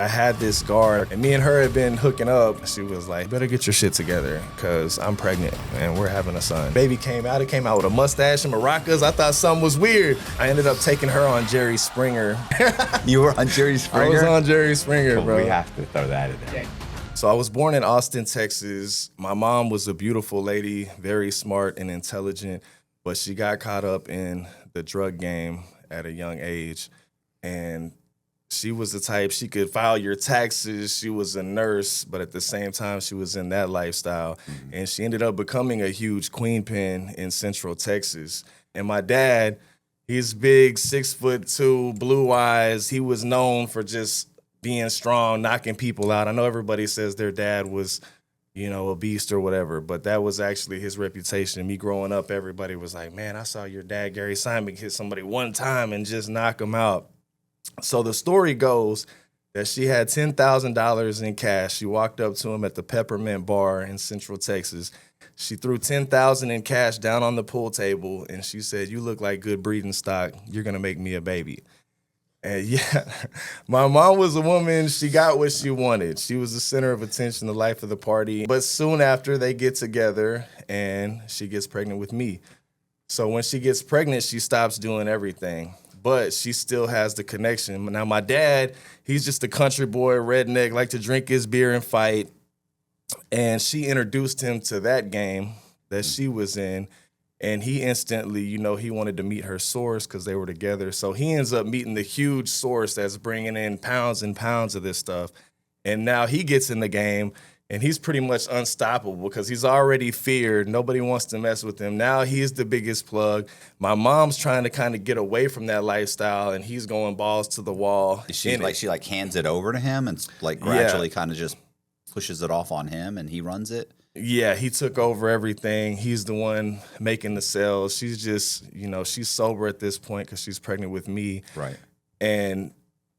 I had this guard, and me and her had been hooking up. She was like, better get your shit together, because I'm pregnant, and we're having a son. Baby came out with a mustache and maracas. I thought something was weird. I ended up taking her on Jerry Springer. You were on Jerry Springer? I was on Jerry Springer, well, bro. We have to throw that in there. So I was born in Austin, Texas. My mom was a beautiful lady, very smart and intelligent, but she got caught up in the drug game at a young age, and she was the type, she could file your taxes. She was a nurse, but at the same time, she was in that lifestyle. Mm-hmm. And she ended up becoming a huge queen pin in Central Texas. And my dad, he's big, 6'2", blue eyes. He was known for just being strong, knocking people out. I know everybody says their dad was, a beast or whatever, but that was actually his reputation. Me growing up, everybody was like, man, I saw your dad, Cory Simek, hit somebody one time and just knock him out. So the story goes that she had $10,000 in cash. She walked up to him at the Peppermint Bar in Central Texas. She threw $10,000 in cash down on the pool table, and she said, you look like good breeding stock. You're going to make me a baby. And yeah, my mom was a woman. She got what she wanted. She was the center of attention, the life of the party. But soon after, they get together, and she gets pregnant with me. So when she gets pregnant, she stops doing everything. But she still has the connection. Now, my dad, he's just a country boy, redneck, like to drink his beer and fight. And she introduced him to that game that she was in. And he instantly, he wanted to meet her source because they were together. So he ends up meeting the huge source that's bringing in pounds and pounds of this stuff. And now he gets in the game. And he's pretty much unstoppable because he's already feared. Nobody wants to mess with him. Now he's the biggest plug. My mom's trying to kind of get away from that lifestyle, and he's going balls to the wall. She hands it over to him and gradually kind of just pushes it off on him, and he runs it. Yeah, he took over everything. He's the one making the sales. She's just, she's sober at this point because she's pregnant with me. Right. And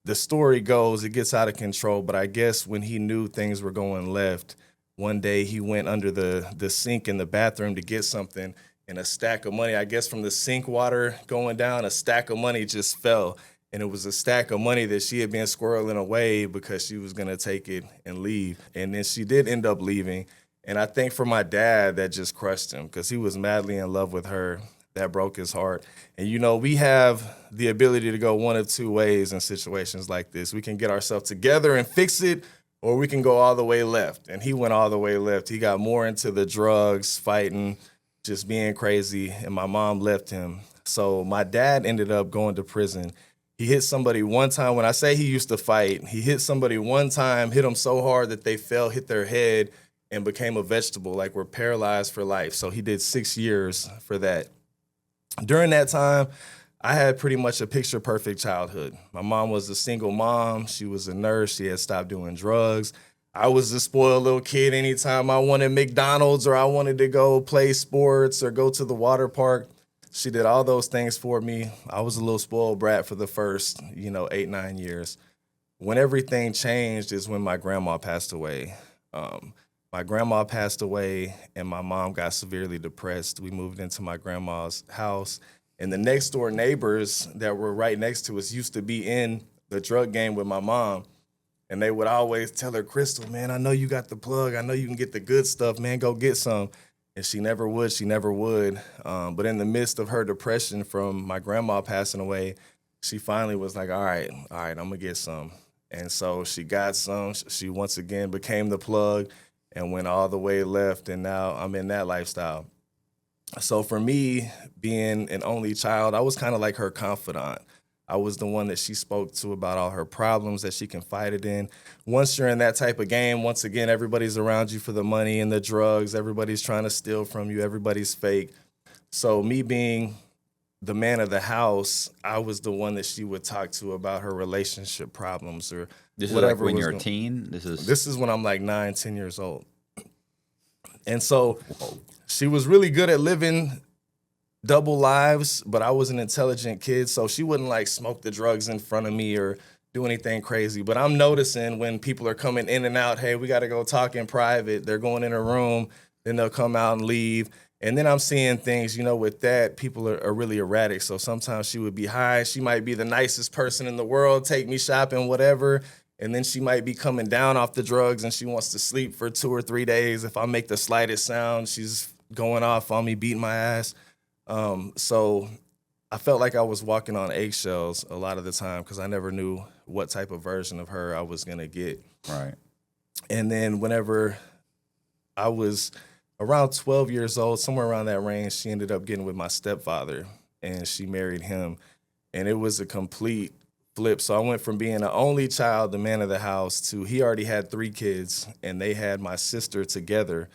the story goes, it gets out of control, but I guess when he knew things were going left, one day he went under the sink in the bathroom to get something, and a stack of money, I guess from the sink water going down, a stack of money just fell. And it was a stack of money that she had been squirreling away because she was going to take it and leave. And then she did end up leaving. And I think for my dad, that just crushed him because he was madly in love with her. That broke his heart. And, we have the ability to go one of two ways in situations like this. We can get ourselves together and fix it, or we can go all the way left. And he went all the way left. He got more into the drugs, fighting, just being crazy, and my mom left him. So my dad ended up going to prison. He hit somebody one time. When I say he used to fight, he hit somebody one time, hit them so hard that they fell, hit their head, and became a vegetable, like were paralyzed for life. So he did 6 years for that. During that time, I had pretty much a picture-perfect childhood. My mom was a single mom. She was a nurse. She had stopped doing drugs. I was a spoiled little kid. Anytime I wanted McDonald's or I wanted to go play sports or go to the water park, she did all those things for me. I was a little spoiled brat for the first, 8, 9 years. When everything changed is when my grandma passed away. My grandma passed away, and my mom got severely depressed. We moved into my grandma's house, and the next door neighbors that were right next to us used to be in the drug game with my mom, and they would always tell her, Crystal, man, I know you got the plug. I know you can get the good stuff, man. Go get some. And she never would. But in the midst of her depression from my grandma passing away, she finally was like, all right, I'm going to get some. And so she got some. She once again became the plug and went all the way left, and now I'm in that lifestyle. So for me, being an only child, I was kind of like her confidant. I was the one that she spoke to about all her problems that she confided in. Once you're in that type of game, once again, everybody's around you for the money and the drugs. Everybody's trying to steal from you. Everybody's fake. So me being the man of the house, I was the one that she would talk to about her relationship problems or this whatever. Is like when you're a teen? This is when I'm like 9, 10 years old. And so she was really good at living double lives, but I was an intelligent kid, so she wouldn't like smoke the drugs in front of me or do anything crazy. But I'm noticing when people are coming in and out, hey, we got to go talk in private. They're going in a room, then they'll come out and leave. And then I'm seeing things, with that, people are really erratic. So sometimes she would be high. She might be the nicest person in the world, take me shopping, whatever. And then she might be coming down off the drugs and she wants to sleep for 2 or 3 days. If I make the slightest sound, she's going off on me, beating my ass. So I felt like I was walking on eggshells a lot of the time because I never knew what type of version of her I was going to get. Right. And then whenever I was around 12 years old, somewhere around that range, she ended up getting with my stepfather and she married him. And it was a complete flip. So I went from being the only child, the man of the house, to he already had 3 kids and they had my sister together.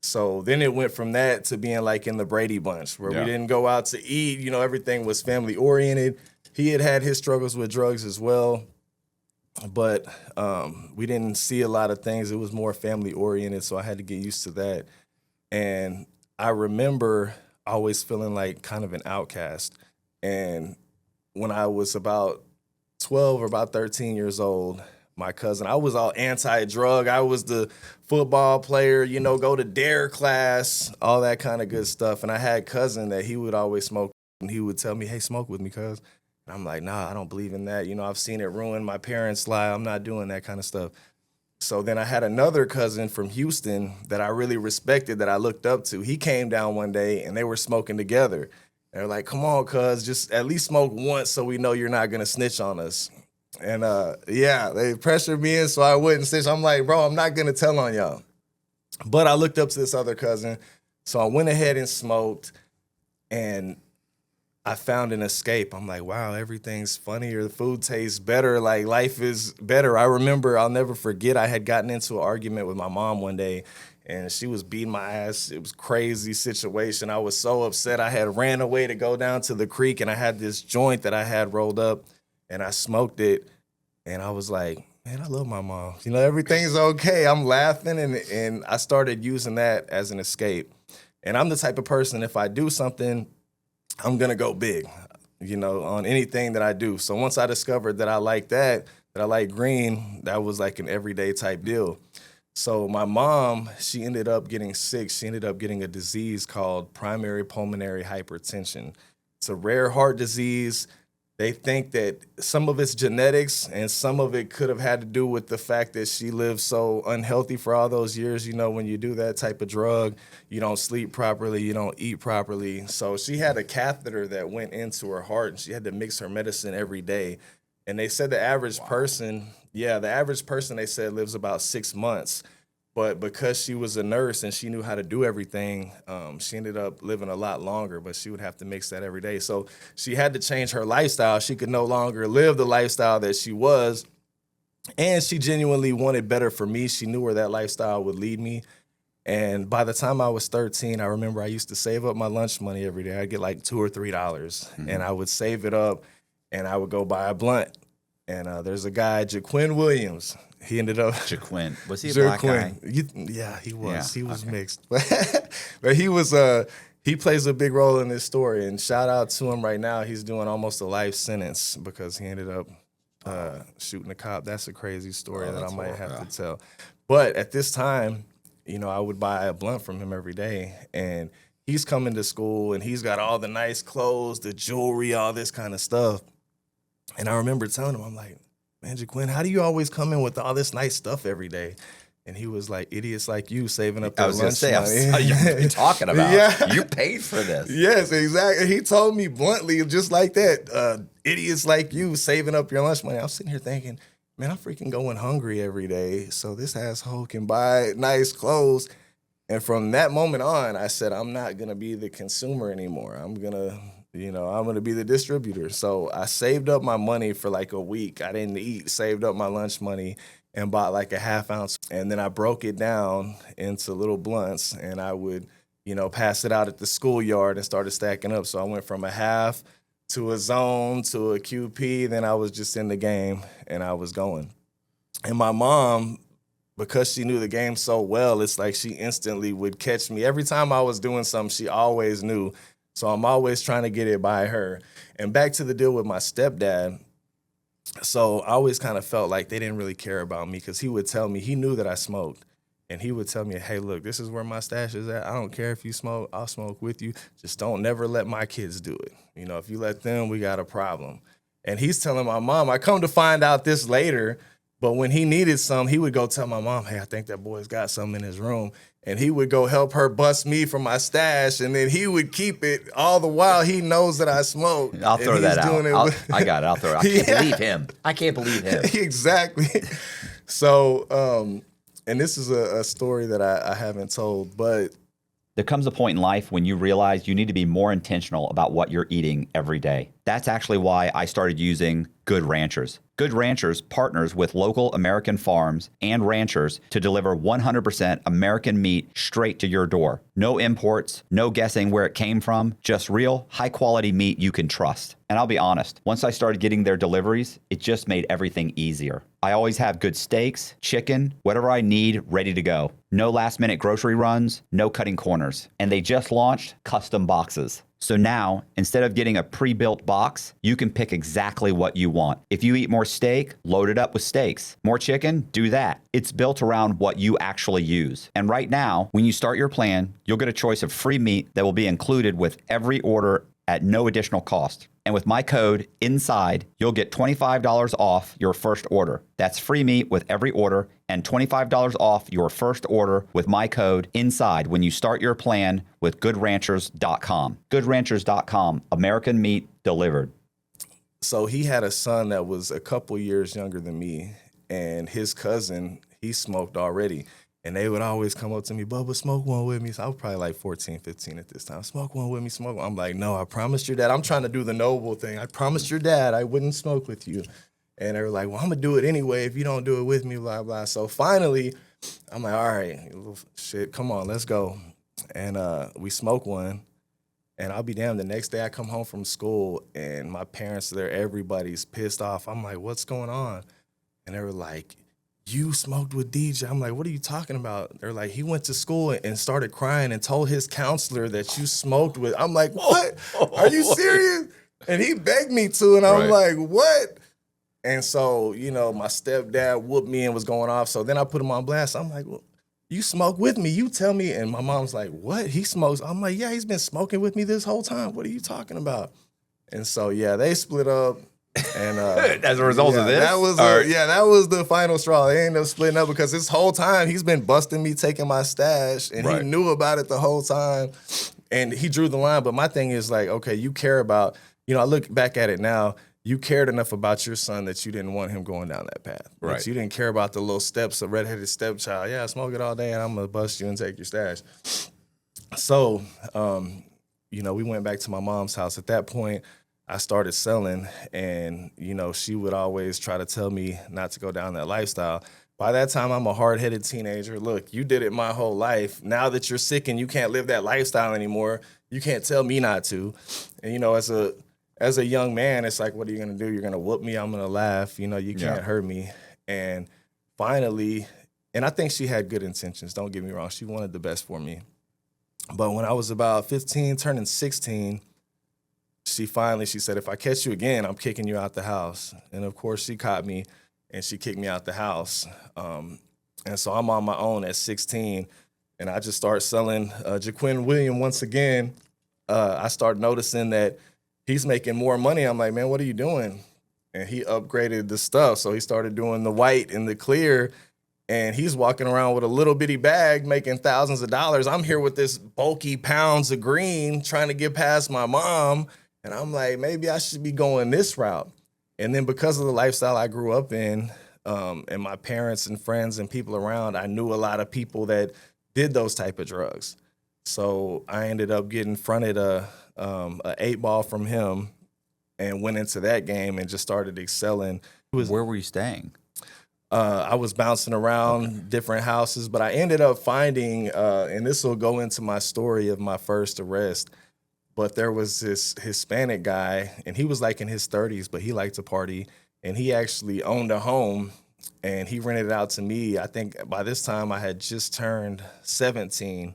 So then it went from that to being like in the Brady Bunch where we didn't go out to eat. You know, everything was family oriented. He had his struggles with drugs as well, but we didn't see a lot of things. It was more family oriented. So I had to get used to that. And I remember always feeling like kind of an outcast. And when I was about 12 or about 13 years old, my cousin, I was all anti-drug. I was the football player, you know, go to dare class, all that kind of good stuff. And I had a cousin that he would always smoke, and he would tell me, hey, smoke with me, cuz. And I'm like, nah, I don't believe in that. You know, I've seen it ruin my parents' life. I'm not doing that kind of stuff. So then I had another cousin from Houston that I really respected, that I looked up to. He came down one day, and they were smoking together. They're like, come on, cuz, just at least smoke once so we know you're not going to snitch on us. And they pressured me in so I wouldn't snitch. I'm like, bro, I'm not going to tell on y'all. But I looked up to this other cousin. So I went ahead and smoked, and I found an escape. I'm like, wow, everything's funnier. The food tastes better. Like, life is better. I remember, I'll never forget, I had gotten into an argument with my mom one day, and she was beating my ass. It was a crazy situation. I was so upset. I had ran away to go down to the creek, and I had this joint that I had rolled up, and I smoked it, and I was like, man, I love my mom. You know, everything's okay. I'm laughing, and I started using that as an escape. And I'm the type of person, if I do something, I'm going to go big, you know, on anything that I do. So once I discovered that I like that I like green, that was like an everyday type deal. So my mom, she ended up getting sick. She ended up getting a disease called primary pulmonary hypertension. It's a rare heart disease. They think that some of it's genetics and some of it could have had to do with the fact that she lived so unhealthy for all those years. You know, when you do that type of drug, you don't sleep properly, you don't eat properly. So she had a catheter that went into her heart, and she had to mix her medicine every day. And they said the average person, they said lives about 6 months. But because she was a nurse and she knew how to do everything, she ended up living a lot longer, but she would have to mix that every day. So she had to change her lifestyle. She could no longer live the lifestyle that she was. And she genuinely wanted better for me. She knew where that lifestyle would lead me. And by the time I was 13, I remember I used to save up my lunch money every day. I'd get like $2 or $3, and I would save it up, and I would go buy a blunt. And there's a guy, Jaquin Williams. He ended up... Jaquin. Was he a black guy? Yeah, he was. Yeah, he was mixed. But he was... he plays a big role in this story. And shout out to him right now. He's doing almost a life sentence because he ended up shooting a cop. That's a crazy story that I might have to tell. But at this time, you know, I would buy a blunt from him every day. And he's coming to school, and he's got all the nice clothes, the jewelry, all this kind of stuff. And I remember telling him, I'm like, man, Jaquin, how do you always come in with all this nice stuff every day? And he was like, idiots like you saving up their lunch money. I was going to say, what are you talking about? Yeah. You paid for this. Yes, exactly. He told me bluntly, just like that, idiots like you saving up your lunch money. I was sitting here thinking, man, I'm freaking going hungry every day, so this asshole can buy nice clothes. And from that moment on, I said, I'm not going to be the consumer anymore. I'm going to be the distributor. So I saved up my money for like a week. I didn't eat, saved up my lunch money, and bought like a half ounce. And then I broke it down into little blunts, and I would, pass it out at the schoolyard and started stacking up. So I went from a half to a zone to a QP. Then I was just in the game, and I was going. And my mom, because she knew the game so well, it's like she instantly would catch me. Every time I was doing something, she always knew. So I'm always trying to get it by her. And back to the deal with my stepdad. So I always kind of felt like they didn't really care about me, because he would tell me, he knew that I smoked. And he would tell me, hey, look, this is where my stash is at. I don't care if you smoke. I'll smoke with you. Just don't never let my kids do it. If you let them, we got a problem. And he's telling my mom, I come to find out this later, But when he needed some, he would go tell my mom, hey, I think that boy's got something in his room. And he would go help her bust me from my stash, and then he would keep it all the while he knows that I smoke. I'll throw that out. I got it. I'll throw it out. I can't believe him. I can't believe him. Exactly. So, and this is a story that I haven't told, but there comes a point in life when you realize you need to be more intentional about what you're eating every day. That's actually why I started using Good Ranchers. Good Ranchers partners with local American farms and ranchers to deliver 100% American meat straight to your door. No imports, no guessing where it came from, just real, high-quality meat you can trust. And I'll be honest, once I started getting their deliveries, it just made everything easier. I always have good steaks, chicken, whatever I need ready to go. No last-minute grocery runs, no cutting corners. And they just launched custom boxes. So now, instead of getting a pre-built box, you can pick exactly what you want. If you eat more steak, load it up with steaks. More chicken, do that. It's built around what you actually use. And right now, when you start your plan, you'll get a choice of free meat that will be included with every order at no additional cost. And with my code INSIDE, you'll get $25 off your first order. That's free meat with every order and $25 off your first order with my code INSIDE when you start your plan with GoodRanchers.com. GoodRanchers.com, American meat delivered. So he had a son that was a couple years younger than me, and his cousin, he smoked already. And they would always come up to me, Bubba, smoke one with me. So I was probably like 14, 15 at this time. Smoke one with me, smoke one. I'm like, no, I promised your dad. I'm trying to do the noble thing. I promised your dad I wouldn't smoke with you. And they were like, well, I'm going to do it anyway if you don't do it with me, blah, blah. So finally, I'm like, all right, shit, come on, let's go. And we smoke one. And I'll be damned, the next day I come home from school and my parents are there, everybody's pissed off. I'm like, what's going on? And they were like, you smoked with DJ. I'm like, what are you talking about? They're like, he went to school and started crying and told his counselor that you smoked with. I'm like, what? Are you serious? And he begged me to, and I'm like, what? And so, you know, my stepdad whooped me and was going off. So then I put him on blast. I'm like, well, you smoke with me. You tell me. And my mom's like, what? He smokes? I'm like, yeah, he's been smoking with me this whole time. What are you talking about? And so, yeah, they split up. And as a result of this, that was the final straw. They ended up splitting up because this whole time he's been busting me taking my stash, and he knew about it the whole time, and he drew the line. But my thing is like, okay, you care about, you know, I look back at it now, you cared enough about your son that you didn't want him going down that path. Right. But you didn't care about the little steps, a redheaded stepchild. Yeah, I smoke it all day, and I'm gonna bust you and take your stash. So, you know, we went back to my mom's house. At that point, I started selling, and, you know, she would always try to tell me not to go down that lifestyle. By that time, I'm a hard-headed teenager. Look, you did it my whole life. Now that you're sick and you can't live that lifestyle anymore, you can't tell me not to. And, you know, as a young man, it's like, what are you going to do? You're going to whoop me? I'm going to laugh. You know, you can't hurt me. And finally, and I think she had good intentions. Don't get me wrong. She wanted the best for me. But when I was about 15, turning 16, she said, if I catch you again, I'm kicking you out the house. And of course, she caught me and she kicked me out the house. And so I'm on my own at 16, and I just start selling Jaquin William once again. I start noticing that he's making more money. I'm like, man, what are you doing? And he upgraded the stuff. So he started doing the white and the clear, and he's walking around with a little bitty bag making thousands of dollars. I'm here with this bulky pounds of green trying to get past my mom. And I'm like, maybe I should be going this route. And then because of the lifestyle I grew up in, and my parents and friends and people around, I knew a lot of people that did those type of drugs. So I ended up getting fronted a 8-ball from him and went into that game and just started excelling. Where were you staying? I was bouncing around different houses, but I ended up finding, and this will go into my story of my first arrest, but there was this Hispanic guy, and he was like in his 30s, but he liked to party, and he actually owned a home, and he rented it out to me. I think by this time I had just turned 17,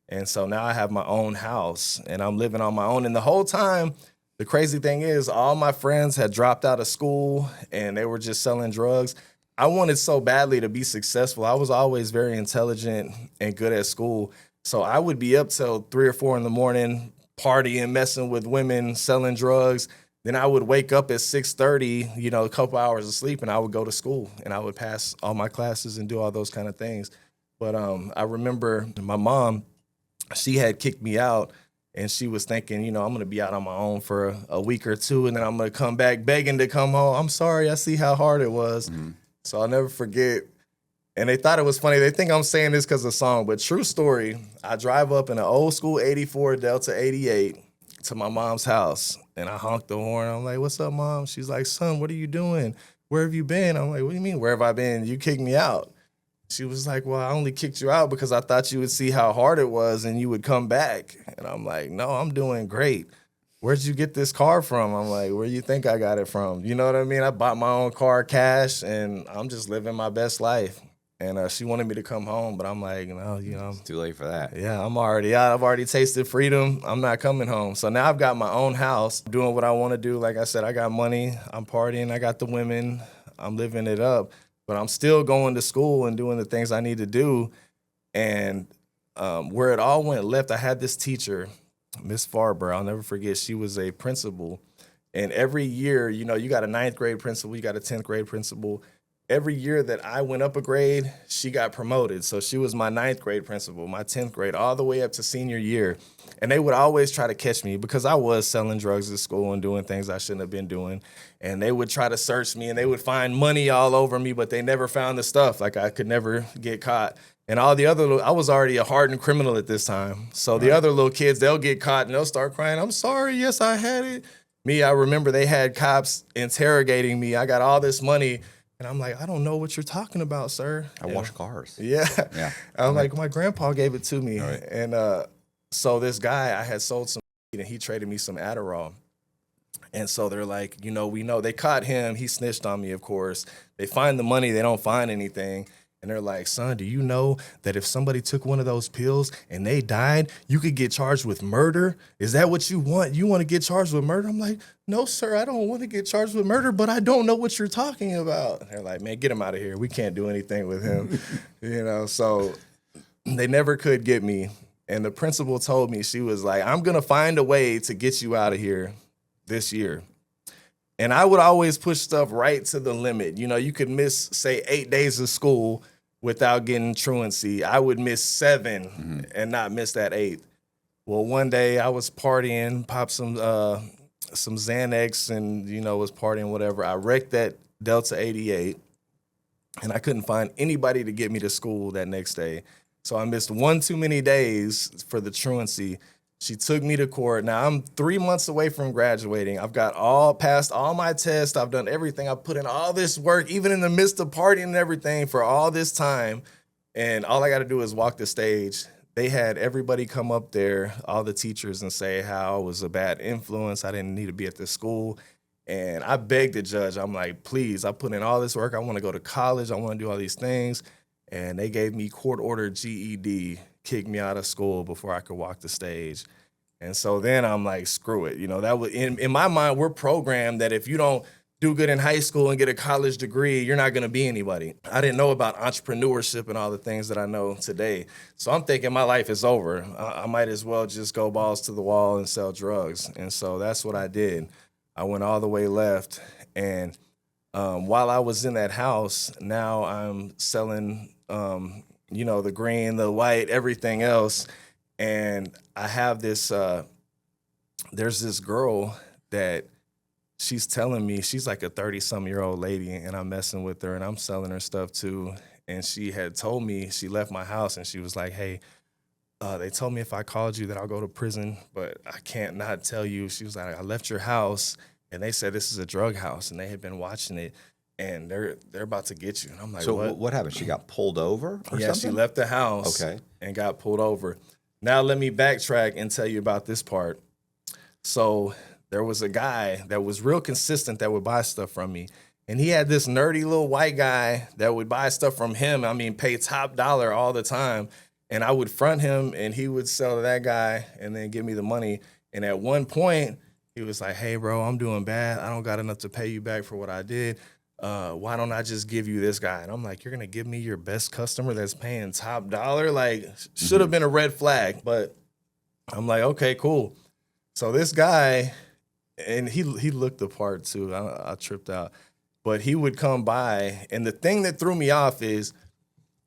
and so now I have my own house, and I'm living on my own. And the whole time, the crazy thing is, all my friends had dropped out of school, and they were just selling drugs. I wanted so badly to be successful. I was always very intelligent and good at school, so I would be up till 3 or 4 in the morning, partying, messing with women, selling drugs. Then I would wake up at 6:30, a couple hours of sleep, and I would go to school and I would pass all my classes and do all those kind of things. But I remember my mom, she had kicked me out, and she was thinking, I'm going to be out on my own for a week or two, and then I'm going to come back begging to come home. I'm sorry, I see how hard it was. So I'll never forget. And they thought it was funny. They think I'm saying this because of the song, but true story, I drive up in an old school 84 Delta 88 to my mom's house, and I honked the horn. I'm like, what's up, Mom? She's like, son, what are you doing? Where have you been? I'm like, what do you mean, where have I been? You kicked me out. She was like, well, I only kicked you out because I thought you would see how hard it was and you would come back. And I'm like, no, I'm doing great. Where'd you get this car from? I'm like, where do you think I got it from? You know what I mean? I bought my own car cash, and I'm just living my best life. And she wanted me to come home, but I'm like, no, It's too late for that. yeah, I'm already out. I've already tasted freedom. I'm not coming home. So now I've got my own house, doing what I want to do. Like I said, I got money. I'm partying. I got the women. I'm living it up. But I'm still going to school and doing the things I need to do. And where it all went left, I had this teacher, Miss Farber. I'll never forget. She was a principal. And every year, you got a 9th grade principal, you got a 10th grade principal. Every year that I went up a grade, she got promoted. So she was my 9th grade principal, my 10th grade, all the way up to senior year. And they would always try to catch me because I was selling drugs at school and doing things I shouldn't have been doing. And they would try to search me, and they would find money all over me, but they never found the stuff. Like, I could never get caught. And all the other, I was already a hardened criminal at this time. So the other little kids, they'll get caught and they'll start crying, I'm sorry, yes, I had it. Me, I remember they had cops interrogating me. I got all this money. And I'm like, I don't know what you're talking about, sir. I wash cars. Yeah. Yeah. I'm like, my grandpa gave it to me. Right. And so this guy, I had sold some weed, and he traded me some Adderall. And so they're like, we know. They caught him. He snitched on me, of course. They find the money. They don't find anything. And they're like, son, do you know that if somebody took one of those pills and they died, you could get charged with murder? Is that what you want? You want to get charged with murder? I'm like, no, sir, I don't want to get charged with murder, but I don't know what you're talking about. And they're like, man, get him out of here. We can't do anything with him. So they never could get me. And the principal told me, she was like, I'm going to find a way to get you out of here this year. And I would always push stuff right to the limit. You could miss, say, 8 days of school without getting truancy. I would miss 7 and not miss that 8th. Well, one day I was partying, popped some Xanax, and, was partying, whatever. I wrecked that Delta 88, and I couldn't find anybody to get me to school that next day. So I missed one too many days for the truancy. She took me to court. Now I'm 3 months away from graduating. I've got passed all my tests. I've done everything. I've put in all this work, even in the midst of partying and everything, for all this time. And all I got to do is walk the stage. They had everybody come up there, all the teachers, and say how I was a bad influence. I didn't need to be at this school. And I begged the judge. I'm like, please, I put in all this work. I want to go to college. I want to do all these things. And they gave me court-ordered GED, kicked me out of school before I could walk the stage. And so then I'm like, screw it. That was in my mind, we're programmed that if you don't do good in high school and get a college degree, you're not going to be anybody. I didn't know about entrepreneurship and all the things that I know today. So I'm thinking my life is over. I might as well just go balls to the wall and sell drugs. And so that's what I did. I went all the way left. And while I was in that house, now I'm selling, the green, the white, everything else. And I have this, there's this girl that she's telling me, she's like a 30-some-year-old lady, and I'm messing with her, and I'm selling her stuff too. And she had told me, she left my house, and she was like, hey, they told me if I called you that I'll go to prison, but I can't not tell you. She was like, I left your house, and they said this is a drug house, and they had been watching it. And they're about to get you. And I'm like, so what happened? She got pulled over or yeah, something? she left the house and got pulled over. Now let me backtrack and tell you about this part. So there was a guy that was real consistent that would buy stuff from me. And he had this nerdy little white guy that would buy stuff from him. I mean, pay top dollar all the time. And I would front him, and he would sell to that guy and then give me the money. And at one point, he was like, hey, bro, I'm doing bad. I don't got enough to pay you back for what I did. Why don't I just give you this guy? And I'm like, you're going to give me your best customer that's paying top dollar? Like, should have been a red flag. But I'm like, okay, cool. So this guy and he looked the part too. I tripped out, but he would come by, and the thing that threw me off is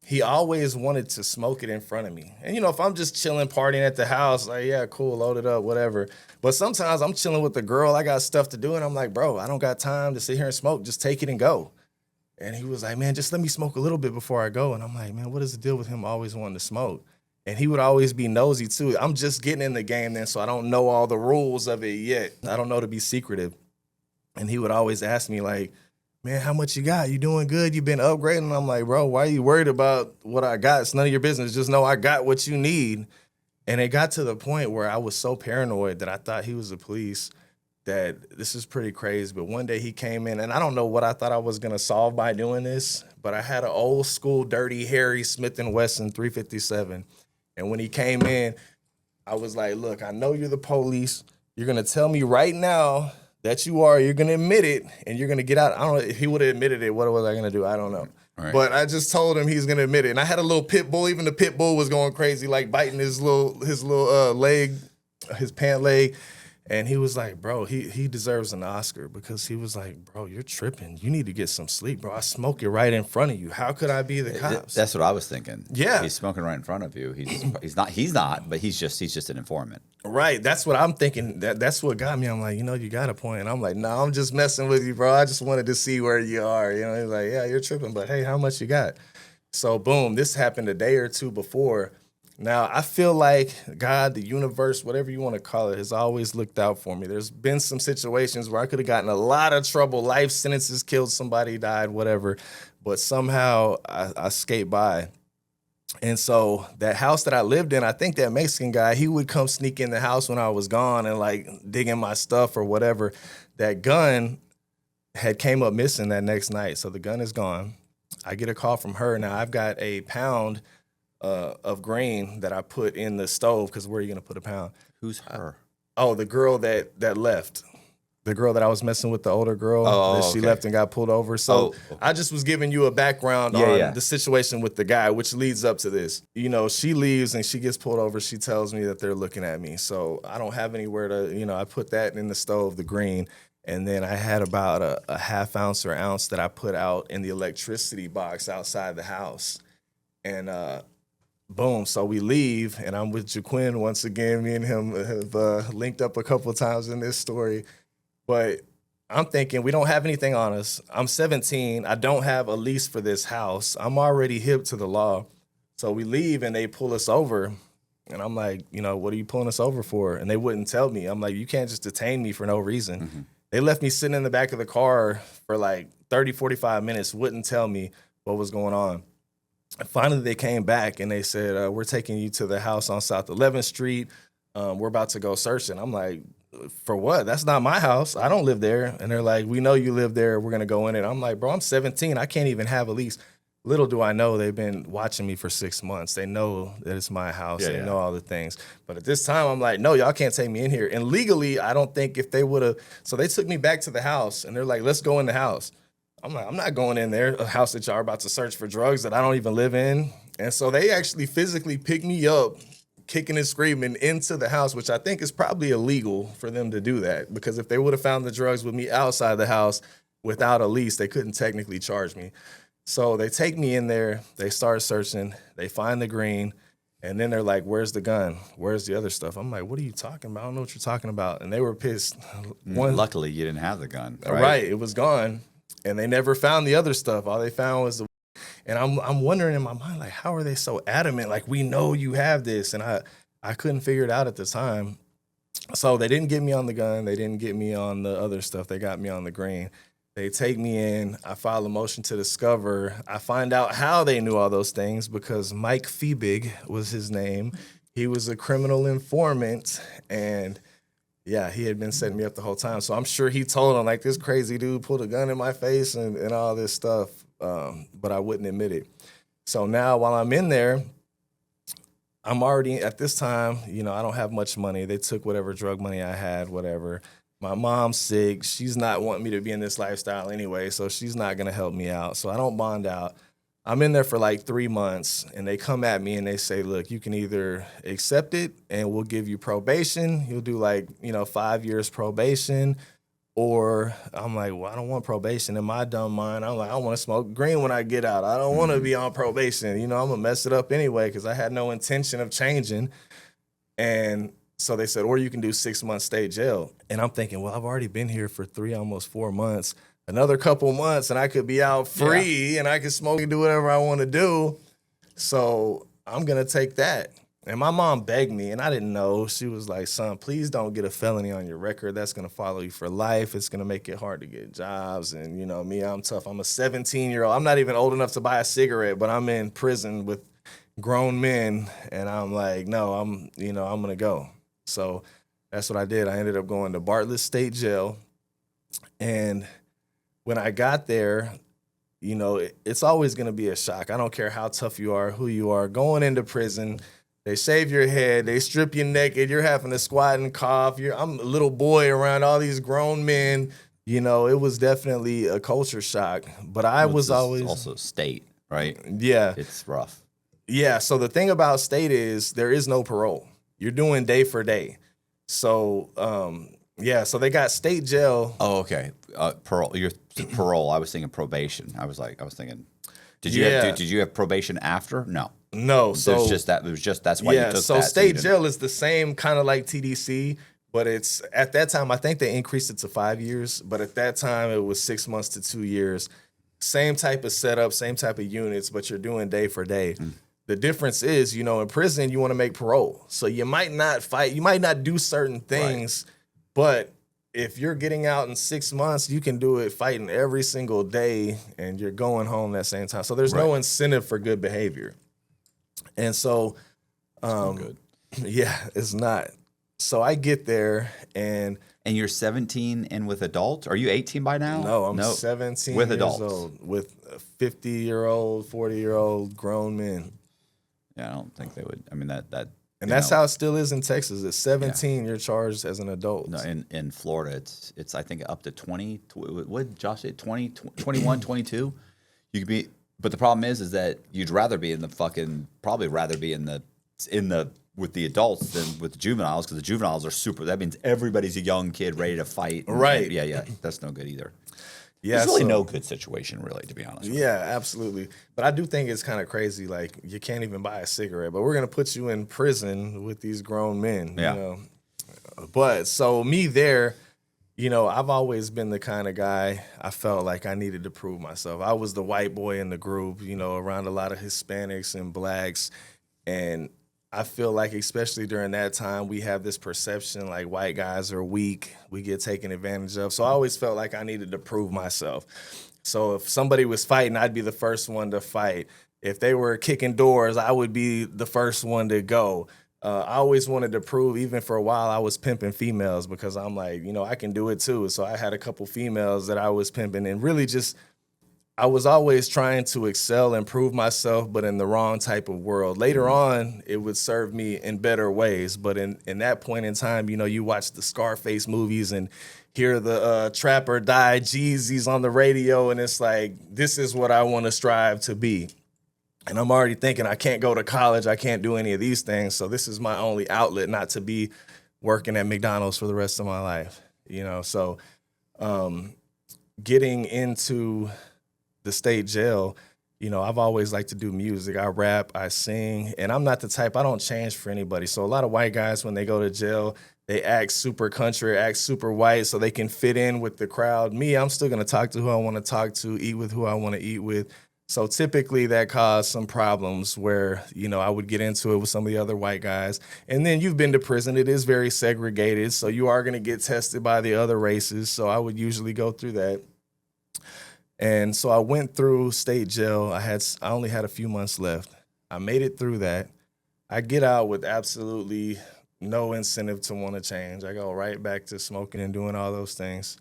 he always wanted to smoke it in front of me. And if I'm just chilling, partying at the house, like, yeah, cool, load it up, whatever. But sometimes I'm chilling with the girl, I got stuff to do, and I'm like, bro, I don't got time to sit here and smoke. Just take it and go. And he was like, man, just let me smoke a little bit before I go. And I'm like, man, what is the deal with him always wanting to smoke? And he would always be nosy too. I'm just getting in the game then, so I don't know all the rules of it yet. I don't know to be secretive. And he would always ask me like, man, how much you got? You doing good? You been upgrading? I'm like, bro, why are you worried about what I got? It's none of your business. Just know I got what you need. And it got to the point where I was so paranoid that I thought he was the police, that this is pretty crazy. But one day he came in, and I don't know what I thought I was going to solve by doing this, but I had an old school dirty Harry Smith & Wesson 357. And when he came in, I was like, look, I know you're the police. You're going to tell me right now that you are. You're going to admit it, and you're going to get out. I don't know if he would have admitted it. What was I going to do? I don't know. Right. But I just told him he's going to admit it. And I had a little pit bull. Even the pit bull was going crazy, like biting his little leg, his pant leg. And he was like, bro, he deserves an Oscar, because he was like, bro, you're tripping. You need to get some sleep, bro. I smoke it right in front of you. How could I be the cops? That's what I was thinking. Yeah. He's smoking right in front of you. He's not, but he's just an informant. Right. That's what I'm thinking. That's what got me. I'm like, you got a point. And I'm like, no, I'm just messing with you, bro. I just wanted to see where you are. He's like, yeah, you're tripping, but hey, how much you got? So boom, this happened a day or two before. Now, I feel like God, the universe, whatever you want to call it, has always looked out for me. There's been some situations where I could have gotten a lot of trouble, life sentences, killed somebody, died, whatever, but somehow I escaped by. And so that house that I lived in, I think that Mexican guy, he would come sneak in the house when I was gone and like dig in my stuff or whatever. That gun had came up missing that next night. So the gun is gone. I get a call from her. Now I've got a pound of grain that I put in the stove, because where are you going to put a pound? Who's her? The girl that left. The girl that I was messing with, the older girl, she left and got pulled over. So I just was giving you a background on the situation with the guy, which leads up to this. She leaves and she gets pulled over. She tells me that they're looking at me. So I don't have anywhere to, I put that in the stove, the green. And then I had about a half ounce or ounce that I put out in the electricity box outside the house. And boom, so we leave, and I'm with Jaquin once again. Me and him have linked up a couple of times in this story. But I'm thinking, we don't have anything on us. I'm 17. I don't have a lease for this house. I'm already hip to the law. So we leave, and they pull us over. And I'm like, what are you pulling us over for? And they wouldn't tell me. I'm like, you can't just detain me for no reason. Mm-hmm. They left me sitting in the back of the car for like 30, 45 minutes, wouldn't tell me what was going on. And finally, they came back and they said, we're taking you to the house on South 11th Street. We're about to go searching. I'm like, for what? That's not my house. I don't live there. And they're like, we know you live there. We're going to go in it. I'm like, bro, I'm 17. I can't even have a lease. Little do I know, they've been watching me for 6 months. They know that it's my house. They know all the things. But at this time, I'm like, no, y'all can't take me in here. And legally, I don't think if they would have. So they took me back to the house, and they're like, let's go in the house. I'm like, I'm not going in there, a house that y'all are about to search for drugs that I don't even live in. And so they actually physically picked me up, kicking and screaming, into the house, which I think is probably illegal for them to do that, because if they would have found the drugs with me outside the house without a lease, they couldn't technically charge me. So they take me in there, they start searching, they find the green, and then they're like, where's the gun? Where's the other stuff? I'm like, what are you talking about? I don't know what you're talking about. And they were pissed. Luckily, you didn't have the gun. Right, it was gone. And they never found the other stuff. All they found was the. And I'm wondering in my mind, like, how are they so adamant? Like, we know you have this. And I couldn't figure it out at the time. So they didn't get me on the gun. They didn't get me on the other stuff. They got me on the green. They take me in. I file a motion to discover. I find out how they knew all those things, because Mike Feebig was his name. He was a criminal informant, and yeah, he had been setting me up the whole time. So I'm sure he told him, like, this crazy dude pulled a gun in my face and all this stuff, but I wouldn't admit it. So now while I'm in there, I'm already, at this time, I don't have much money. They took whatever drug money I had, whatever. My mom's sick. She's not wanting me to be in this lifestyle anyway, so she's not going to help me out. So I don't bond out. I'm in there for like 3 months, and they come at me and they say, look, you can either accept it and we'll give you probation. You'll do like, 5 years probation. Or I'm like, well, I don't want probation. In my dumb mind, I'm like, I want to smoke green when I get out. I don't want to be on probation. I'm going to mess it up anyway because I had no intention of changing. And so they said, or you can do 6 months state jail. And I'm thinking, well, I've already been here for 3, almost 4 months. Another couple months and I could be out free and I could smoke and do whatever I want to do. So I'm going to take that. And my mom begged me, and I didn't know. She was like, son, please don't get a felony on your record. That's going to follow you for life. It's going to make it hard to get jobs. And, me, I'm tough. I'm a 17-year-old. I'm not even old enough to buy a cigarette, but I'm in prison with grown men. And I'm like, no, I'm going to go. So that's what I did. I ended up going to Bartlett State Jail. And when I got there, it's always going to be a shock. I don't care how tough you are, who you are. Going into prison, they shave your head, they strip you naked, you're having to squat and cough. I'm a little boy around all these grown men. It was definitely a culture shock. But I was always... Also state, right? Yeah. It's rough. Yeah, so the thing about state is there is no parole. You're doing day for day. So... so they got state jail. Oh, okay. Parole. You're parole. I was thinking probation. I was thinking, did you have probation after? No. So it was just that's why you took so that. State jail is the same kind of like TDC, but it's at that time I think they increased it to 5 years, but at that time it was 6 months to 2 years. Same type of setup, same type of units, but you're doing day for day. The difference is, in prison you want to make parole, so you might not fight, you might not do certain things. Right. But if you're getting out in 6 months, you can do it fighting every single day and you're going home that same time. So there's no incentive for good behavior. And so, good. Yeah, it's not. So I get there and you're 17 and with adults? Are you 18 by now? No, I'm 17 with years adults. old with 50-year-old, 40-year-old grown men. Yeah, I don't think they would. I mean, that and that's how it still is in Texas. At 17, you're charged as an adult. No, in Florida, it's I think up to 20. What did Josh say? 20, 21, 22. You could be, but the problem is that you'd rather be probably rather be in the with the adults than with the juveniles because the juveniles are super. That means everybody's a young kid ready to fight. Right. Yeah. That's no good either. Yeah, there's really no good situation, really, to be honest. Yeah, absolutely. But I do think it's kind of crazy. Like, you can't even buy a cigarette, but we're going to put you in prison with these grown men. Yeah. But so me there, I've always been the kind of guy I felt like I needed to prove myself. I was the white boy in the group, around a lot of Hispanics and blacks. And I feel like, especially during that time, we have this perception like white guys are weak. We get taken advantage of. So I always felt like I needed to prove myself. So if somebody was fighting, I'd be the first one to fight. If they were kicking doors, I would be the first one to go. I always wanted to prove, even for a while, I was pimping females because I'm like, I can do it too. So I had a couple females that I was pimping and really just, I was always trying to excel and prove myself, but in the wrong type of world. Later on, it would serve me in better ways. But in that point in time, you watch the Scarface movies and hear the Trap or Die Jeezys on the radio, and it's like, this is what I want to strive to be. And I'm already thinking I can't go to college, I can't do any of these things, so this is my only outlet not to be working at McDonald's for the rest of my life. So getting into the state jail, I've always liked to do music. I rap, I sing, and I'm not the type, I don't change for anybody. So a lot of white guys, when they go to jail, they act super country, act super white so they can fit in with the crowd. Me, I'm still going to talk to who I want to talk to, eat with who I want to eat with. So typically that caused some problems where, I would get into it with some of the other white guys. And then you've been to prison. It is very segregated. So you are going to get tested by the other races. So I would usually go through that. And so I went through state jail. I only had a few months left. I made it through that. I get out with absolutely no incentive to want to change. I go right back to smoking and doing all those things.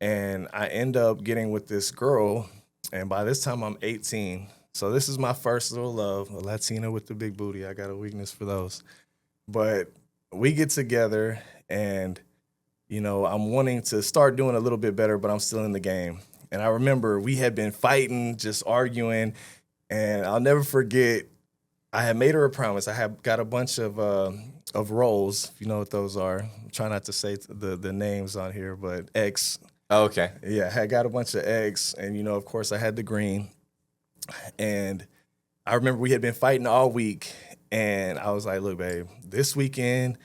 And I end up getting with this girl. And by this time, I'm 18. So this is my first little love, a Latina with the big booty. I got a weakness for those. But we get together and, I'm wanting to start doing a little bit better, but I'm still in the game. And I remember we had been fighting, just arguing. And I'll never forget, I had made her a promise. I had got a bunch of rolls, if you know what those are. I'm trying not to say the names on here, but eggs. Oh, okay. Yeah, I had got a bunch of eggs, and of course I had the green. And I remember we had been fighting all week, and I was like, look, babe, this weekend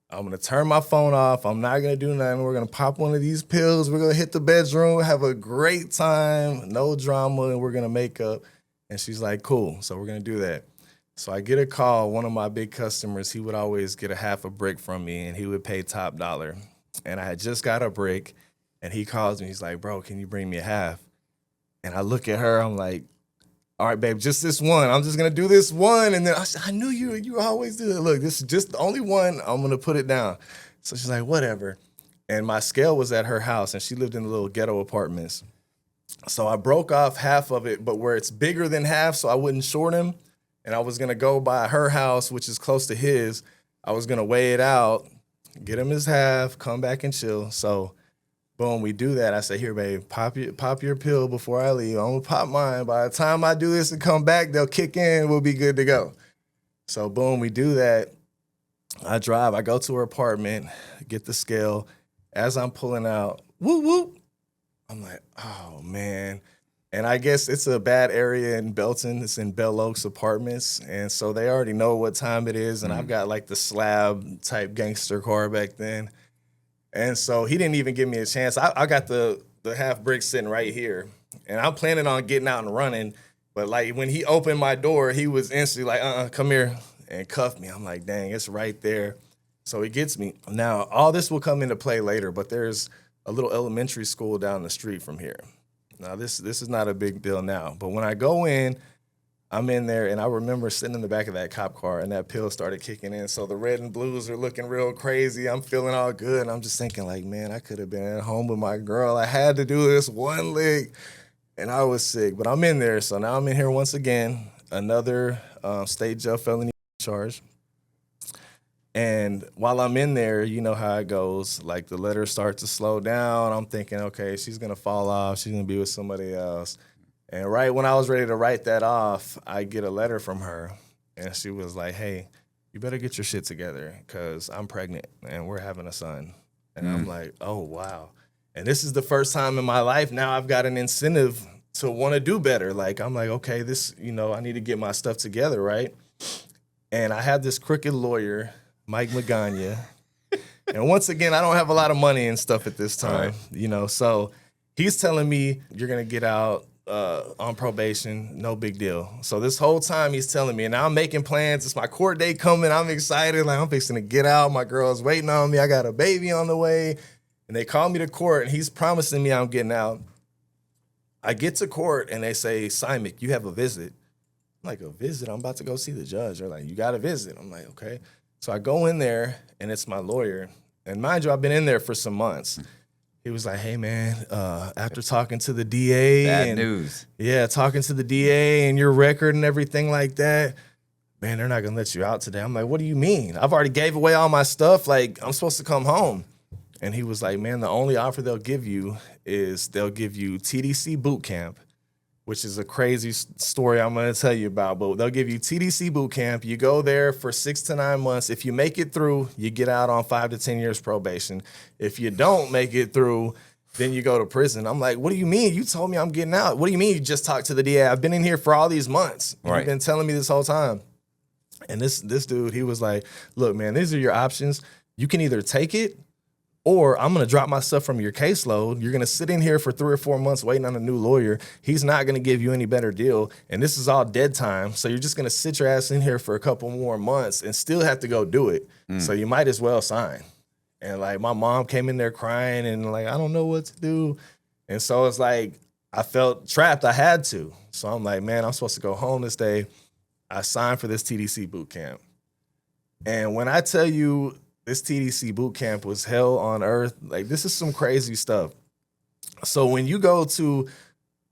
I'm gonna turn my phone off. I'm not gonna do nothing. We're gonna pop one of these pills. We're gonna hit the bedroom, have a great time, no drama, and we're gonna make up. And she's like, cool. So we're gonna do that. So I get a call. One of my big customers, he would always get a half a brick from me, and he would pay top dollar. And I had just got a brick, and he calls me. He's like, bro, can you bring me a half? And I look at her. I'm like, all right, babe, just this one. I'm just going to do this one. And then I knew you always do it. Look, this is just the only one. I'm going to put it down. So she's like, whatever. And my scale was at her house, and she lived in the little ghetto apartments. So I broke off half of it, but where it's bigger than half, so I wouldn't short him. And I was going to go by her house, which is close to his. I was going to weigh it out, get him his half, come back and chill. So, boom, we do that. I say, here, babe, pop your pill before I leave. I'm going to pop mine. By the time I do this and come back, they'll kick in. We'll be good to go. So, boom, we do that. I drive. I go to her apartment, get the scale. As I'm pulling out, whoop, whoop. I'm like, oh, man. And I guess it's a bad area in Belton. It's in Bell Oaks Apartments. And so they already know what time it is. And I've got like the slab type gangster car back then. And so he didn't even give me a chance. I got the half brick sitting right here. And I'm planning on getting out and running. But like when he opened my door, he was instantly like, come here, and cuffed me. I'm like, dang, it's right there. So he gets me. Now, all this will come into play later, but there's a little elementary school down the street from here. Now, this is not a big deal now, but when I go in, I'm in there, and I remember sitting in the back of that cop car, and that pill started kicking in, so the red and blues are looking real crazy. I'm feeling all good, and I'm just thinking, like, man, I could have been at home with my girl. I had to do this one leg, and I was sick, but I'm in there, so now I'm in here once again, another state jail felony charge. And while I'm in there, you know how it goes. Like, the letters start to slow down. I'm thinking, okay, she's going to fall off. She's going to be with somebody else. And right when I was ready to write that off, I get a letter from her. And she was like, hey, you better get your shit together because I'm pregnant and we're having a son. And I'm like, oh, wow. And this is the first time in my life now I've got an incentive to want to do better. Like, I'm like, okay, this, I need to get my stuff together, right? And I have this crooked lawyer, Mike Magana. And once again, I don't have a lot of money and stuff at this time, so he's telling me you're going to get out on probation, no big deal. So this whole time he's telling me, and now I'm making plans. It's my court date coming. I'm excited. Like, I'm fixing to get out. My girl's waiting on me. I got a baby on the way. And they call me to court, and he's promising me I'm getting out. I get to court, and they say, Simek, you have a visit. I'm like, a visit? I'm about to go see the judge. They're like, you got a visit. I'm like, okay. So I go in there, and it's my lawyer. And mind you, I've been in there for some months. He was like, hey, man, after talking to the DA. Bad news. Yeah, talking to the DA and your record and everything like that, man, they're not going to let you out today. I'm like, what do you mean? I've already gave away all my stuff. Like, I'm supposed to come home. And he was like, man, the only offer they'll give you is they'll give you TDC boot camp, which is a crazy story I'm going to tell you about. But they'll give you TDC boot camp. You go there for 6 to 9 months. If you make it through, you get out on 5 to 10 years probation. If you don't make it through, then you go to prison. I'm like, what do you mean? You told me I'm getting out. What do you mean you just talked to the DA? I've been in here for all these months. Right. You've been telling me this whole time. And this dude, he was like, look, man, these are your options. You can either take it, or I'm going to drop my stuff from your caseload. You're going to sit in here for 3 or 4 months waiting on a new lawyer. He's not going to give you any better deal. And this is all dead time. So you're just going to sit your ass in here for a couple more months and still have to go do it. So you might as well sign. And like, my mom came in there crying and like, I don't know what to do. And so it's like, I felt trapped. I had to. So I'm like, man, I'm supposed to go home this day. I signed for this TDC boot camp. And when I tell you, this TDC boot camp was hell on earth. Like, this is some crazy stuff. So when you go to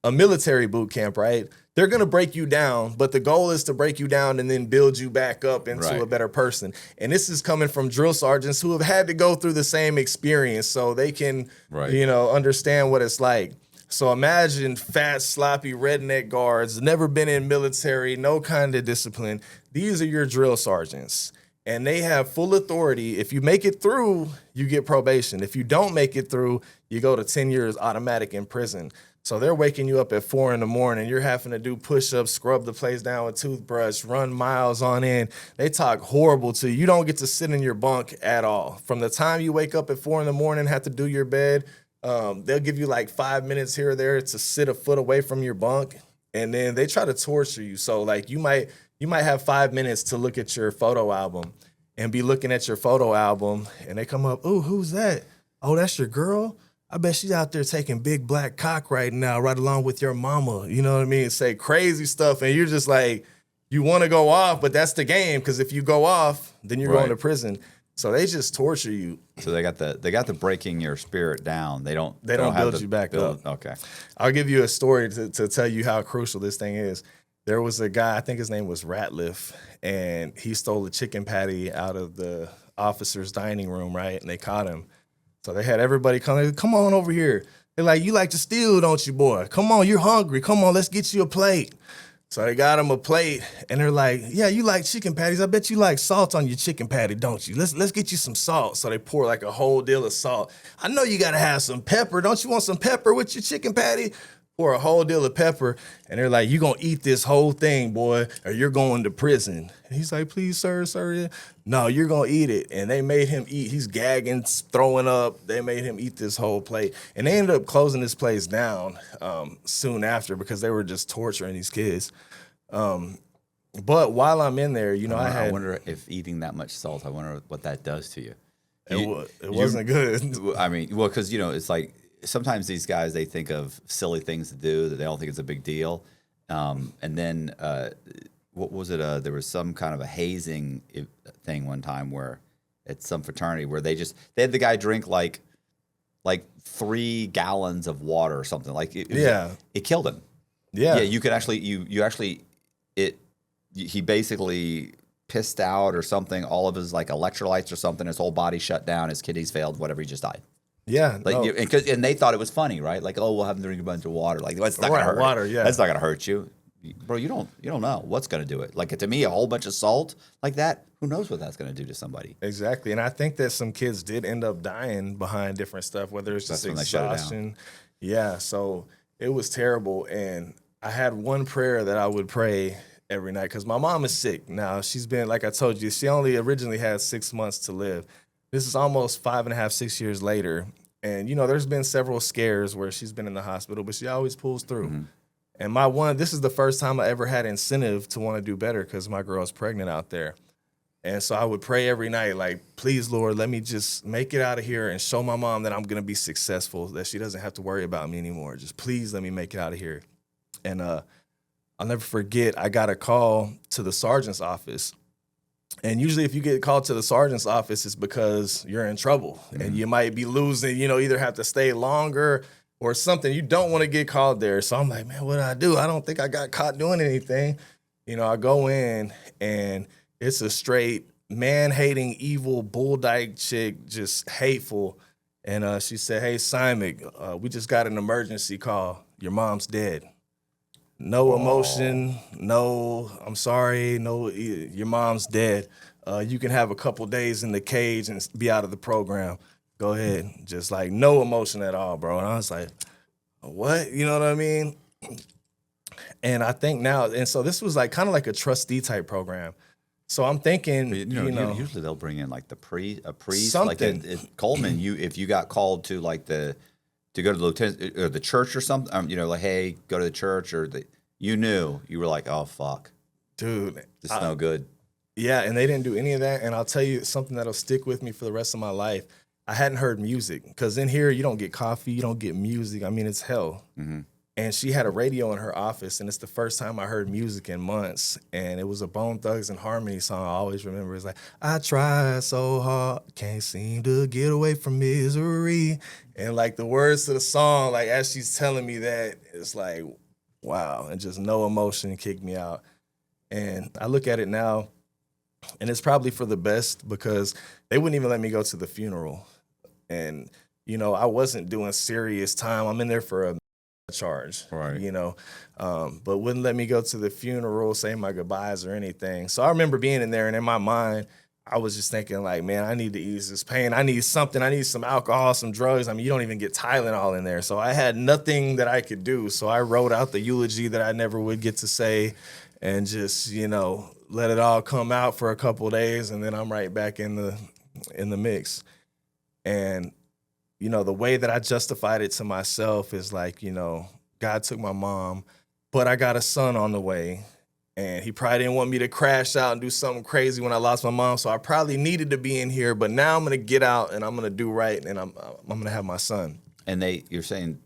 a military boot camp, right, they're going to break you down, but the goal is to break you down and then build you back up into a better person. And this is coming from drill sergeants who have had to go through the same experience so they can, understand what it's like. So imagine fat, sloppy redneck guards, never been in military, no kind of discipline. These are your drill sergeants. And they have full authority. If you make it through, you get probation. If you don't make it through, you go to 10 years automatic in prison. So they're waking you up at 4 a.m. You're having to do push-ups, scrub the place down with toothbrush, run miles on end. They talk horrible to you. You don't get to sit in your bunk at all. From the time you wake up at 4 a.m., have to do your bed, they'll give you like 5 minutes here or there to sit a foot away from your bunk. And then they try to torture you. So like you might have 5 minutes to look at your photo album and be looking at your photo album and they come up, "Ooh, who's that? Oh, that's your girl? I bet she's out there taking big black cock right now, right along with your mama." You know what I mean? Say crazy stuff. And you're just like, you want to go off, but that's the game. Because if you go off, then you're going to prison. So they just torture you. So they got the breaking your spirit down. They don't build you back up. Okay. I'll give you a story to tell you how crucial this thing is. There was a guy, I think his name was Ratliff, and he stole a chicken patty out of the officer's dining room, right? And they caught him. So they had everybody come on over here. They're like, "You like to steal, don't you, boy? Come on, you're hungry. Come on, let's get you a plate." So they got him a plate, and they're like, "Yeah, you like chicken patties. I bet you like salt on your chicken patty, don't you? Let's get you some salt." So they pour like a whole deal of salt. "I know you got to have some pepper. Don't you want some pepper with your chicken patty?" Pour a whole deal of pepper, and they're like, "You gonna eat this whole thing, boy, or you're going to prison." And he's like, "Please, sir. No, you're gonna eat it." And they made him eat. He's gagging, throwing up. They made him eat this whole plate. And they ended up closing this place down soon after because they were just torturing these kids. But while I'm in there, I wonder if eating that much salt, I wonder what that does to you. It wasn't good. I mean, well, because, it's like, sometimes these guys, they think of silly things to do that they don't think it's a big deal. And then, what was it? There was some kind of a hazing thing one time where at some fraternity where they had the guy drink like 3 gallons of water or something. Like it killed him. Yeah. Yeah. You could actually, he basically pissed out or something. All of his like electrolytes or something, his whole body shut down. His kidneys failed, whatever. He just died. Yeah, and they thought it was funny, right? Like, "Oh, we'll have them drink a bunch of water." Like, that's not gonna hurt. Water, yeah. That's not gonna hurt you, bro. You don't know what's gonna do it. Like, to me, a whole bunch of salt like that, who knows what that's gonna do to somebody? Exactly, and I think that some kids did end up dying behind different stuff, whether it's just exhaustion. Yeah, so it was terrible, and I had one prayer that I would pray every night because my mom is sick now. She's been, like I told you, she only originally had 6 months to live. This is almost 5.5, 6 years later. And, there's been several scares where she's been in the hospital, but she always pulls through. Mm-hmm. And this is the first time I ever had incentive to want to do better because my girl's pregnant out there. And so I would pray every night, like, "Please, Lord, let me just make it out of here and show my mom that I'm going to be successful, that she doesn't have to worry about me anymore. Just please let me make it out of here." And I'll never forget, I got a call to the sergeant's office. And usually if you get called to the sergeant's office, it's because you're in trouble. Mm-hmm. And you might be losing, either have to stay longer or something. You don't want to get called there. So I'm like, "Man, what do I do? I don't think I got caught doing anything." I go in and it's a straight man-hating, evil, bull-dyke chick, just hateful. And she said, "Hey, Simek, we just got an emergency call. Your mom's dead." No emotion, no, "I'm sorry, no, your mom's dead. You can have a couple days in the cage and be out of the program. Go ahead." Just like no emotion at all, bro. And I was like, "What?" You know what I mean? And I think now, and so this was like kind of like a trustee type program. So I'm thinking, usually they'll bring in like a priest, something. Like at Coleman. If you got called to like to go to the lieutenant or the church or something, like, "Hey, go to the church," or you were like, "Oh fuck, dude, this is no good." Yeah, and they didn't do any of that. And I'll tell you something that'll stick with me for the rest of my life. I hadn't heard music because in here you don't get coffee, you don't get music. I mean, it's hell. Mm-hmm. And she had a radio in her office, and it's the first time I heard music in months. And it was a Bone Thugs and Harmony song I always remember. It's like, "I tried so hard, can't seem to get away from misery." And like the words to the song, like as she's telling me that, it's like, wow. And just no emotion kicked me out. And I look at it now, and it's probably for the best because they wouldn't even let me go to the funeral. And, I wasn't doing serious time. I'm in there for a charge, Right. you know, but wouldn't let me go to the funeral, say my goodbyes or anything. So I remember being in there, and in my mind, I was just thinking like, man, I need to ease this pain. I need something. I need some alcohol, some drugs. I mean, you don't even get Tylenol in there. So I had nothing that I could do. So I wrote out the eulogy that I never would get to say and just, you know, let it all come out for a couple of days. And then I'm right back in the mix. And, you know, the way that I justified it to myself is like, you know, God took my mom, but I got a son on the way. And he probably didn't want me to crash out and do something crazy when I lost my mom. So I probably needed to be in here. But now I'm going to get out and I'm going to do right. And I'm going to have my son. And you're saying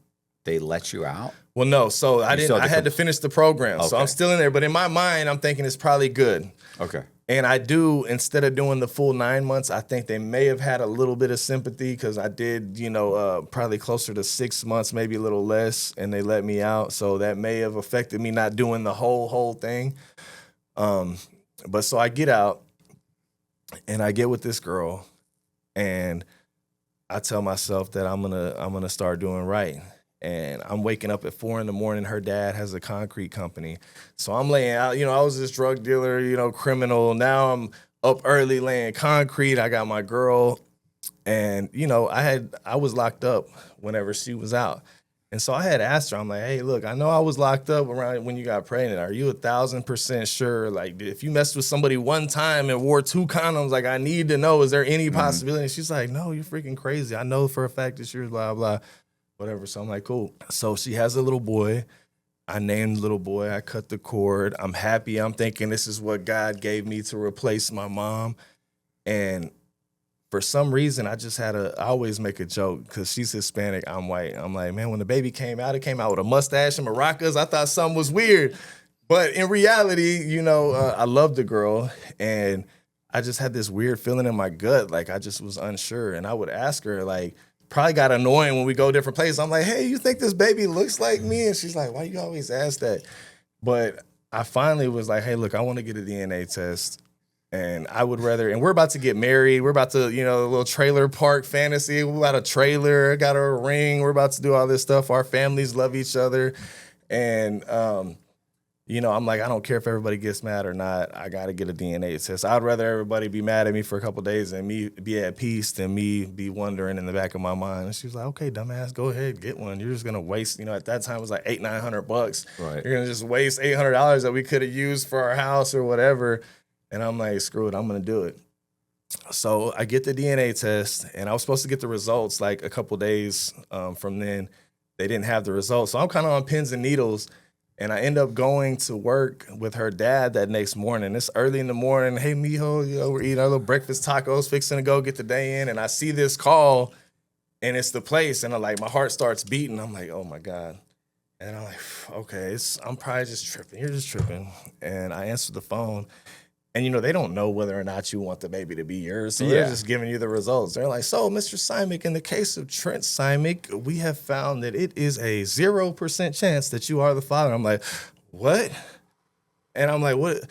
they let you out? Well, no. So I had to finish the program. Okay. So I'm still in there. But in my mind, I'm thinking it's probably good. Okay. And I do, instead of doing the full 9 months, I think they may have had a little bit of sympathy because I did, you know, probably closer to 6 months, maybe a little less, and they let me out. So that may have affected me not doing the whole thing. But so I get out, and I get with this girl, and I tell myself that I'm gonna start doing right. And I'm waking up at 4 a.m. Her dad has a concrete company. So I'm laying out, you know, I was this drug dealer, you know, criminal. Now I'm up early laying concrete. I got my girl. And, you know, I was locked up whenever she was out. And so I had asked her, I'm like, hey, look, I know I was locked up around when you got pregnant. Are you 1,000% sure? Like, if you messed with somebody one time and wore 2 condoms, like, I need to know, is there any possibility? And she's like, no, you're freaking crazy. I know for a fact it's yours, blah, blah. Whatever. So I'm like, cool. So she has a little boy. I named the little boy. I cut the cord. I'm happy. I'm thinking this is what God gave me to replace my mom. And for some reason, I always make a joke because she's Hispanic, I'm white. I'm like, man, when the baby came out, it came out with a mustache and maracas. I thought something was weird. But in reality, you know, I love the girl. And I just had this weird feeling in my gut. Like, I just was unsure. And I would ask her, like, probably got annoying when we go different places. I'm like, hey, you think this baby looks like me? And she's like, why you always ask that? But I finally was like, hey, look, I want to get a DNA test. And I would rather, and we're about to get married. We're about to, you know, a little trailer park fantasy. We got a trailer, got a ring. We're about to do all this stuff. Our families love each other. And, you know, I'm like, I don't care if everybody gets mad or not. I got to get a DNA test. I'd rather everybody be mad at me for a couple of days and me be at peace than me be wondering in the back of my mind. And she was like, okay, dumbass, go ahead, get one. You're just going to waste, you know, at that time it was like $800-900. Right. You're going to just waste $800 that we could have used for our house or whatever. And I'm like, screw it, I'm going to do it. So I get the DNA test, and I was supposed to get the results like a couple days from then. They didn't have the results. So I'm kind of on pins and needles. And I end up going to work with her dad that next morning. It's early in the morning. Hey, mijo, you know, we're eating our little breakfast tacos, fixing to go get the day in. And I see this call, and it's the place. And I'm like, my heart starts beating. I'm like, oh, my God. And I'm like, okay, I'm probably just tripping. You're just tripping. And I answer the phone. And, you know, they don't know whether or not you want the baby to be yours. So they're just giving you the results. They're like, so, Mr. Simek, in the case of Trent Simek, we have found that it is a 0% chance that you are the father. I'm like, what? And I'm like, what?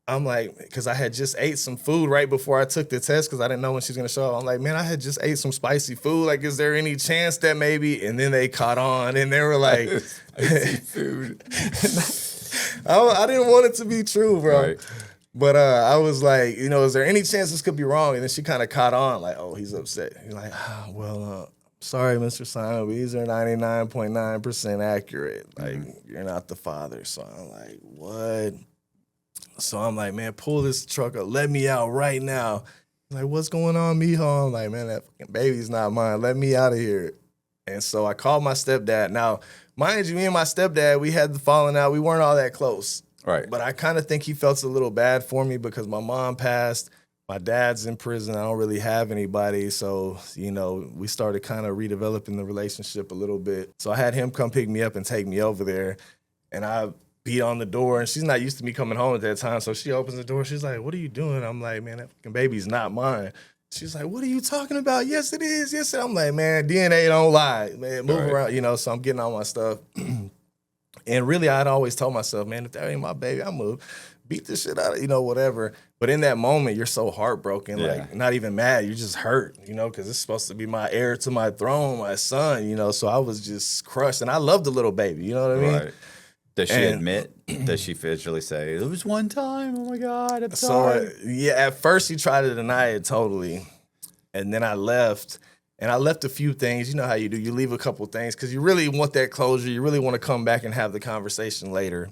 I'm like, because I had just ate some food right before I took the test because I didn't know when she was going to show up. I'm like, man, I had just ate some spicy food. Like, is there any chance that maybe? And then they caught on, and they were like, spicy food. I didn't want it to be true, bro. Right. But I was like, you know, is there any chance this could be wrong? And then she kind of caught on, like, oh, he's upset. He's like, sorry, Mr. Simon, but these are 99.9% accurate. Like, you're not the father. So I'm like, what? So I'm like, man, pull this truck up. Let me out right now. He's like, what's going on, mijo? I'm like, man, that fucking baby's not mine. Let me out of here. And so I called my stepdad. Now, mind you, me and my stepdad, we had the falling out. We weren't all that close. Right. But I kind of think he felt a little bad for me because my mom passed. My dad's in prison. I don't really have anybody. So, you know, we started kind of redeveloping the relationship a little bit. So I had him come pick me up and take me over there. And I beat on the door. And she's not used to me coming home at that time. So she opens the door. She's like, what are you doing? I'm like, man, that fucking baby's not mine. She's like, what are you talking about? Yes, it is. Yes, I'm like, man, DNA don't lie. Man, move around. You know, so I'm getting all my stuff. And really, I'd always told myself, man, if that ain't my baby, I move. beat the shit out of, whatever. But in that moment, you're so heartbroken, like not even mad. You're just hurt, because it's supposed to be my heir to my throne, my son, So I was just crushed. And I love the little baby, you know what I mean? Right. Does she admit? Does she visually say, it was one time, oh my God, I'm sorry? So, at first she tried to deny it totally. And then I left. And I left a few things. You know how you do. You leave a couple things because you really want that closure. You really want to come back and have the conversation later.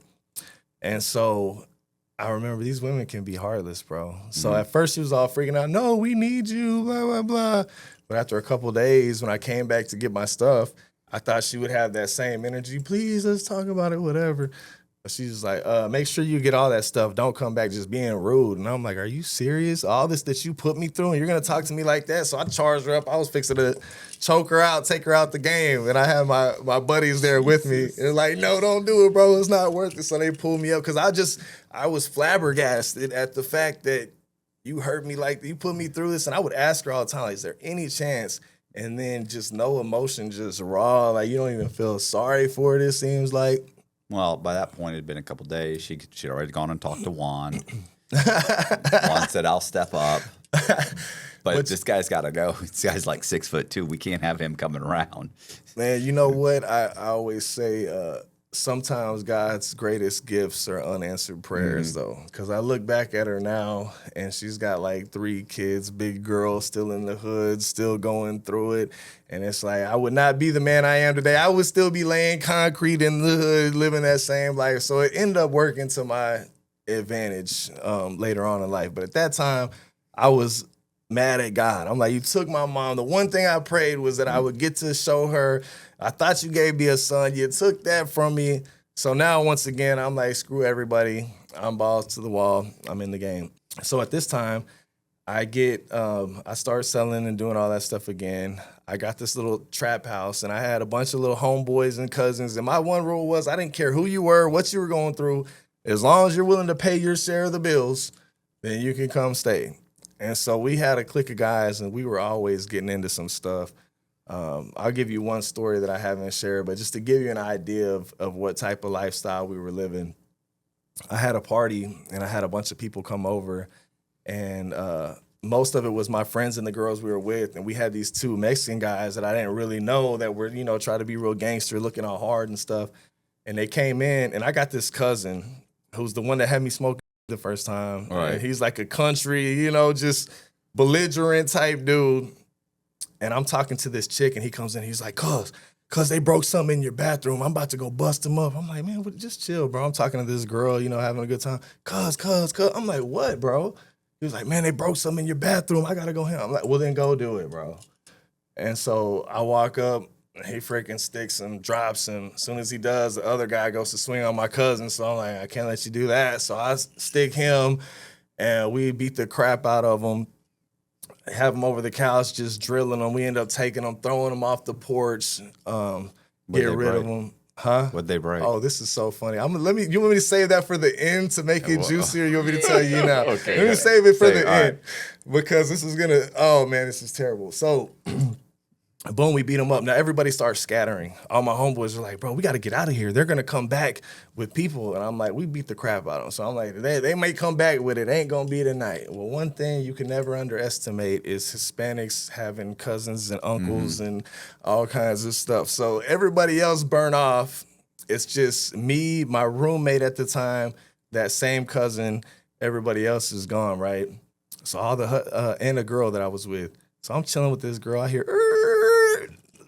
And so I remember these women can be heartless, bro. So at first she was all freaking out. No, we need you, blah, blah, blah. But after a couple of days, when I came back to get my stuff, I thought she would have that same energy. Please, let's talk about it, whatever. But she's like, make sure you get all that stuff. Don't come back just being rude. And I'm like, are you serious? All this that you put me through and you're going to talk to me like that? So I charged her up. I was fixing to choke her out, take her out the game. And I had my buddies there with me. They're like, no, don't do it, bro. It's not worth it. So they pulled me up because I was flabbergasted at the fact that you hurt me like you put me through this. And I would ask her all the time, like, is there any chance? And then just no emotion, just raw. Like, you don't even feel sorry for it, it seems like. Well, by that point, it had been a couple of days. She'd already gone and talked to Juan. Juan said, I'll step up. But this guy's got to go. This guy's like 6'2". We can't have him coming around. Man, you know what? I always say sometimes God's greatest gifts are unanswered prayers, though. Because I look back at her now, and she's got like 3 kids, big girl, still in the hood, still going through it. And it's like, I would not be the man I am today. I would still be laying concrete in the hood, living that same life. So it ended up working to my advantage later on in life. But at that time, I was mad at God. I'm like, you took my mom. The one thing I prayed was that I would get to show her, I thought you gave me a son. You took that from me. So now, once again, I'm like, screw everybody. I'm balls to the wall. I'm in the game. So at this time, I start selling and doing all that stuff again. I got this little trap house, and I had a bunch of little homeboys and cousins. And my one rule was I didn't care who you were, what you were going through. As long as you're willing to pay your share of the bills, then you can come stay. And so we had a clique of guys, and we were always getting into some stuff. I'll give you one story that I haven't shared, but just to give you an idea of what type of lifestyle we were living. I had a party, and I had a bunch of people come over, and most of it was my friends and the girls we were with, and we had these 2 Mexican guys that I didn't really know that were, trying to be real gangster, looking all hard and stuff. And they came in, and I got this cousin who's the one that had me smoking the first time. Right. And he's like a country, just belligerent type dude. And I'm talking to this chick, and he comes in, he's like, cuz they broke something in your bathroom. I'm about to go bust them up. I'm like, man, just chill, bro. I'm talking to this girl, having a good time. Cuz. I'm like, what, bro? He was like, man, they broke something in your bathroom. I got to go here. I'm like, well, then go do it, bro. And so I walk up, he freaking sticks him, drops him. As soon as he does, the other guy goes to swing on my cousin. So I'm like, I can't let you do that. So I stick him, and we beat the crap out of him. Have him over the couch, just drilling him. We end up taking him, throwing him off the porch, get rid of him. Huh? What'd they break? Oh, this is so funny. You want me to save that for the end to make it juicier? You want me to tell you now? Okay. Let me save it for the Right. end because this is oh man, this is terrible. So boom, we beat him up. Now everybody starts scattering. All my homeboys are like, bro, we got to get out of here. They're going to come back with people. And I'm like, we beat the crap out of them. So I'm like, they may come back with it. Ain't going to be tonight. Well, one thing you can never underestimate is Hispanics having cousins and uncles and all kinds of stuff. So everybody else burn off. It's just me, my roommate at the time, that same cousin, everybody else is gone, right? So all and a girl that I was with. So I'm chilling with this girl. I hear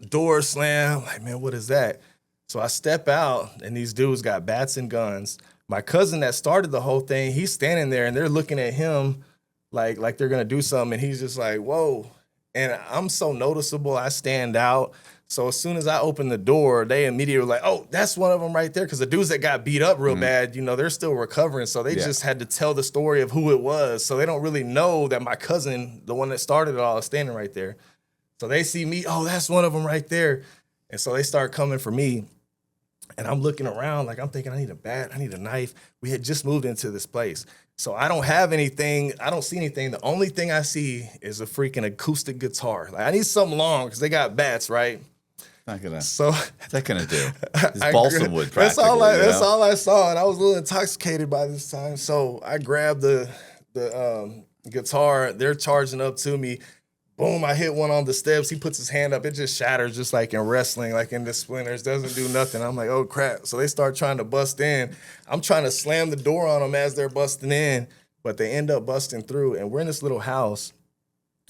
door slam. Like, man, what is that? So I step out, and these dudes got bats and guns. My cousin that started the whole thing, he's standing there, and they're looking at him like they're gonna do something, and he's just like, whoa. And I'm so noticeable. I stand out. So as soon as I open the door, they immediately were like, oh, that's one of them right there. Because the dudes that got beat up real bad, they're still recovering. So they just had to tell the story of who it was. So they don't really know that my cousin, the one that started it all, is standing right there. So they see me, oh, that's one of them right there. And so they start coming for me. And I'm looking around like I'm thinking, I need a bat, I need a knife. We had just moved into this place. So I don't have anything. I don't see anything. The only thing I see is a freaking acoustic guitar. Like I need something long because they got bats, right? So What's that gonna do? It's I balsam wood. That's all That's all I saw, and I was a little intoxicated by this time. So I grabbed the guitar. They're charging up to me. Boom! I hit one on the steps. He puts his hand up. It just shatters, just like in wrestling, like in the splinters. Doesn't do nothing. I'm like, oh crap! So they start trying to bust in. I'm trying to slam the door on them as they're busting in, but they end up busting through. And we're in this little house.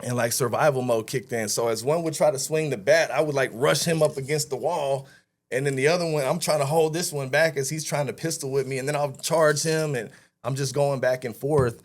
And like survival mode kicked in. So as one would try to swing the bat, I would like rush him up against the wall. And then the other one, I'm trying to hold this one back as he's trying to pistol with me. And then I'll charge him and I'm just going back and forth.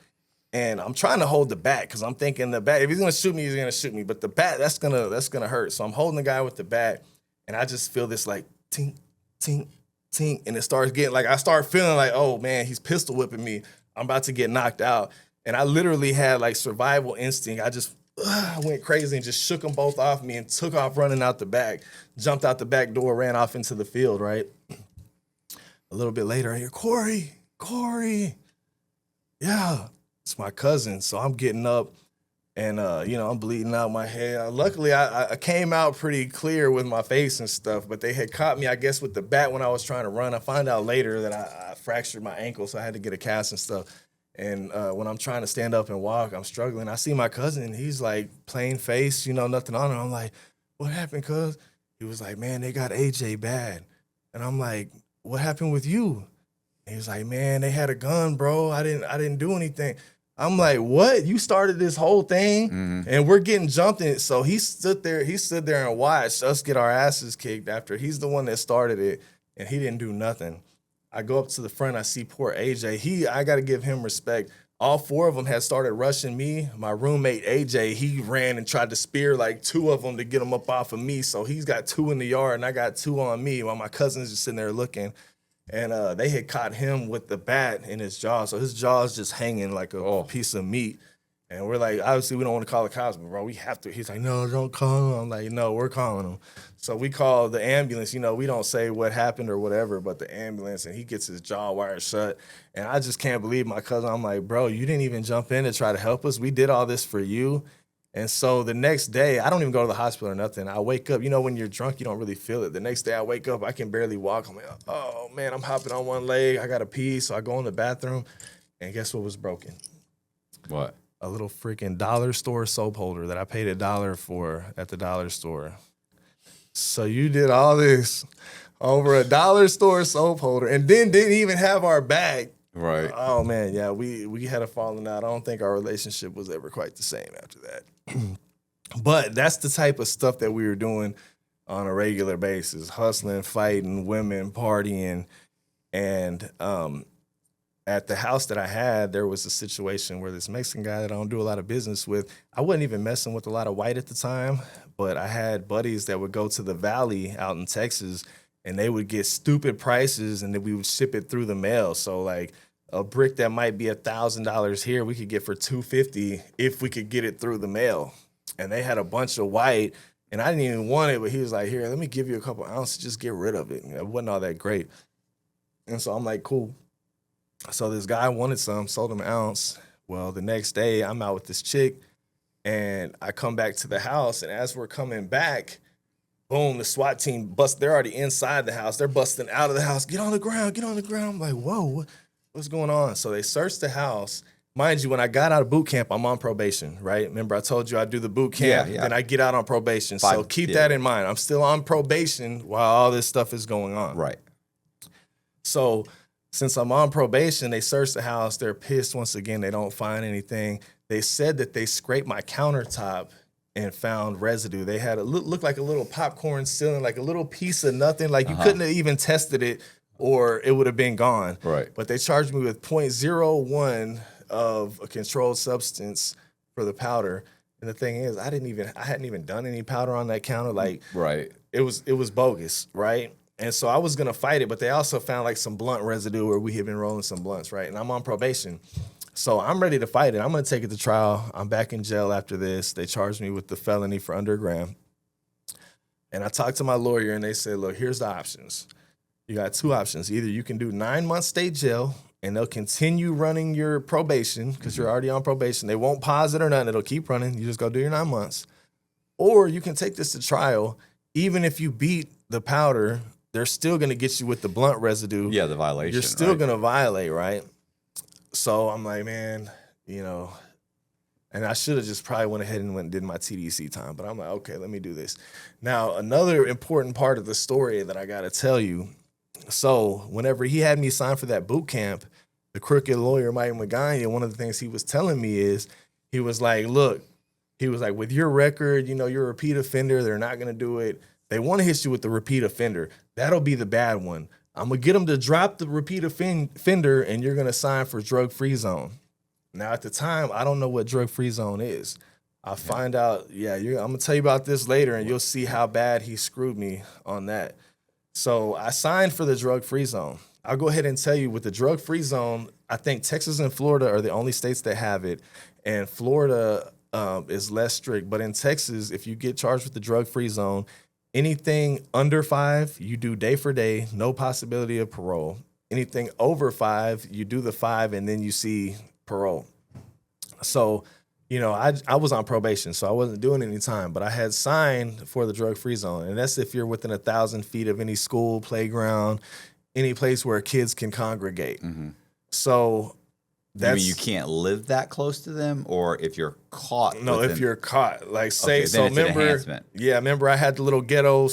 And I'm trying to hold the bat because I'm thinking the bat, if he's gonna shoot me, he's gonna shoot me. But the bat, that's gonna hurt. So I'm holding the guy with the bat and I just feel this like tink, tink, tink. And it starts getting like, I start feeling like, oh man, he's pistol whipping me. I'm about to get knocked out. And I literally had like survival instinct. I went crazy and just shook them both off me and took off running out the back, jumped out the back door, ran off into the field, right? A little bit later, I hear, Cory. Yeah, it's my cousin. So I'm getting up and, I'm bleeding out my head. Luckily, I came out pretty clear with my face and stuff, but they had caught me, I guess, with the bat when I was trying to run. I find out later that I fractured my ankle, so I had to get a cast and stuff. And when I'm trying to stand up and walk, I'm struggling. I see my cousin. He's like plain face, nothing on him. I'm like, what happened, cuz? He was like, man, they got AJ bad. And I'm like, what happened with you? And he was like, man, they had a gun, bro. I didn't do anything. I'm like, what? You started this whole thing? Mm-hmm. And we're getting jumped in. So he stood there and watched us get our asses kicked after he's the one that started it, and he didn't do nothing. I go up to the front, I see poor AJ. I got to give him respect. All four of them had started rushing me. My roommate, AJ, he ran and tried to spear like two of them to get them up off of me. So he's got two in the yard, and I got two on me while my cousin's just sitting there looking. And they had caught him with the bat in his jaw. So his jaw's just hanging like a piece of meat. And we're like, obviously, we don't want to call the cops, but bro, we have to. He's like, no, don't call him. I'm like, no, we're calling him. So we call the ambulance. We don't say what happened or whatever, but the ambulance, and he gets his jaw wired shut. And I just can't believe my cousin. I'm like, bro, you didn't even jump in to try to help us. We did all this for you. And so the next day, I don't even go to the hospital or nothing. I wake up. When you're drunk, you don't really feel it. The next day I wake up, I can barely walk. I'm like, oh, man, I'm hopping on one leg. I got to pee. So I go in the bathroom, and guess what was broken? What? A little freaking dollar store soap holder that I paid $1 for at the dollar store. So you did all this over a dollar store soap holder and then didn't even have our bag. Right. Oh, man, yeah, we had a falling out. I don't think our relationship was ever quite the same after that. But that's the type of stuff that we were doing on a regular basis, hustling, fighting, women, partying. And at the house that I had, there was a situation where this Mexican guy that I don't do a lot of business with, I wasn't even messing with a lot of white at the time, but I had buddies that would go to the valley out in Texas and they would get stupid prices and then we would ship it through the mail. So like a brick that might be $1,000 here, we could get for $250 if we could get it through the mail. And they had a bunch of white and I didn't even want it, but he was like, here, let me give you a couple ounces, just get rid of it. It wasn't all that great. And so I'm like, cool. So this guy wanted some, sold him an ounce. Well, the next day I'm out with this chick and I come back to the house, and as we're coming back, boom, the SWAT team busts. They're already inside the house. They're busting out of the house. Get on the ground, get on the ground. I'm like, whoa, what's going on? So they searched the house. Mind you, when I got out of boot camp, I'm on probation, right? Remember I told you I do the boot camp, then I get out on probation. So keep that in mind. I'm still on probation while all this stuff is going on. Right. So since I'm on probation, they search the house. They're pissed once again. They don't find anything. They said that they scraped my countertop and found residue. They had looked like a little popcorn ceiling, like a little piece of nothing. Like you couldn't have even tested it or it would have been gone. Right. But they charged me with 0.01 of a controlled substance for the powder. And the thing is, I hadn't even done any powder on that counter. Like, right. It was bogus, right? And so I was gonna fight it, but they also found like some blunt residue where we had been rolling some blunts, right? And I'm on probation. So I'm ready to fight it. I'm gonna take it to trial. I'm back in jail after this. They charged me with the felony for under a gram. And I talked to my lawyer and they said, look, here's the options. You got two options. Either you can do 9 months state jail and they'll continue running your probation because you're already on probation. They won't pause it or nothing. It'll keep running. You just go do your 9 months. Or you can take this to trial even if you beat the powder, they're still going to get you with the blunt residue. Yeah, the violation. You're still right? going to violate, right? So I'm like, man, and I should have just probably went ahead and went and did my TDC time. But I'm like, okay, let me do this. Now, another important part of the story that I got to tell you. So whenever he had me sign for that boot camp, the crooked lawyer, Mike Magana, one of the things he was telling me is, he was like, look, he was like, with your record, you're a repeat offender. They're not going to do it. They want to hit you with the repeat offender. That'll be the bad one. I'm going to get them to drop the repeat offender, and you're going to sign for drug-free zone. Now, at the time, I don't know what drug-free zone is. I'll find out. Yeah, I'm going to tell you about this later, and you'll see how bad he screwed me on that. So I signed for the drug-free zone. I'll go ahead and tell you, with the drug-free zone, I think Texas and Florida are the only states that have it, and Florida is less strict. But in Texas, if you get charged with the drug-free zone, anything under 5, you do day for day, no possibility of parole. Anything over 5, you do the 5, and then you see parole. So, I was on probation, so I wasn't doing any time, but I had signed for the drug-free zone. And that's if you're within 1,000 feet of any school, playground, any place where kids can congregate. Mm-hmm. So You mean you can't live that close to them, or if you're caught? No, if you're caught, like say, okay, so then it's an remember, enhancement. yeah, remember I had the little ghetto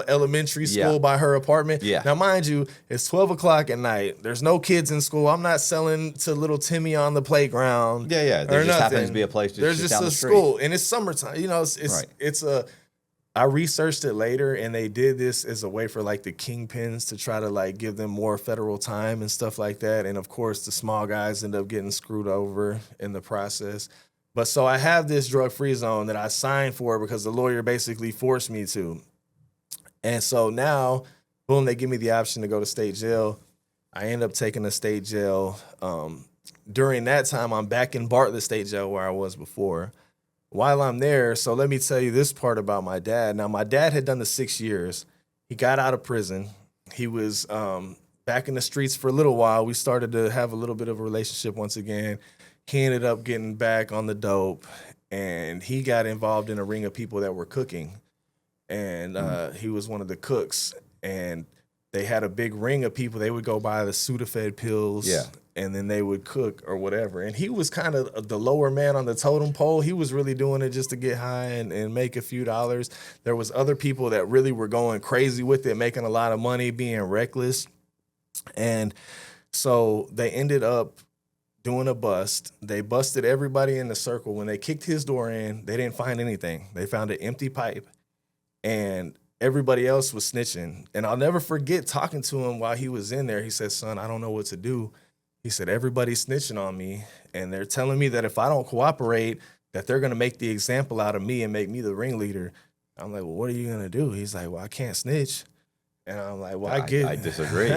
elementary school by her apartment. Yeah. Now, mind you, it's 12 o'clock at night. There's no kids in school. I'm not selling to little Timmy on the playground. Yeah. There just happens to be a place There's just just down a the street. school, and it's summertime. Right. It's a. I researched it later, and they did this as a way for like the kingpins to try to like give them more federal time and stuff like that. And of course, the small guys end up getting screwed over in the process. But so I have this drug-free zone that I signed for because the lawyer basically forced me to. And so now, boom, they give me the option to go to state jail. I end up taking a state jail. During that time, I'm back in Bartlett State Jail where I was before. While I'm there, so let me tell you this part about my dad. Now, my dad had done the 6 years. He got out of prison. He was back in the streets for a little while. We started to have a little bit of a relationship once again. He ended up getting back on the dope, and he got involved in a ring of people that were cooking. And he was one of the cooks, and they had a big ring of people. They would go buy the Sudafed pills. Yeah. And then they would cook or whatever. And he was kind of the lower man on the totem pole. He was really doing it just to get high and make a few dollars. There was other people that really were going crazy with it, making a lot of money, being reckless. And so they ended up doing a bust. They busted everybody in the circle. When they kicked his door in, they didn't find anything. They found an empty pipe. And everybody else was snitching. And I'll never forget talking to him while he was in there. He said, son, I don't know what to do. He said, everybody's snitching on me, and they're telling me that if I don't cooperate, that they're going to make the example out of me and make me the ringleader. I'm like, well, what are you going to do? He's like, well, I can't snitch. And I'm like, well, I disagree.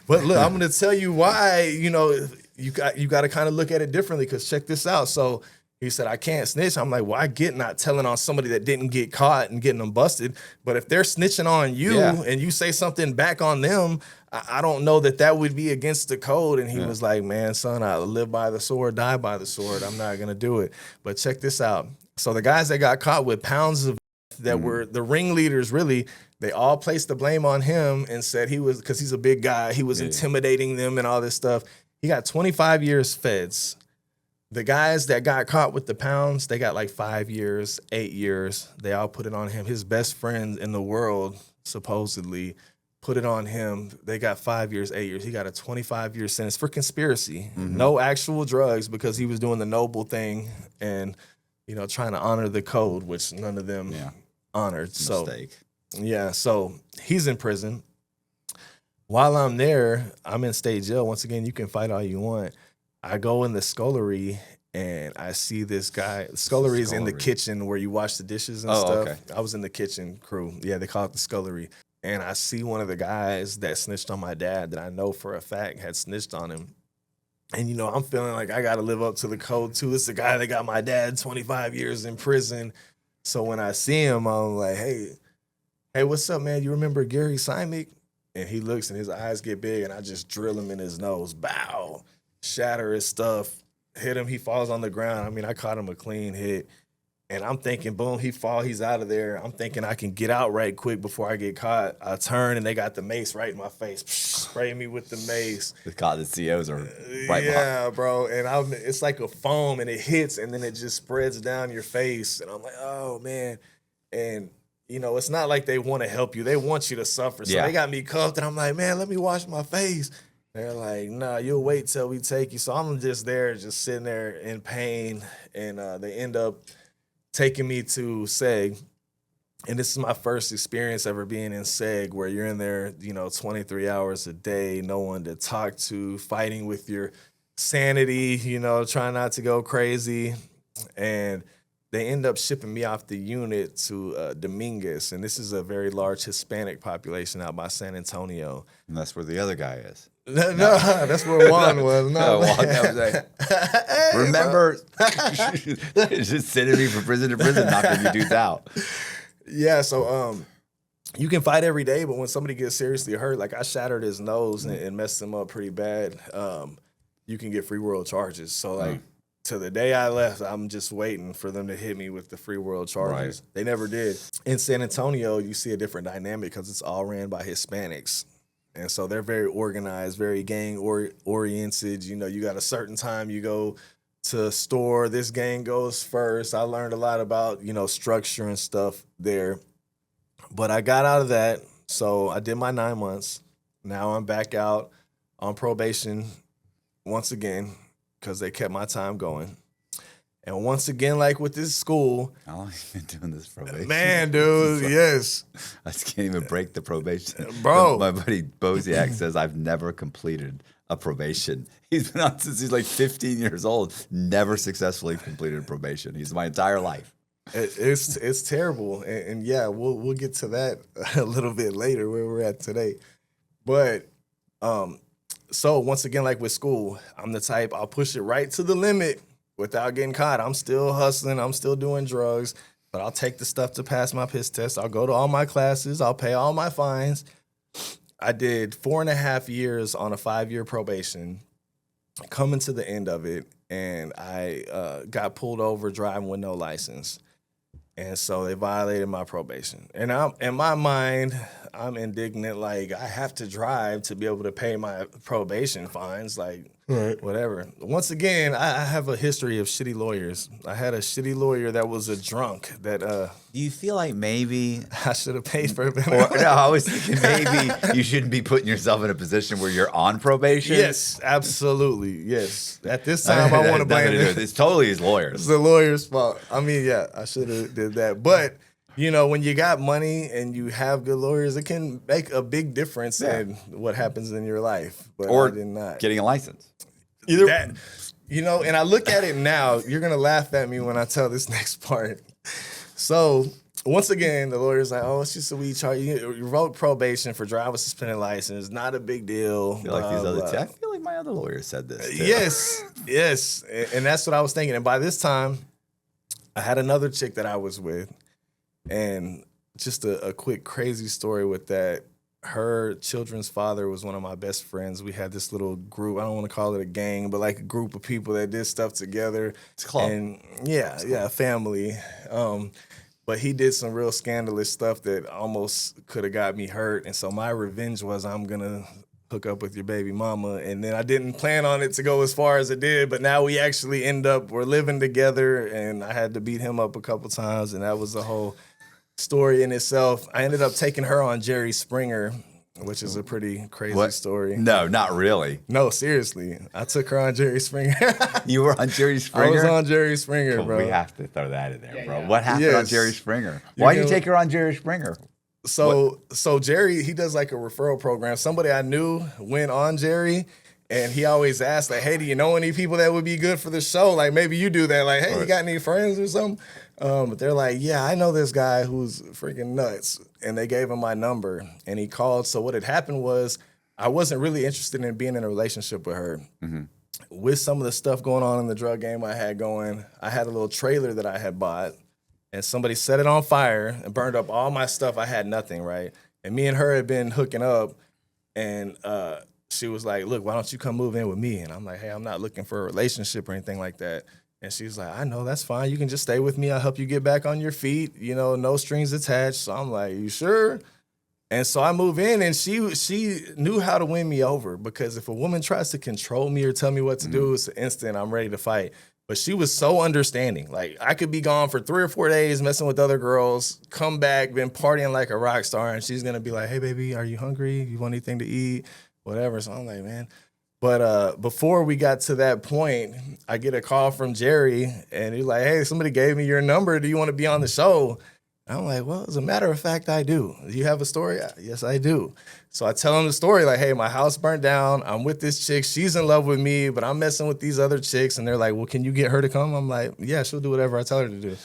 But look, I'm going to tell you why, you got to kind of look at it differently, because check this out. So he said, I can't snitch. I'm like, well, I get not telling on somebody that didn't get caught and getting them busted. But if they're snitching on you and you say something back on them, I don't know that would be against the code. And he was like, man, son, I live by the sword, die by the sword. I'm not going to do it. But check this out. So the guys that got caught with pounds of that were the ringleaders, really, they all placed the blame on him and said he was, because he's a big guy, he was intimidating them and all this stuff. He got 25 years feds. The guys that got caught with the pounds, they got like 5 years, 8 years. They all put it on him. His best friend in the world, supposedly, put it on him. They got 5 years, 8 years. He got a 25-year sentence for conspiracy. No actual drugs, because he was doing the noble thing and, trying to honor the code, which none of them honored. Mistake. So he's in prison. While I'm there, I'm in state jail. Once again, you can fight all you want. I go in the scullery and I see this guy. Scullery is in the kitchen where you wash the dishes and stuff. Okay. I was in the kitchen crew. Yeah, they call it the scullery. And I see one of the guys that snitched on my dad that I know for a fact had snitched on him. And, I'm feeling like I got to live up to the code, too. It's the guy that got my dad 25 years in prison. So when I see him, I'm like, hey, what's up, man? You remember Cory Simek? And he looks and his eyes get big, and I just drill him in his nose. Bow. Shatter his stuff, hit him, he falls on the ground. I mean, I caught him a clean hit. And I'm thinking, boom, he's out of there. I'm thinking I can get out right quick before I get caught. I turn and they got the mace right in my face, spray me with the mace. The COs are right behind. Yeah, bro. And it's like a foam and it hits and then it just spreads down your face. And I'm like, oh man. And you know, it's not like they want to help you. They want you to suffer. So they got me cuffed and I'm like, man, let me wash my face. They're like, nah, you'll wait till we take you. So I'm just there, just sitting there in pain. And they end up taking me to SEG. And this is my first experience ever being in SEG, where you're in there, you know, 23 hours a day, no one to talk to, fighting with your sanity, you know, trying not to go crazy. And they end up shipping me off the unit to Dominguez. And this is a very large Hispanic population out by San Antonio. And that's where the other guy is. No, that's where Juan was. No, Juan, that was like, hey, remember, just sending me from prison to prison, knocking you dudes out. Yeah, so you can fight every day, but when somebody gets seriously hurt, like I shattered his nose and messed him up pretty bad, you can get free world charges. So like to the day I left, I'm just waiting for them to hit me with the free world charges. Right. They never did. In San Antonio, you see a different dynamic because it's all ran by Hispanics. And so they're very organized, very gang oriented. You know, you got a certain time you go to a store, this gang goes first. I learned a lot about, you know, structure and stuff there. But I got out of that. So I did my 9 months. Now I'm back out on probation once again because they kept my time going. And once again, like with this school. How long have you been doing this probation? Man, dude, yes. I just can't even break the probation. Bro. My buddy Boziak says I've never completed a probation. He's been on since he's like 15 years old, never successfully completed probation. He's my entire life. It's terrible. And yeah, we'll get to that a little bit later where we're at today. But so once again, like with school, I'm the type, I'll push it right to the limit without getting caught. I'm still hustling. I'm still doing drugs, but I'll take the stuff to pass my piss test. I'll go to all my classes. I'll pay all my fines. I did 4.5 years on a 5-year probation, coming to the end of it, and I got pulled over driving with no license. And so they violated my probation. And in my mind, I'm indignant, like, I have to drive to be able to pay my probation fines, like, whatever. Once again, I have a history of shitty lawyers. I had a shitty lawyer that was a drunk that Do you feel like maybe I should have paid for it? no, I was thinking maybe you shouldn't be putting yourself in a position where you're on probation? Yes, absolutely, yes. At this time, I want to blame it. It's totally his lawyers. It's the lawyer's fault. I mean, yeah, I should have did that. But, you know, when you got money and you have good lawyers, it can make a big difference in what happens in your life. But or I did not. Getting a license. Either that, you know, and I look at it now, you're going to laugh at me when I tell this next part. So, once again, the lawyer's like, oh, it's just a weed charge. You wrote probation for driver's suspended license. Not a big deal. I feel like these other two. I feel like my other lawyer said this too. Yes. And that's what I was thinking. And by this time, I had another chick that I was with. And just a quick crazy story with that. Her children's father was one of my best friends. We had this little group. I don't want to call it a gang, but like a group of people that did stuff together. It's a club. And yeah, family. But he did some real scandalous stuff that almost could have got me hurt. And so my revenge was, I'm going to hook up with your baby mama. And then I didn't plan on it to go as far as it did, but now we actually we're living together, and I had to beat him up a couple times, and that was a whole story in itself. I ended up taking her on Jerry Springer, which is a pretty crazy story. No, not really. No, seriously. I took her on Jerry Springer. You were on Jerry Springer? I was on Jerry Springer, bro. We have to throw that in there, bro. What happened on Jerry Springer? Why Why did you take her on Jerry Springer? So Jerry, he does like a referral program. Somebody I knew went on Jerry, and he always asked, like, hey, do you know any people that would be good for the show? Like, maybe you do that. Like, hey, you got any friends or something? But they're like, yeah, I know this guy who's freaking nuts. And they gave him my number, and he called. So what had happened was I wasn't really interested in being in a relationship with her. Mm-hmm. With some of the stuff going on in the drug game I had going, I had a little trailer that I had bought, and somebody set it on fire and burned up all my stuff. I had nothing, right? And me and her had been hooking up, and she was like, look, why don't you come move in with me? And I'm like, hey, I'm not looking for a relationship or anything like that. And she's like, I know, that's fine. You can just stay with me. I'll help you get back on your feet. You know, no strings attached. So I'm like, you sure? And so I move in, and she knew how to win me over, because if a woman tries to control me or tell me what to do, it's an instant I'm ready to fight. But she was so understanding. Like, I could be gone for 3 or 4 days messing with other girls, come back, been partying like a rock star, and she's gonna be like, hey baby, are you hungry? You want anything to eat? Whatever. So I'm like, man. But before we got to that point, I get a call from Jerry, and he's like, hey, somebody gave me your number. Do you want to be on the show? I'm like, well, as a matter of fact, I do. Do you have a story? Yes, I do. So I tell him the story, like, hey, my house burnt down. I'm with this chick. She's in love with me, but I'm messing with these other chicks. And they're like, well, can you get her to come? I'm like, yeah, she'll do whatever I tell her to do.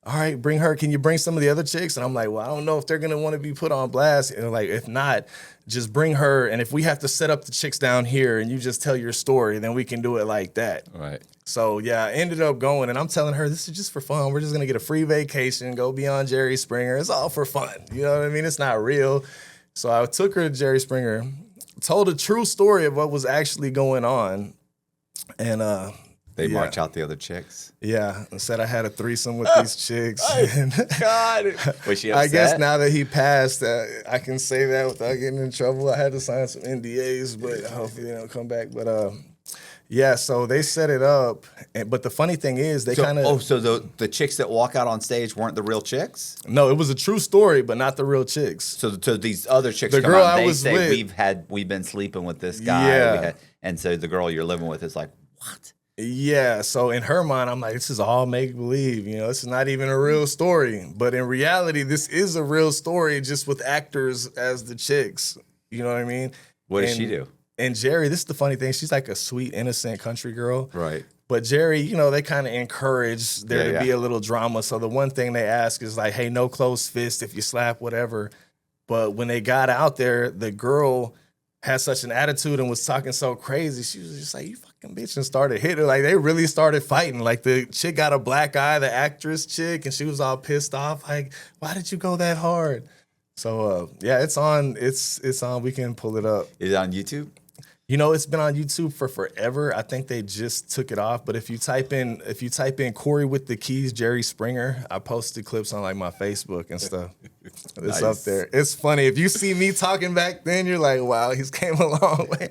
All right, bring her. Can you bring some of the other chicks? And I'm like, well, I don't know if they're going to want to be put on blast. And like, if not, just bring her. And if we have to set up the chicks down here and you just tell your story, then we can do it like that. Right. So, yeah, I ended up going, and I'm telling her, this is just for fun. We're just going to get a free vacation, go be on Jerry Springer. It's all for fun. You know what I mean? It's not real. So I took her to Jerry Springer, told a true story of what was actually going on. And They march out the other chicks. yeah, and said I had a threesome with these chicks. And God. Was she upset? I guess now that he passed, I can say that without getting in trouble. I had to sign some NDAs, but hopefully they don't come back. But yeah, so they set it up. But the funny thing is, they kind of... Oh, so the chicks that walk out on stage weren't the real chicks? No, it was a true story, but not the real chicks. So these other chicks The come girl out and I they was say, with- we've been sleeping with this guy. Yeah. And so the girl you're living with is like, what? Yeah, so in her mind, I'm like, this is all make-believe. You know, this is not even a real story. But in reality, this is a real story, just with actors as the chicks. You know what I mean? What does she do? And Jerry, this is the funny thing. She's like a sweet, innocent country girl. Right. But Jerry, you know, they kind of encourage there to be a little drama. So the one thing they ask is like, hey, no closed fist if you slap, whatever. But when they got out there, the girl had such an attitude and was talking so crazy. She was just like, you fucking bitch, and started hitting her. Like, they really started fighting. Like, the chick got a black eye, the actress chick, and she was all pissed off. Like, why did you go that hard? So, yeah, it's on. It's on. We can pull it up. Is it on YouTube? You know, it's been on YouTube for forever. I think they just took it off. But if you type in Cory with the Keys, Jerry Springer, I posted clips on like my Facebook and stuff. It's Nice. up there. It's funny. If you see me talking back then, you're like, wow, he's came a long way.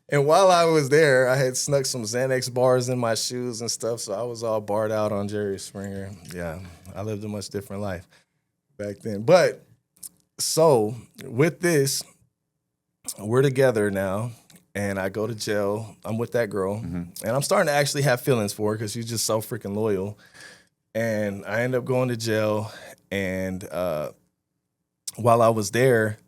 And while I was there, I had snuck some Xanax bars in my shoes and stuff. So I was all barred out on Jerry Springer. Yeah, I lived a much different life back then. But so with this, we're together now. And I go to jail. I'm with that girl. And I'm starting to actually have feelings for her because she's just so freaking loyal. And I end up going to jail. And while I was there,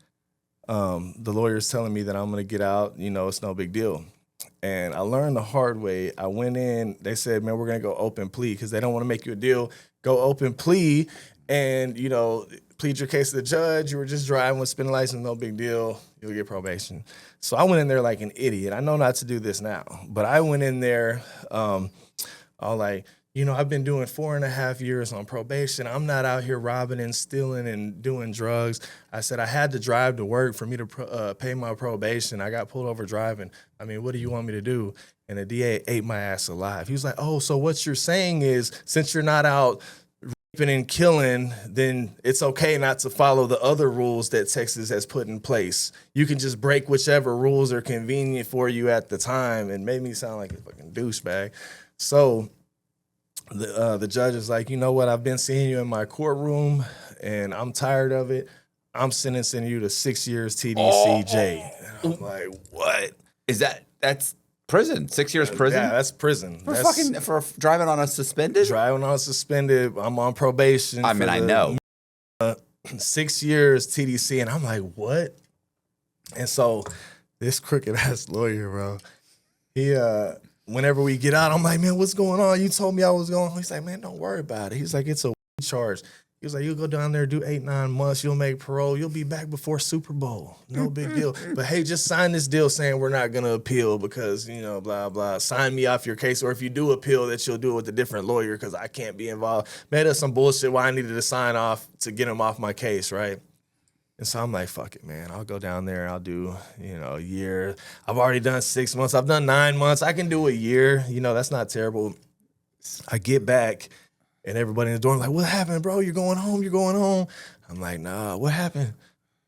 the lawyer's telling me that I'm going to get out. You know, it's no big deal. And I learned the hard way. I went in. They said, man, we're going to go open plea because they don't want to make you a deal. Go open plea and, you know, plead your case to the judge. You were just driving with spinning license, no big deal. You'll get probation. So I went in there like an idiot. I know not to do this now, but I went in there all like, you know, I've been doing 4.5 years on probation. I'm not out here robbing and stealing and doing drugs. I said I had to drive to work for me to pay my probation. I got pulled over driving. I mean, what do you want me to do? And the DA ate my ass alive. He was like, oh, so what you're saying is since you're not out raping and killing, then it's okay not to follow the other rules that Texas has put in place. You can just break whichever rules are convenient for you at the time. And made me sound like a fucking douchebag. So the judge is like, you know what? I've been seeing you in my courtroom, and I'm tired of it. I'm sentencing you to 6 years TDCJ. And I'm like, what? That's prison? 6 years prison? Yeah, that's prison. For driving on a suspended? Driving on suspended. I'm on probation. I mean, I know. 6 years TDC, and I'm like, what? And so this crooked ass lawyer, bro, he whenever we get out, I'm like, man, what's going on? You told me I was going. He's like, man, don't worry about it. He's like, it's a charge. He was like, you'll go down there, do 8-9 months, you'll make parole, you'll be back before Super Bowl. No big deal. But hey, just sign this deal saying we're not gonna appeal because, you know, blah, blah. Sign me off your case. Or if you do appeal, that you'll do it with a different lawyer because I can't be involved. Man, that's some bullshit why I needed to sign off to get him off my case, right? And so I'm like, fuck it, man. I'll go down there. I'll do, you know, a year. I've already done 6 months. I've done 9 months. I can do a year. You know, that's not terrible. I get back, and everybody in the door like, what happened, bro? You're going home? You're going home? I'm like, nah, what happened?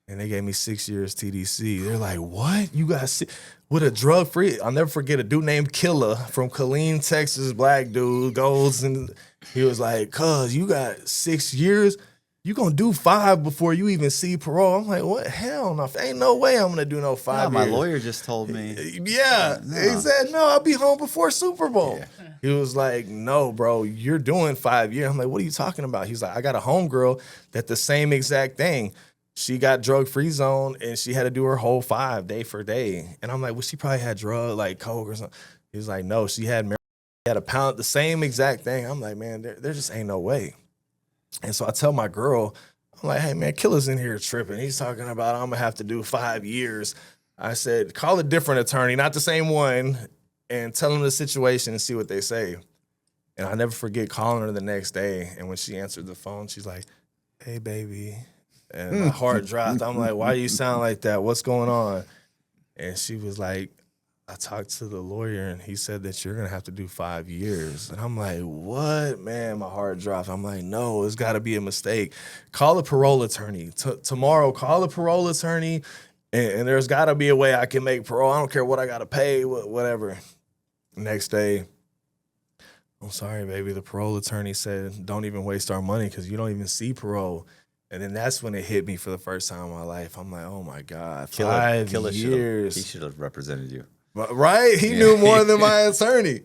And they gave me 6 years TDC. They're like, what? You got with a drug-free? I'll never forget a dude named Killer from Killeen, Texas, black dude, goes, and he was like, cuz, you got 6 years? You gonna do 5 before you even see parole? I'm like, what? Hell no. Ain't no way I'm gonna do no 5 my years. lawyer just told me. Yeah. No. He said, no, I'll be home before Super Bowl. Yeah. He was like, no, bro, you're doing 5 years. I'm like, what are you talking about? He's like, I got a homegirl that the same exact thing. She got drug-free zone, and she had to do her whole 5 day for day. And I'm like, well, she probably had drug, like coke or something. He was like, no, she had marijuana. She had a pound, the same exact thing. I'm like, man, there just ain't no way. And so I tell my girl, I'm like, hey, man, Killer's in here tripping. He's talking about I'm going to have to do 5 years. I said, call a different attorney, not the same one, and tell them the situation and see what they say. And I never forget calling her the next day. And when she answered the phone, she's like, hey, baby. And my heart dropped. I'm like, why do you sound like that? What's going on? And she was like, I talked to the lawyer, and he said that you're going to have to do 5 years. And I'm like, what? Man, my heart dropped. I'm like, no, it's got to be a mistake. Call a parole attorney. Tomorrow, call a parole attorney, and there's got to be a way I can make parole. I don't care what I got to pay, whatever. Next day, I'm sorry, baby. The parole attorney said, don't even waste our money because you don't even see parole. And then that's when it hit me for the first time in my life. I'm like, oh, my God, Killer 5 years. He should have represented you. Right? He knew more than my attorney.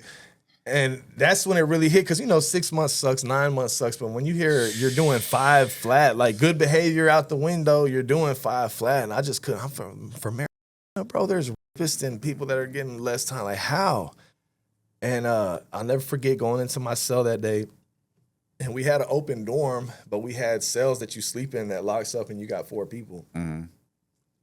And that's when it really hit. Because, 6 months sucks, 9 months sucks. But when you hear you're doing 5 flat, like good behavior out the window, you're doing 5 flat. And I just couldn't. I'm from Maryland, bro. There's rapists and people that are getting less time. Like, how? And I'll never forget going into my cell that day. And we had an open dorm, but we had cells that you sleep in that locks up and you got 4 people. Mm-hmm.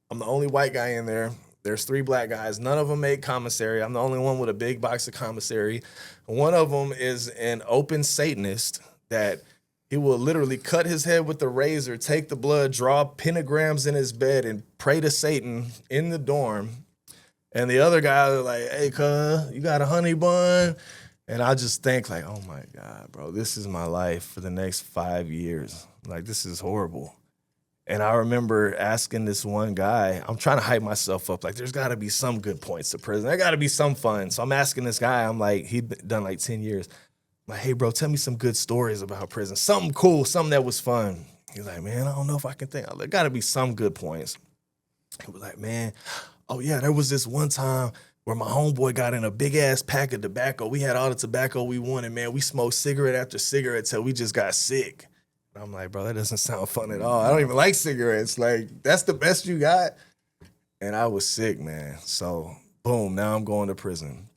I'm the only white guy in there. There's 3 black guys. None of them make commissary. I'm the only one with a big box of commissary. One of them is an open Satanist that he will literally cut his head with a razor, take the blood, draw pentagrams in his bed, and pray to Satan in the dorm. And the other guy was like, hey, cuz, you got a honey bun? And I just think like, oh, my God, bro, this is my life for the next 5 years. Like, this is horrible. And I remember asking this one guy, I'm trying to hype myself up. Like, there's got to be some good points to prison. There got to be some fun. So I'm asking this guy, I'm like, he'd done like 10 years. I'm like, hey, bro, tell me some good stories about prison. Something cool, something that was fun. He's like, man, I don't know if I can think. There got to be some good points. He was like, man, oh, yeah, there was this one time where my homeboy got in a big-ass pack of tobacco. We had all the tobacco we wanted, man. We smoked cigarette after cigarette till we just got sick. I'm like, bro, that doesn't sound fun at all. I don't even like cigarettes. Like, that's the best you got? And I was sick, man. So, boom, now I'm going to prison.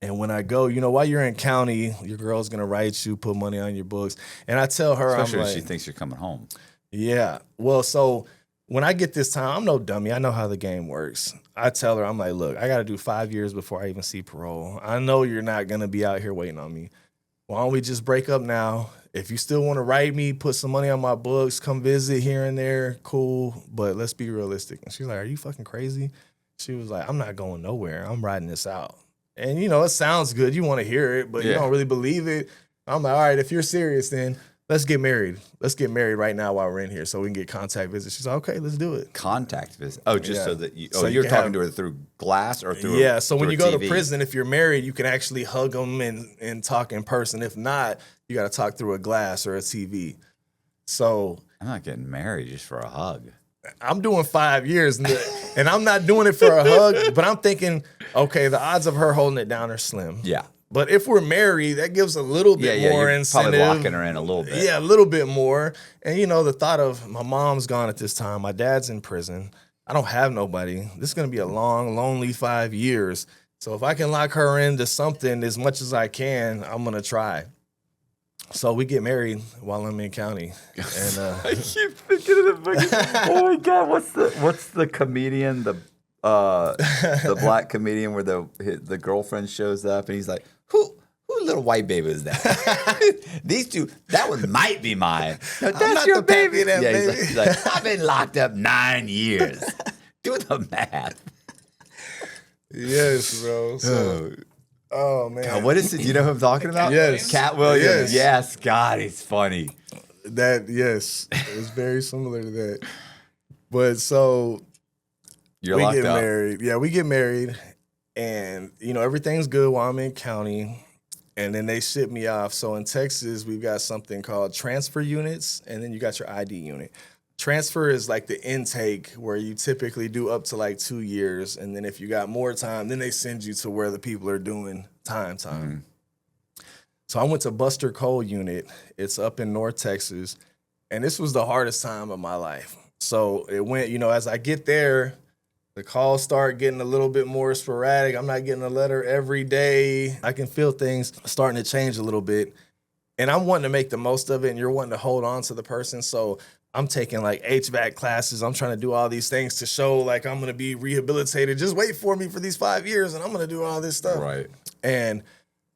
And when I go, while you're in county, your girl's going to write you, put money on your books. And I tell her, Especially I'm like, if she thinks you're coming home. Yeah. Well, so when I get this time, I'm no dummy. I know how the game works. I tell her, I'm like, look, I got to do 5 years before I even see parole. I know you're not going to be out here waiting on me. Why don't we just break up now? If you still want to write me, put some money on my books, come visit here and there, cool. But let's be realistic. And she's like, are you fucking crazy? She was like, I'm not going nowhere. I'm riding this out. And, it sounds good. You want to hear it, but you don't really believe it. I'm like, all right, if you're serious, then let's get married. Let's get married right now while we're in here so we can get contact visits. She's like, okay, let's do it. Contact visit? Oh, just so that you... So you're you talking to her through glass or through Yeah, so when you go TV? to prison, if you're married, you can actually hug them and talk in person. If not, you got to talk through a glass or a TV. So... I'm not getting married just for a hug. I'm doing 5 years, and I'm not doing it for a hug, but I'm thinking, okay, the odds of her holding it down are slim. Yeah. But if we're married, that gives a little bit more you're incentive. Probably locking her in a little bit. Yeah, a little bit more. And, the thought of my mom's gone at this time. My dad's in prison. I don't have nobody. This is going to be a long, lonely 5 years. So if I can lock her into something as much as I can, I'm going to try. So we get married while I'm in county. And I keep thinking of the fucking... Oh, my God. What's the comedian, the black comedian where the girlfriend shows up and he's like, who little white baby is that? These two, that one might be mine. No, that's your baby. He's like, I've been locked up 9 years. Do the math. Yes, bro. So, Oh man, God, what is it? Do you know who I'm talking about? Yes. Cat Williams. Yes. Yes. God, he's funny. Yes, it's very similar to that. But so You're we locked get up. married. Yeah, we get married, and everything's good while I'm in county, and then they ship me off. So in Texas, we've got something called transfer units, and then you got your ID unit. Transfer is like the intake where you typically do up to like 2 years, and then if you got more time, then they send you to where the people are doing time. So I went to Buster Cole unit. It's up in North Texas, and this was the hardest time of my life. So it went, as I get there, the calls start getting a little bit more sporadic. I'm not getting a letter every day. I can feel things starting to change a little bit. And I'm wanting to make the most of it, and you're wanting to hold on to the person. So I'm taking like HVAC classes. I'm trying to do all these things to show like I'm going to be rehabilitated. Just wait for me for these 5 years, and I'm going to do all this stuff. Right. And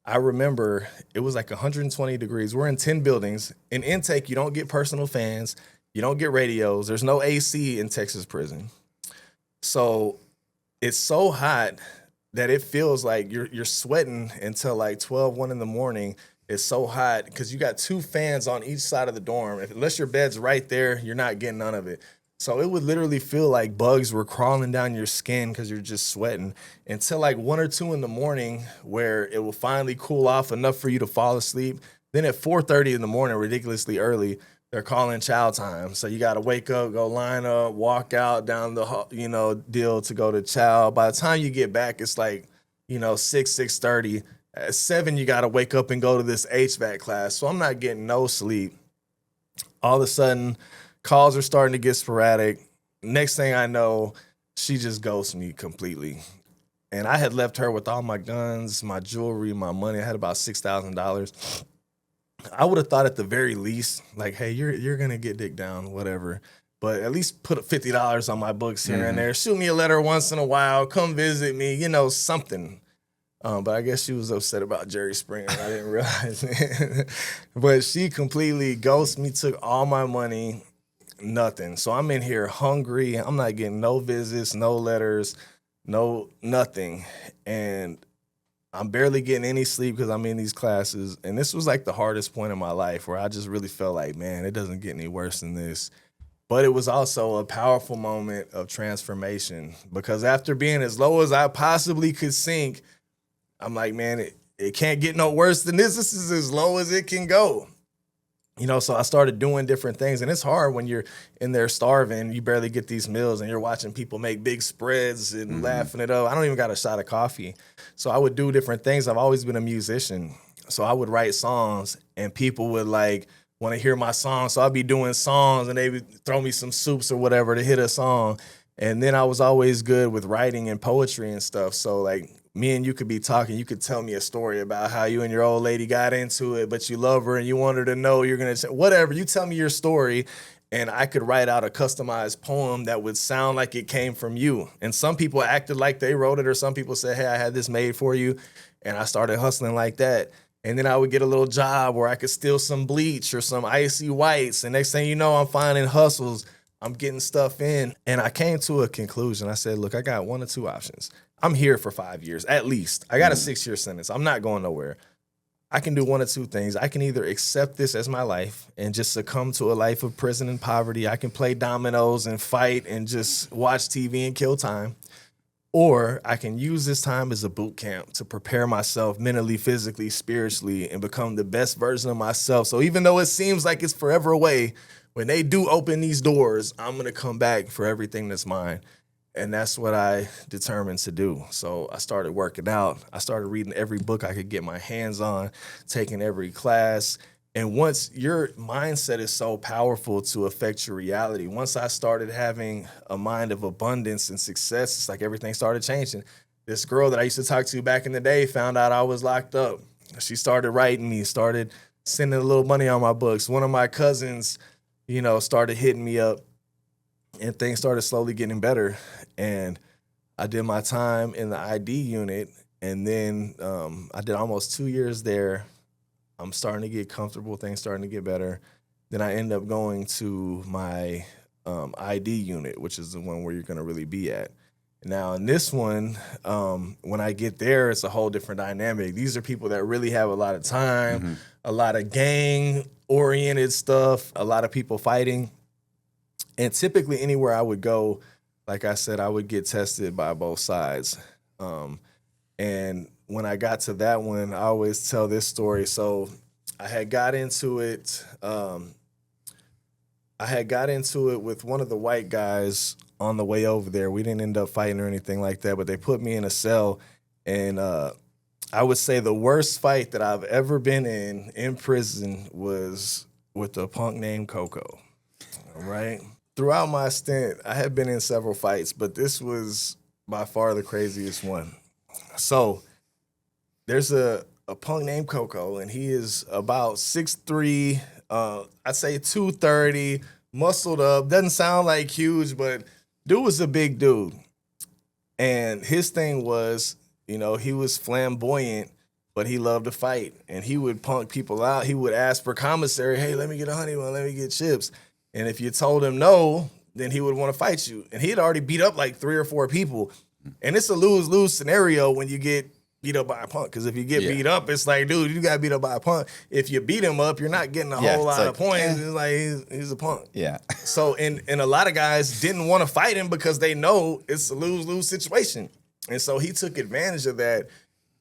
I remember it was like 120 degrees. We're in 10 buildings. In intake, you don't get personal fans. You don't get radios. There's no AC in Texas prison. So it's so hot that it feels like you're sweating until like 12, 1 in the morning. It's so hot because you got 2 fans on each side of the dorm. Unless your bed's right there, you're not getting none of it. So it would literally feel like bugs were crawling down your skin because you're just sweating until like 1 or 2 in the morning, where it will finally cool off enough for you to fall asleep. Then at 4:30 in the morning, ridiculously early, they're calling chow time. So you got to wake up, go line up, walk out down the deal to go to chow. By the time you get back, it's like 6:30. At 7, you got to wake up and go to this HVAC class. So I'm not getting no sleep. All of a sudden, calls are starting to get sporadic. Next thing I know, she just ghosts me completely. And I had left her with all my guns, my jewelry, my money. I had about $6,000. I would have thought at the very least, like, hey, you're going to get dick down, whatever. But at least put $50 on my books here and there. Shoot me a letter once in a while. Come visit me, something. But I guess she was upset about Jerry Springer. I didn't realize it. But she completely ghosted me, took all my money. Nothing. So I'm in here hungry. I'm not getting no visits, no letters, no nothing. And I'm barely getting any sleep because I'm in these classes. And this was like the hardest point in my life where I just really felt like, man, it doesn't get any worse than this. But it was also a powerful moment of transformation because after being as low as I possibly could sink, I'm like, man, it can't get no worse than this. This is as low as it can go. So I started doing different things, and it's hard when you're in there starving, you barely get these meals, and you're watching people make big spreads and laughing it up. I don't even got a shot of coffee. So I would do different things. I've always been a musician. So I would write songs, and people would like want to hear my songs. So I'd be doing songs, and they would throw me some soups or whatever to hit a song. And then I was always good with writing and poetry and stuff. So like, me and you could be talking. You could tell me a story about how you and your old lady got into it, but you love her and you want her to know you're going to, whatever. You tell me your story, and I could write out a customized poem that would sound like it came from you. And some people acted like they wrote it, or some people said, hey, I had this made for you. And I started hustling like that. And then I would get a little job where I could steal some bleach or some icy whites. And next thing you know, I'm finding hustles. I'm getting stuff in. And I came to a conclusion. I said, look, I got 1 or 2 options. I'm here for 5 years, at least. I got a 6-year sentence. I'm not going nowhere. I can do 1 or 2 things. I can either accept this as my life and just succumb to a life of prison and poverty. I can play dominoes and fight and just watch TV and kill time. Or I can use this time as a boot camp to prepare myself mentally, physically, spiritually, and become the best version of myself. So even though it seems like it's forever away, when they do open these doors, I'm going to come back for everything that's mine. And that's what I determined to do. So I started working out. I started reading every book I could get my hands on, taking every class. And once your mindset is so powerful to affect your reality, once I started having a mind of abundance and success, it's like everything started changing. This girl that I used to talk to back in the day found out I was locked up. She started writing me, started sending a little money on my books. One of my cousins, started hitting me up. And things started slowly getting better. And I did my time in the ID unit. And then I did almost 2 years there. I'm starting to get comfortable. Things starting to get better. Then I end up going to my ID unit, which is the one where you're going to really be at. Now in this one, when I get there, it's a whole different dynamic. These are people that really have a lot of time, a lot of gang-oriented stuff, a lot of people fighting. And typically anywhere I would go, like I said, I would get tested by both sides. And when I got to that one, I always tell this story. So I had got into it with one of the white guys on the way over there. We didn't end up fighting or anything like that, but they put me in a cell. And I would say the worst fight that I've ever been in prison was with a punk named Coco. All right. Throughout my stint, I had been in several fights, but this was by far the craziest one. So there's a punk named Coco, and he is about 6'3", I'd say 230, muscled up. Doesn't sound like huge, but dude was a big dude. And his thing was, you know, he was flamboyant, but he loved to fight. And he would punk people out. He would ask for commissary, hey, let me get a honey bun, let me get chips. And if you told him no, then he would want to fight you. And he had already beat up like 3 or 4 people. And it's a lose-lose scenario when you get beat up by a punk. Because if you get beat up, it's like, dude, you got beat up by a punk. If you beat him up, you're not getting a whole lot of points. It's like he's a punk. Yeah. So, and a lot of guys didn't want to fight him because they know it's a lose-lose situation. And so he took advantage of that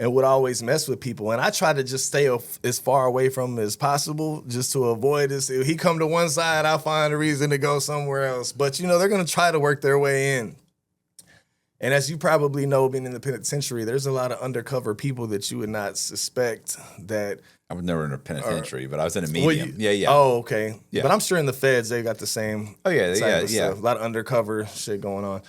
and would always mess with people. And I try to just stay as far away from him as possible just to avoid this. If he come to one side, I'll find a reason to go somewhere else. But, you know, they're going to try to work their way in. And as you probably know, being in the penitentiary, there's a lot of undercover people that you would not suspect that. I was never in a penitentiary, but I was in a medium. Yeah. Oh, okay. Yeah. But I'm sure in the feds, they got the same. Oh, yeah, Stuff. A lot of undercover shit going on.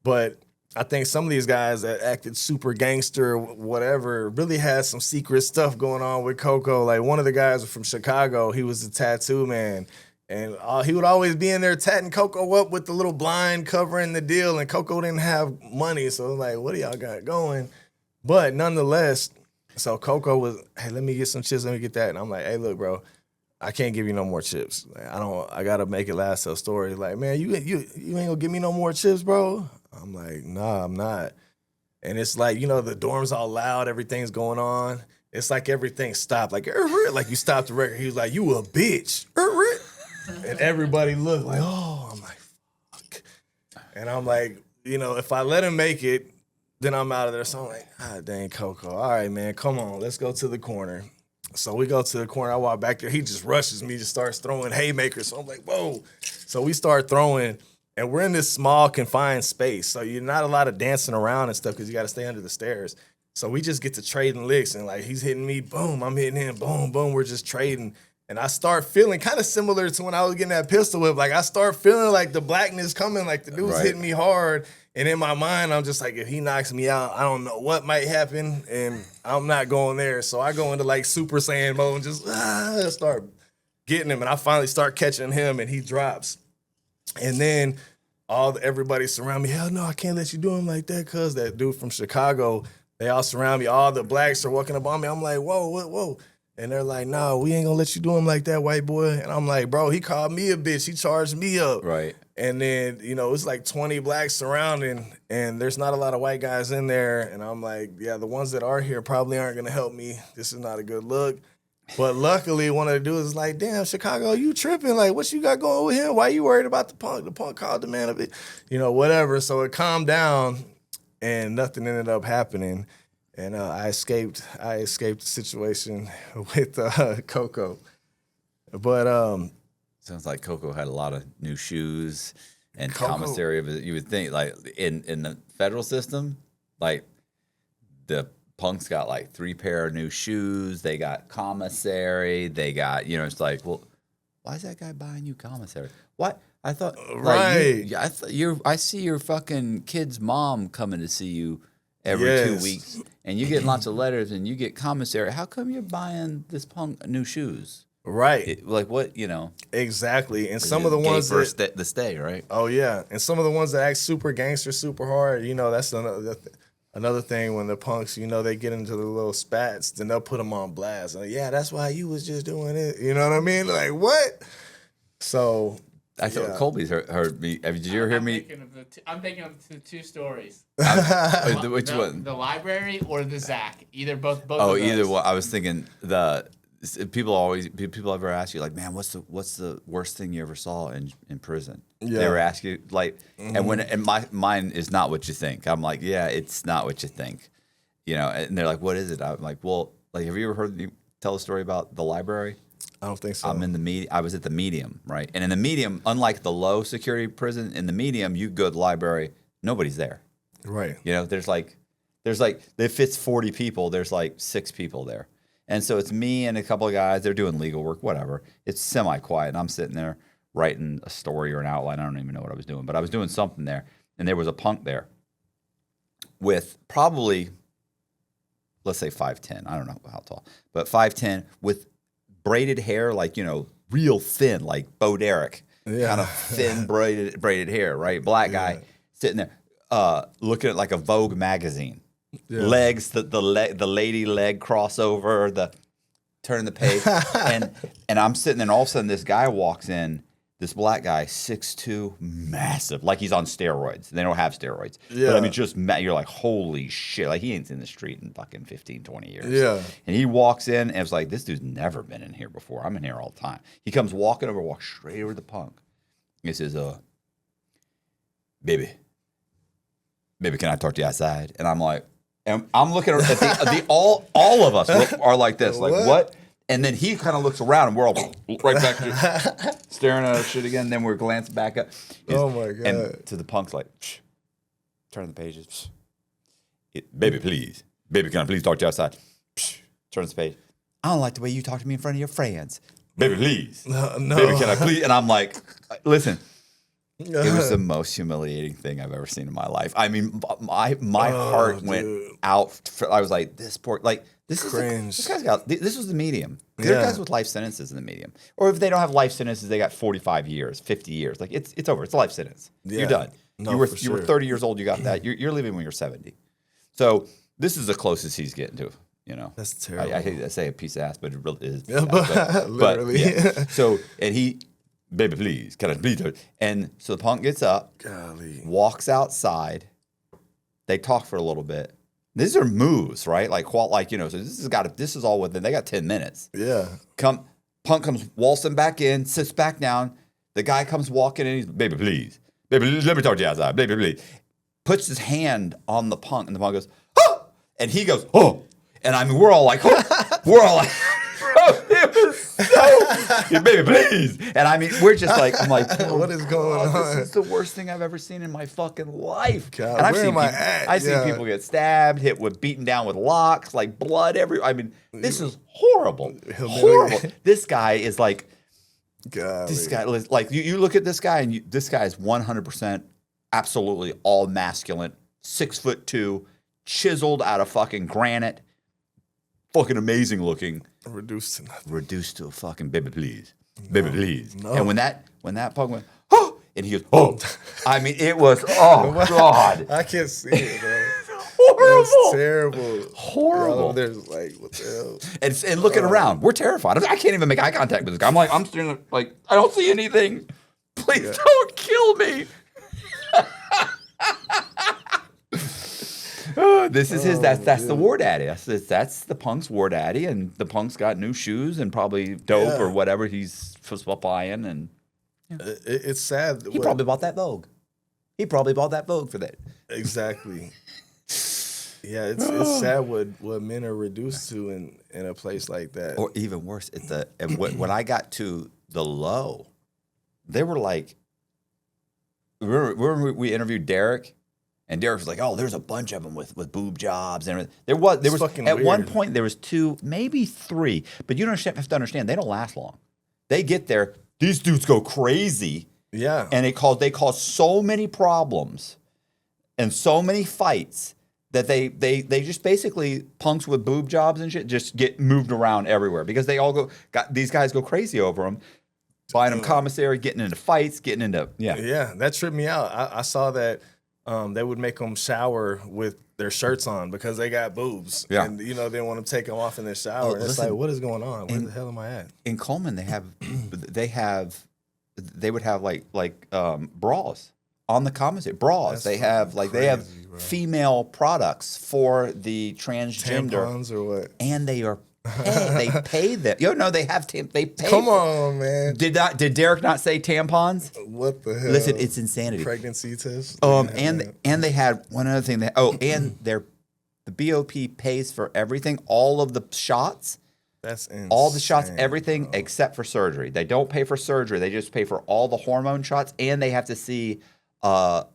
But I think some of these guys that acted super gangster, whatever, really had some secret stuff going on with Coco. Like one of the guys was from Chicago. He was a tattoo man. And he would always be in there tatting Coco up with the little blind covering the deal. And Coco didn't have money. So like, what do y'all got going? But nonetheless, so Coco was, hey, let me get some chips. Let me get that. And I'm like, hey, look, bro, I can't give you no more chips. Like, I got to make it last till story. Like, man, you ain't going to give me no more chips, bro? I'm like, nah, I'm not. And it's like, you know, the dorm's all loud. Everything's going on. It's like everything stopped. Like you stopped the record. He was like, you a bitch. And everybody looked like, oh, I'm like, fuck. And I'm like, you know, if I let him make it, then I'm out of there. So I'm like, ah, dang, Coco. All right, man, come on. Let's go to the corner. So we go to the corner. I walk back there. He just rushes me, just starts throwing haymakers. So I'm like, whoa. So we start throwing, and we're in this small, confined space. So you're not a lot of dancing around and stuff because you got to stay under the stairs. So we just get to trading licks, and like he's hitting me, boom, I'm hitting him, boom, boom. We're just trading. And I start feeling kind of similar to when I was getting that pistol whip. Like I start feeling like the blackness coming, like the dude's hitting me hard. And in my mind, I'm just like, if he knocks me out, I don't know what might happen. And I'm not going there. So I go into like Super Saiyan mode and just start getting him. And I finally start catching him and he drops. And then everybody surround me. Hell no, I can't let you do him like that, cuz that dude from Chicago, they all surround me. All the blacks are walking up on me. I'm like, whoa. And they're like, no, we ain't gonna let you do him like that, white boy. And I'm like, bro, he called me a bitch. He charged me up. Right. And then, you know, it's like 20 blacks surrounding, and there's not a lot of white guys in there. And I'm like, yeah, the ones that are here probably aren't gonna help me. This is not a good look. But luckily, one of the dudes is like, damn, Chicago, you tripping. Like, what you got going with him? Why you worried about the punk? The punk called the man a bit, you know, whatever. So it calmed down, and nothing ended up happening. And I escaped the situation with Coco. But sounds like Coco had a lot of new shoes and Coco, commissary of it. You would think like in the federal system, like the punks got like 3 pair of new shoes. They got commissary. They got, you know, it's like, well, why is that guy buying you commissary? What? I thought, right. Like, I see your fucking kid's mom coming to see you every 2 weeks, and you get lots of letters, and you get commissary. How come you're buying this punk new shoes? Right. Like what, you know? Exactly. And some of the ones that the stay, right? Oh yeah. And some of the ones that act super gangster, super hard, you know, that's another thing when the punks, you know, they get into the little spats, then they'll put them on blast. Like, yeah, that's why you was just doing it. You know what I mean? Like, what? So I thought Colby's heard me. Did you ever hear me? I'm thinking of the two stories. Which one? The library or the Zach? Both. Oh, of those. either one. I was thinking people ever ask you like, man, what's the worst thing you ever saw in prison? Yeah. They ever ask you like, and mine is not what you think. I'm like, yeah, it's not what you think, And they're like, what is it? I'm like, well, like, have you ever heard me tell a story about the library? I don't think so. I was at the medium, right? And in the medium, unlike the low security prison, in the medium, you go to the library, nobody's there. Right. There's like it fits 40 people. There's like 6 people there. And so it's me and a couple of guys. They're doing legal work, whatever. It's semi-quiet. And I'm sitting there writing a story or an outline. I don't even know what I was doing, but I was doing something there. And there was a punk there with probably, let's say 5'10". I don't know how tall, but 5'10" with braided hair, like, real thin, like Bo Derek, kind of thin braided hair, right? Black guy sitting there, looking at like a Vogue magazine. Yeah. Legs, the lady leg crossover, turn the page, and I'm sitting there, and all of a sudden this guy walks in, this black guy, 6'2", massive, like he's on steroids. They don't have steroids. Yeah. But I mean, you're like, holy shit, like he ain't in the street in fucking 15, 20 years. Yeah. And he walks in, and it's like, this dude's never been in here before. I'm in here all the time. He comes walking over, walks straight over to the punk. He says, baby, can I talk to you outside? And I'm like, and I'm looking at the all of us are like this, like what? And then he kind of looks around, and we're all right back to staring at our shit again. Then we're glancing back up. Oh my god! And to the punk's like, psh, turn the pages. Baby, please, baby, can I please talk to you outside? Psh, turns the page. I don't like the way you talk to me in front of your friends. Baby, please. No. Baby, can I please? And I'm like, listen. It was the most humiliating thing I've ever seen in my life. I mean, my heart went out. I was like, this poor, like, this is cringe. This was the medium. There are guys with life sentences in the medium. Or if they don't have life sentences, they got 45 years, 50 years. Like, it's over. It's a life sentence. Yeah. You're done. No, you were 30 years old. You got that. You're leaving when you're 70. So this is the closest he's getting to. That's terrible. I hate to say a piece of ass, but it really is. Yeah, but literally. Yeah. So, and he, baby, please, can I please? And so the punk gets up, walks outside. They talk for a little bit. These are moves, right? So this is all within. They got 10 minutes. Yeah. Punk comes waltzing back in, sits back down. The guy comes walking in. He's, baby, please, let me talk to you outside. Baby, please. Puts his hand on the punk, and the punk goes, oh! And he goes, oh! And I mean, we're all like, it was so, baby, please. And I mean, we're just like, I'm like, what is going on? This is the worst thing I've ever seen in my fucking life. God, and I've seen people get stabbed, beaten down with locks, like blood I mean, this is horrible. Horrible. This guy is like, this guy, like, you look at this guy, and this guy is 100% absolutely all masculine, 6'2", chiseled out of fucking granite. Fucking amazing looking. Reduced to nothing. Reduced to a fucking baby, please. Baby, please. No. And when that punk went, oh, and he goes, oh. I mean, it was, oh, God. I can't see it, bro. Horrible. It's terrible. Horrible. There's like, what the hell? And looking around, we're terrified. I can't even make eye contact with this guy. I'm staring at, like, I don't see anything. Please don't kill me. This is his. That's the war daddy. That's the punk's war daddy, and the punk's got new shoes and probably dope or whatever he's buying. And it's sad. He probably bought that Vogue. He probably bought that Vogue for that. Exactly. Yeah, it's sad what men are reduced to in a place like that. Or even worse, when I got to the low, they were like, remember we interviewed Derek. And Derek was like, "Oh, there's a bunch of them with boob jobs and everything." There was at one point there was 2, maybe 3, but you don't have to understand they don't last long. They get there, these dudes go crazy, and they cause so many problems and so many fights that they just basically punks with boob jobs and shit just get moved around everywhere because they all these guys go crazy over them, buying them commissary, getting into fights, yeah. That tripped me out. I saw that. They would make them shower with their shirts on because they got boobs. Yeah. And, they want to take them off in their shower. It's like, what is going on? Where the hell am I at? In Coleman, they have they would have bras on the commissary. Bras. That's They have they have crazy, bro. female products for the transgender, Tampons or what? and they are they pay them. No, they have they pay. Come on, man. Did Derek not say tampons? What the hell? Listen, it's insanity. Pregnancy test. And they had one other thing and the BOP pays for everything, all of the shots. That's insane. All the shots, everything except for surgery. They don't pay for surgery. They just pay for all the hormone shots, and they have to see a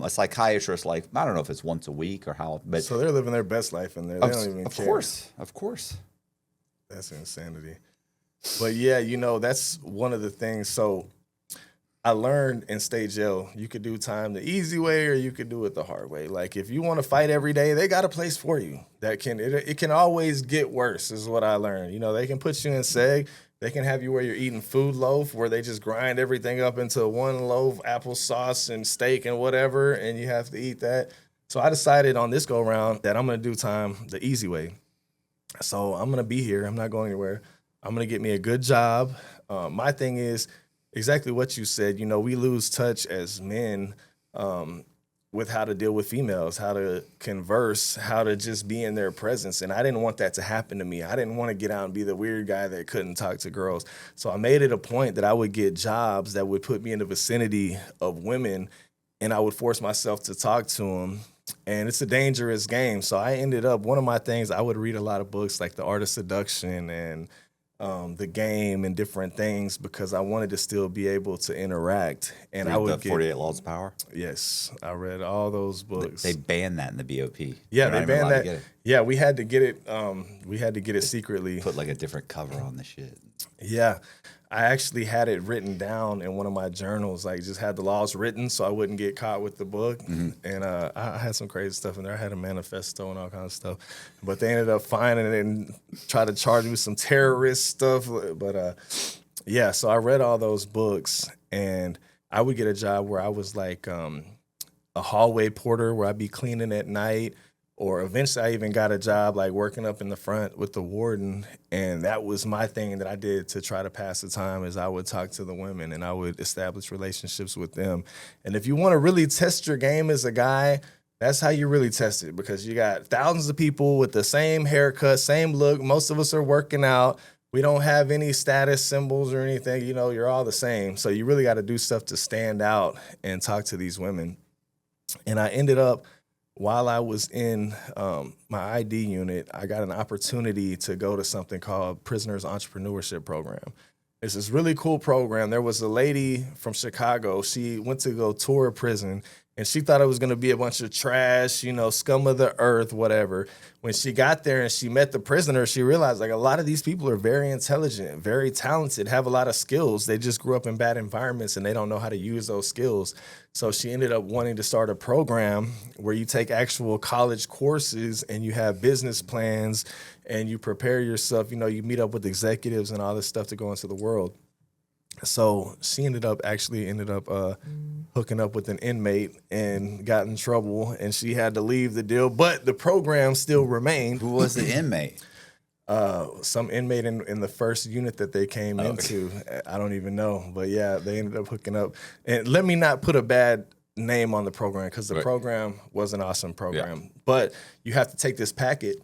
psychiatrist. I don't know if it's once a week or how. But So they're living their best life in there. They don't even care. Of course. That's insanity. But yeah, that's one of the things. So I learned in state jail, you could do time the easy way or you could do it the hard way. Like if you want to fight every day, they got a place for you. It can always get worse is what I learned. They can put you in seg. They can have you where you're eating food loaf where they just grind everything up into one loaf, applesauce and steak and whatever, and you have to eat that. So I decided on this go around that I'm going to do time the easy way. So I'm going to be here. I'm not going anywhere. I'm going to get me a good job. My thing is exactly what you said. We lose touch as men with how to deal with females, how to converse, how to just be in their presence. And I didn't want that to happen to me. I didn't want to get out and be the weird guy that couldn't talk to girls. So I made it a point that I would get jobs that would put me in the vicinity of women, and I would force myself to talk to them. And it's a dangerous game. So I ended up, one of my things, I would read a lot of books like The Art of Seduction and The Game and different things because I wanted to still be able to interact. And I would the 48 Laws of Power. Yes, I read all those books. They banned that in the BOP. Yeah, You're they not even banned allowed to that. get it. Yeah, we had to get it. We had to get it secretly. Put a different cover on the shit. Yeah, I actually had it written down in one of my journals. Just had the laws written so I wouldn't get caught with the book. Mm-hmm. And I had some crazy stuff in there. I had a manifesto and all kinds of stuff. But they ended up finding it and tried to charge me with some terrorist stuff. But yeah, so I read all those books, and I would get a job where I was like a hallway porter where I'd be cleaning at night. Or eventually I even got a job working up in the front with the warden. And that was my thing that I did to try to pass the time is I would talk to the women and I would establish relationships with them. And if you want to really test your game as a guy, that's how you really test it because you got thousands of people with the same haircut, same look. Most of us are working out. We don't have any status symbols or anything. You're all the same. So you really got to do stuff to stand out and talk to these women. And I ended up, while I was in my ID unit, I got an opportunity to go to something called Prisoners Entrepreneurship Program. It's this really cool program. There was a lady from Chicago. She went to go tour a prison, and she thought it was going to be a bunch of trash, scum of the earth, whatever. When she got there and she met the prisoners, she realized a lot of these people are very intelligent, very talented, have a lot of skills. They just grew up in bad environments and they don't know how to use those skills. So she ended up wanting to start a program where you take actual college courses and you have business plans and you prepare yourself. You meet up with executives and all this stuff to go into the world. So she ended up hooking up with an inmate and got in trouble, and she had to leave the deal. But the program still remained. Who was the inmate? Some inmate in the first unit that they came into. I don't even know. But yeah, they ended up hooking up. And let me not put a bad name on the program because the program was an awesome program. Yeah. But you have to take this packet,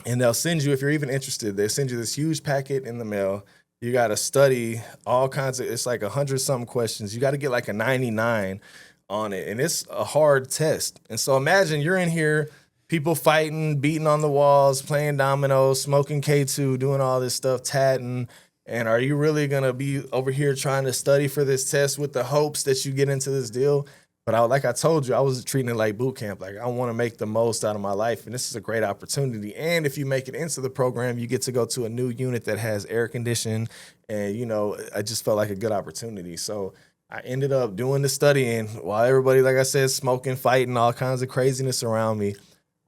and they'll send you, if you're even interested, they'll send you this huge packet in the mail. You got to study all kinds of, it's 100-something questions. You got to get a 99 on it. And it's a hard test. And so imagine you're in here, people fighting, beating on the walls, playing dominoes, smoking K2, doing all this stuff, tatting. And are you really going to be over here trying to study for this test with the hopes that you get into this deal? But like I told you, I was treating it like boot camp. I want to make the most out of my life, and this is a great opportunity. And if you make it into the program, you get to go to a new unit that has air conditioning, and, I just felt like a good opportunity. So I ended up doing the studying while everybody, like I said, smoking, fighting, all kinds of craziness around me.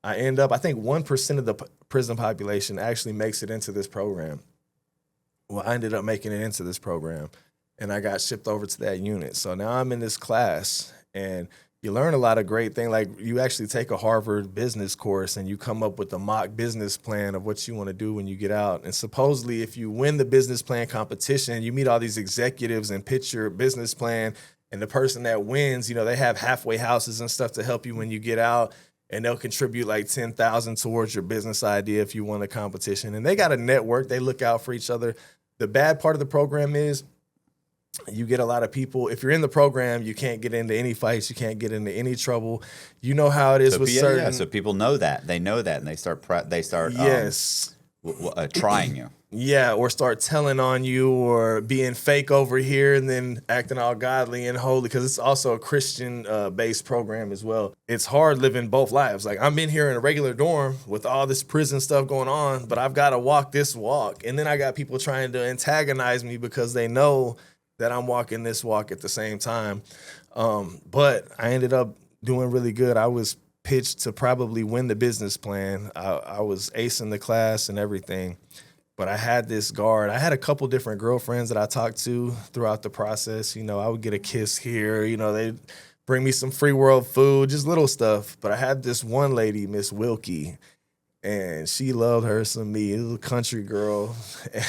I think 1% of the prison population actually makes it into this program. Well, I ended up making it into this program, and I got shipped over to that unit. So now I'm in this class. And you learn a lot of great things. Like you actually take a Harvard business course and you come up with a mock business plan of what you want to do when you get out. And supposedly if you win the business plan competition, you meet all these executives and pitch your business plan. And the person that wins, you know, they have halfway houses and stuff to help you when you get out. And they'll contribute like $10,000 towards your business idea if you won the competition. And they got a network. They look out for each other. The bad part of the program is you get a lot of people. If you're in the program, you can't get into any fights. You can't get into any trouble. You know how it is with certain. Yeah, so people know that. They know that, and they start Yes. Trying you. Yeah, or start telling on you or being fake over here and then acting all godly and holy, because it's also a Christian-based program as well. It's hard living both lives. Like, I'm in here in a regular dorm with all this prison stuff going on, but I've got to walk this walk. And then I got people trying to antagonize me because they know that I'm walking this walk at the same time. But I ended up doing really good. I was pitched to probably win the business plan. I was acing the class and everything. But I had this guard. I had a couple different girlfriends that I talked to throughout the process. You know, I would get a kiss here. You know, they'd bring me some free world food, just little stuff. But I had this one lady, Miss Wilkie, and she loved her some me. It was a country girl.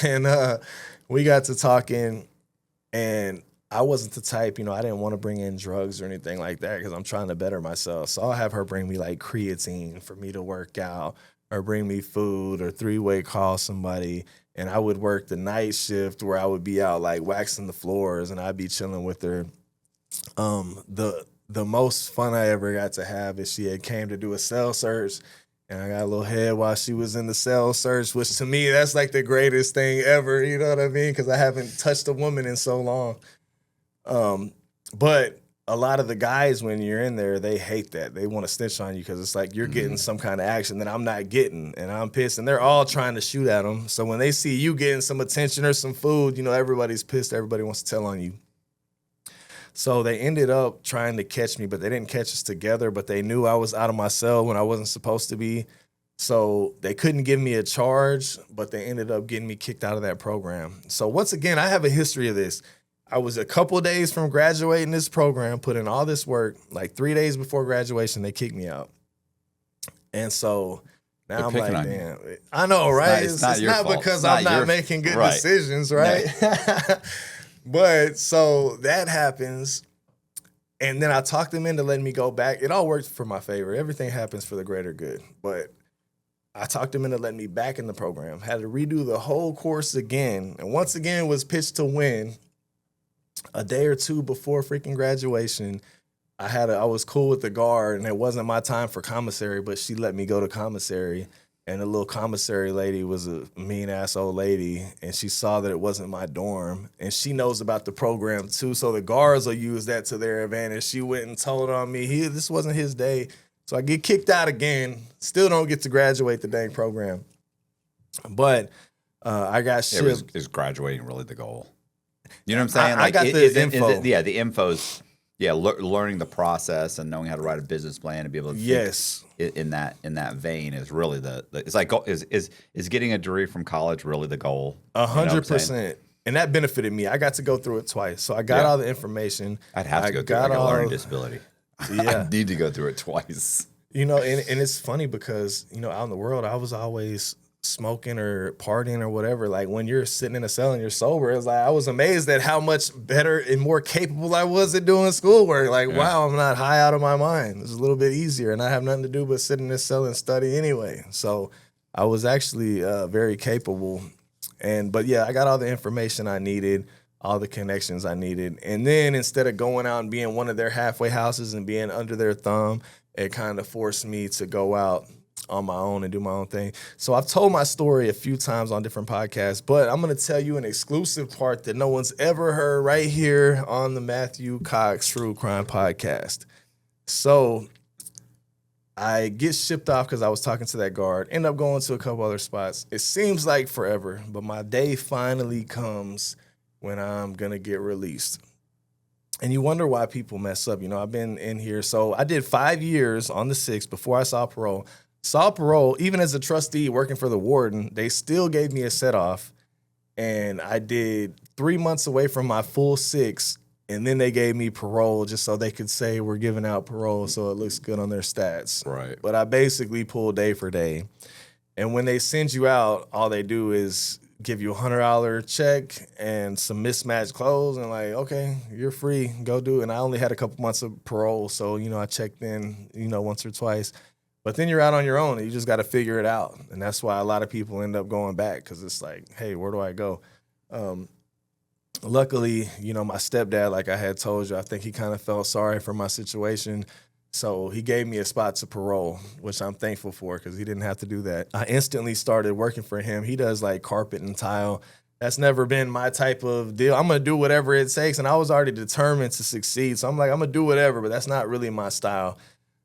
And we got to talking, and I wasn't the type, you know, I didn't want to bring in drugs or anything like that because I'm trying to better myself. So I'll have her bring me like creatine for me to work out, or bring me food, or three-way call somebody. And I would work the night shift where I would be out like waxing the floors and I'd be chilling with her. The most fun I ever got to have is she had came to do a cell search, and I got a little head while she was in the cell search, which to me, that's like the greatest thing ever. You know what I mean? Because I haven't touched a woman in so long. But a lot of the guys, when you're in there, they hate that. They want to snitch on you because it's like you're getting some kind of action that I'm not getting, and I'm pissed. And they're all trying to shoot at them. So when they see you getting some attention or some food, you know, everybody's pissed. Everybody wants to tell on you. So they ended up trying to catch me, but they didn't catch us together. But they knew I was out of my cell when I wasn't supposed to be. So they couldn't give me a charge, but they ended up getting me kicked out of that program. So once again, I have a history of this. I was a couple of days from graduating this program, put in all this work. Like 3 days before graduation, they kicked me out. And so now They're I'm picking like, on you. damn. I know, right? It's not your not fault. because It's not I'm not your- making good right. decisions, right? But so that happens. And then I talked them into letting me go back. It all worked for my favor. Everything happens for the greater good. But I talked them into letting me back in the program. Had to redo the whole course again. And once again was pitched to win. A day or two before freaking graduation, I was cool with the guard, and it wasn't my time for commissary, but she let me go to commissary. And the little commissary lady was a mean-ass old lady, and she saw that it wasn't my dorm, and she knows about the program too, so the guards will use that to their advantage. She went and told on me, this wasn't his day. So I get kicked out again, still don't get to graduate the dang program. But I got shipped. Is graduating really the goal? You know what I'm saying? I got the info. The info's, learning the process and knowing how to write a business plan and be able to think in that vein is really it's like is getting a degree from college really the goal? 100%. And that benefited me. I got to go through it twice. So I got all the information. I'd have to go through it. I got a learning disability. Yeah. I need to go through it twice. You know, and it's funny because, you know, out in the world, I was always smoking or partying or whatever. Like when you're sitting in a cell and you're sober, it's like I was amazed at how much better and more capable I was at doing schoolwork. Like, wow, I'm not high out of my mind. It's a little bit easier, and I have nothing to do but sit in this cell and study anyway. So I was actually very capable. But yeah, I got all the information I needed, all the connections I needed. And then instead of going out and being one of their halfway houses and being under their thumb, it kind of forced me to go out on my own and do my own thing. So I've told my story a few times on different podcasts, but I'm going to tell you an exclusive part that no one's ever heard right here on the Matthew Cox True Crime Podcast. So I get shipped off because I was talking to that guard, end up going to a couple other spots. It seems like forever, but my day finally comes when I'm going to get released. And you wonder why people mess up. You know, I've been in here. So I did 5 years on the 6th before I saw parole. Saw parole, even as a trustee working for the warden, they still gave me a set off. And I did 3 months away from my full 6 And then they gave me parole just so they could say we're giving out parole so it looks good on their stats. Right. But I basically pull day for day. And when they send you out, all they do is give you $100 check and some mismatched clothes and like, okay, you're free, go do it. And I only had a couple months of parole, so, I checked in, once or twice. But then you're out on your own and you just got to figure it out. And that's why a lot of people end up going back because it's like, hey, where do I go? Luckily, my stepdad, like I had told you, I think he kind of felt sorry for my situation. So he gave me a spot to parole, which I'm thankful for because he didn't have to do that. I instantly started working for him. He does like carpet and tile. That's never been my type of deal. I'm going to do whatever it takes. And I was already determined to succeed. So I'm like, I'm going to do whatever, but that's not really my style.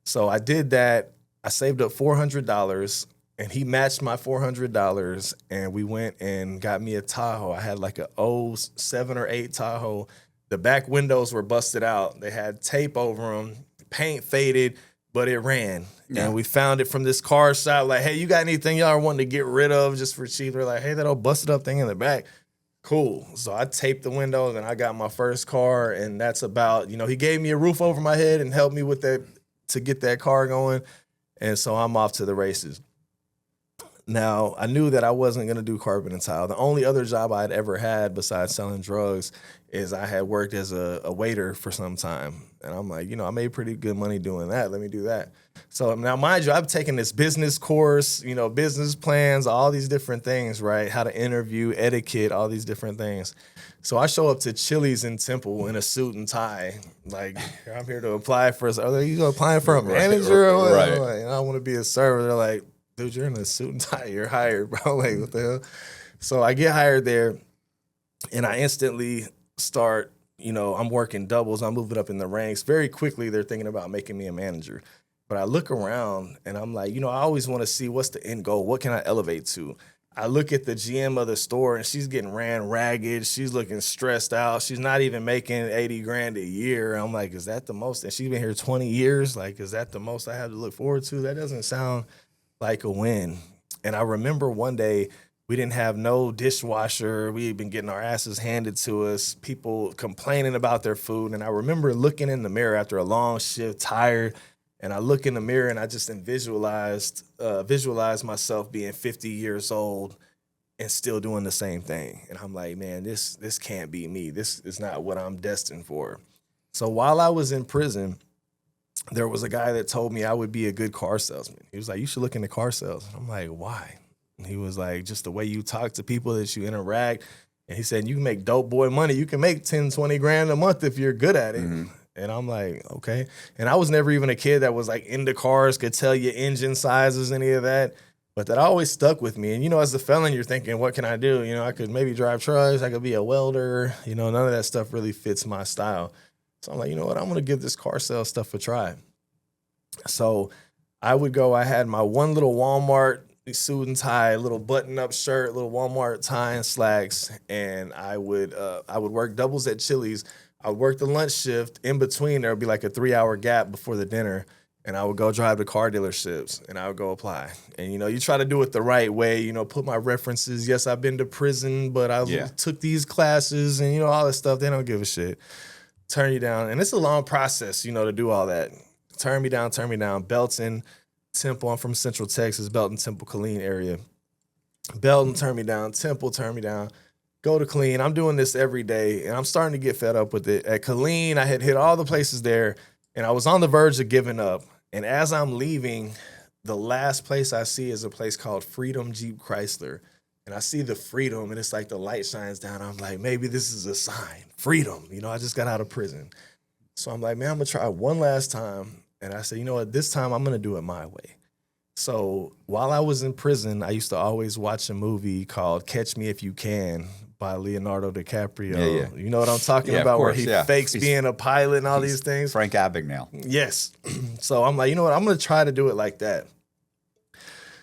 So I did that. I saved up $400 and he matched my $400 and we went and got me a Tahoe. I had like a 07 or 08 Tahoe. The back windows were busted out. They had tape over them, paint faded, but it ran. Yeah. And we found it from this car shop. Like, hey, you got anything y'all are wanting to get rid of just for cheap? They're like, hey, that old busted up thing in the back. Cool. So I taped the windows and I got my first car. And that's about, he gave me a roof over my head and helped me with that to get that car going. And so I'm off to the races. Now, I knew that I wasn't going to do carpet and tile. The only other job I'd ever had besides selling drugs is I had worked as a waiter for some time. And I'm like, I made pretty good money doing that. Let me do that. So now, mind you, I've taken this business course, business plans, all these different things, right? How to interview, etiquette, all these different things. So I show up to Chili's in Temple in a suit and tie. Like, I'm here to apply for, are you applying for a manager? Or what? Right. I'm like, I want to be a server. They're like, dude, you're in a suit and tie. You're hired, bro. Like, what the hell? So I get hired there, and I instantly start, I'm working doubles. I'm moving up in the ranks. Very quickly, they're thinking about making me a manager. But I look around, and I'm like, I always want to see what's the end goal. What can I elevate to? I look at the GM of the store, and she's getting ran ragged. She's looking stressed out. She's not even making $80,000 a year. I'm like, is that the most? And she's been here 20 years. Like, is that the most I have to look forward to? That doesn't sound like a win. And I remember one day we didn't have no dishwasher. We had been getting our asses handed to us, people complaining about their food. And I remember looking in the mirror after a long shift, tired, and I look in the mirror and I just visualized myself being 50 years old and still doing the same thing. And I'm like, man, this can't be me. This is not what I'm destined for. So while I was in prison, there was a guy that told me I would be a good car salesman. He was like, you should look into car sales. And I'm like, why? And he was like, just the way you talk to people, that you interact. And he said, you can make dope boy money. You can make 10, 20 grand a month if you're good at it. Mm-hmm. And I'm like, okay. And I was never even a kid that was like into cars, could tell you engine sizes, any of that. But that always stuck with me. And, as a felon, you're thinking, what can I do? I could maybe drive trucks. I could be a welder. None of that stuff really fits my style. So I'm like, you know what? I'm going to give this car sales stuff a try. So I would go, I had my one little Walmart suit and tie, little button-up shirt, little Walmart tie and slacks, and I would work doubles at Chili's. I would work the lunch shift. In between, there would be like a 3-hour gap before the dinner, and I would go drive to car dealerships, and I would go apply. And, you try to do it the right way, put my references. Yes, I've been to prison, but I took these classes and, all this stuff. They don't give a shit. Turn you down. And it's a long process, to do all that. Turn me down. Belton, Temple. I'm from Central Texas, Belton, Temple, Killeen area. Belton, turn me down. Temple, turn me down. Go to Killeen. I'm doing this every day, and I'm starting to get fed up with it. At Killeen, I had hit all the places there, and I was on the verge of giving up. And as I'm leaving, the last place I see is a place called Freedom Jeep Chrysler. And I see the freedom, and it's like the light shines down. I'm like, maybe this is a sign. Freedom. I just got out of prison. So I'm like, man, I'm going to try one last time. And I said, you know what, this time I'm going to do it my way. So while I was in prison, I used to always watch a movie called Catch Me If You Can by Leonardo DiCaprio. Yeah. You know what I'm talking about, course, where he fakes being a pilot and all these things? Frank Abagnale. Yes. So I'm like, you know what, I'm going to try to do it like that.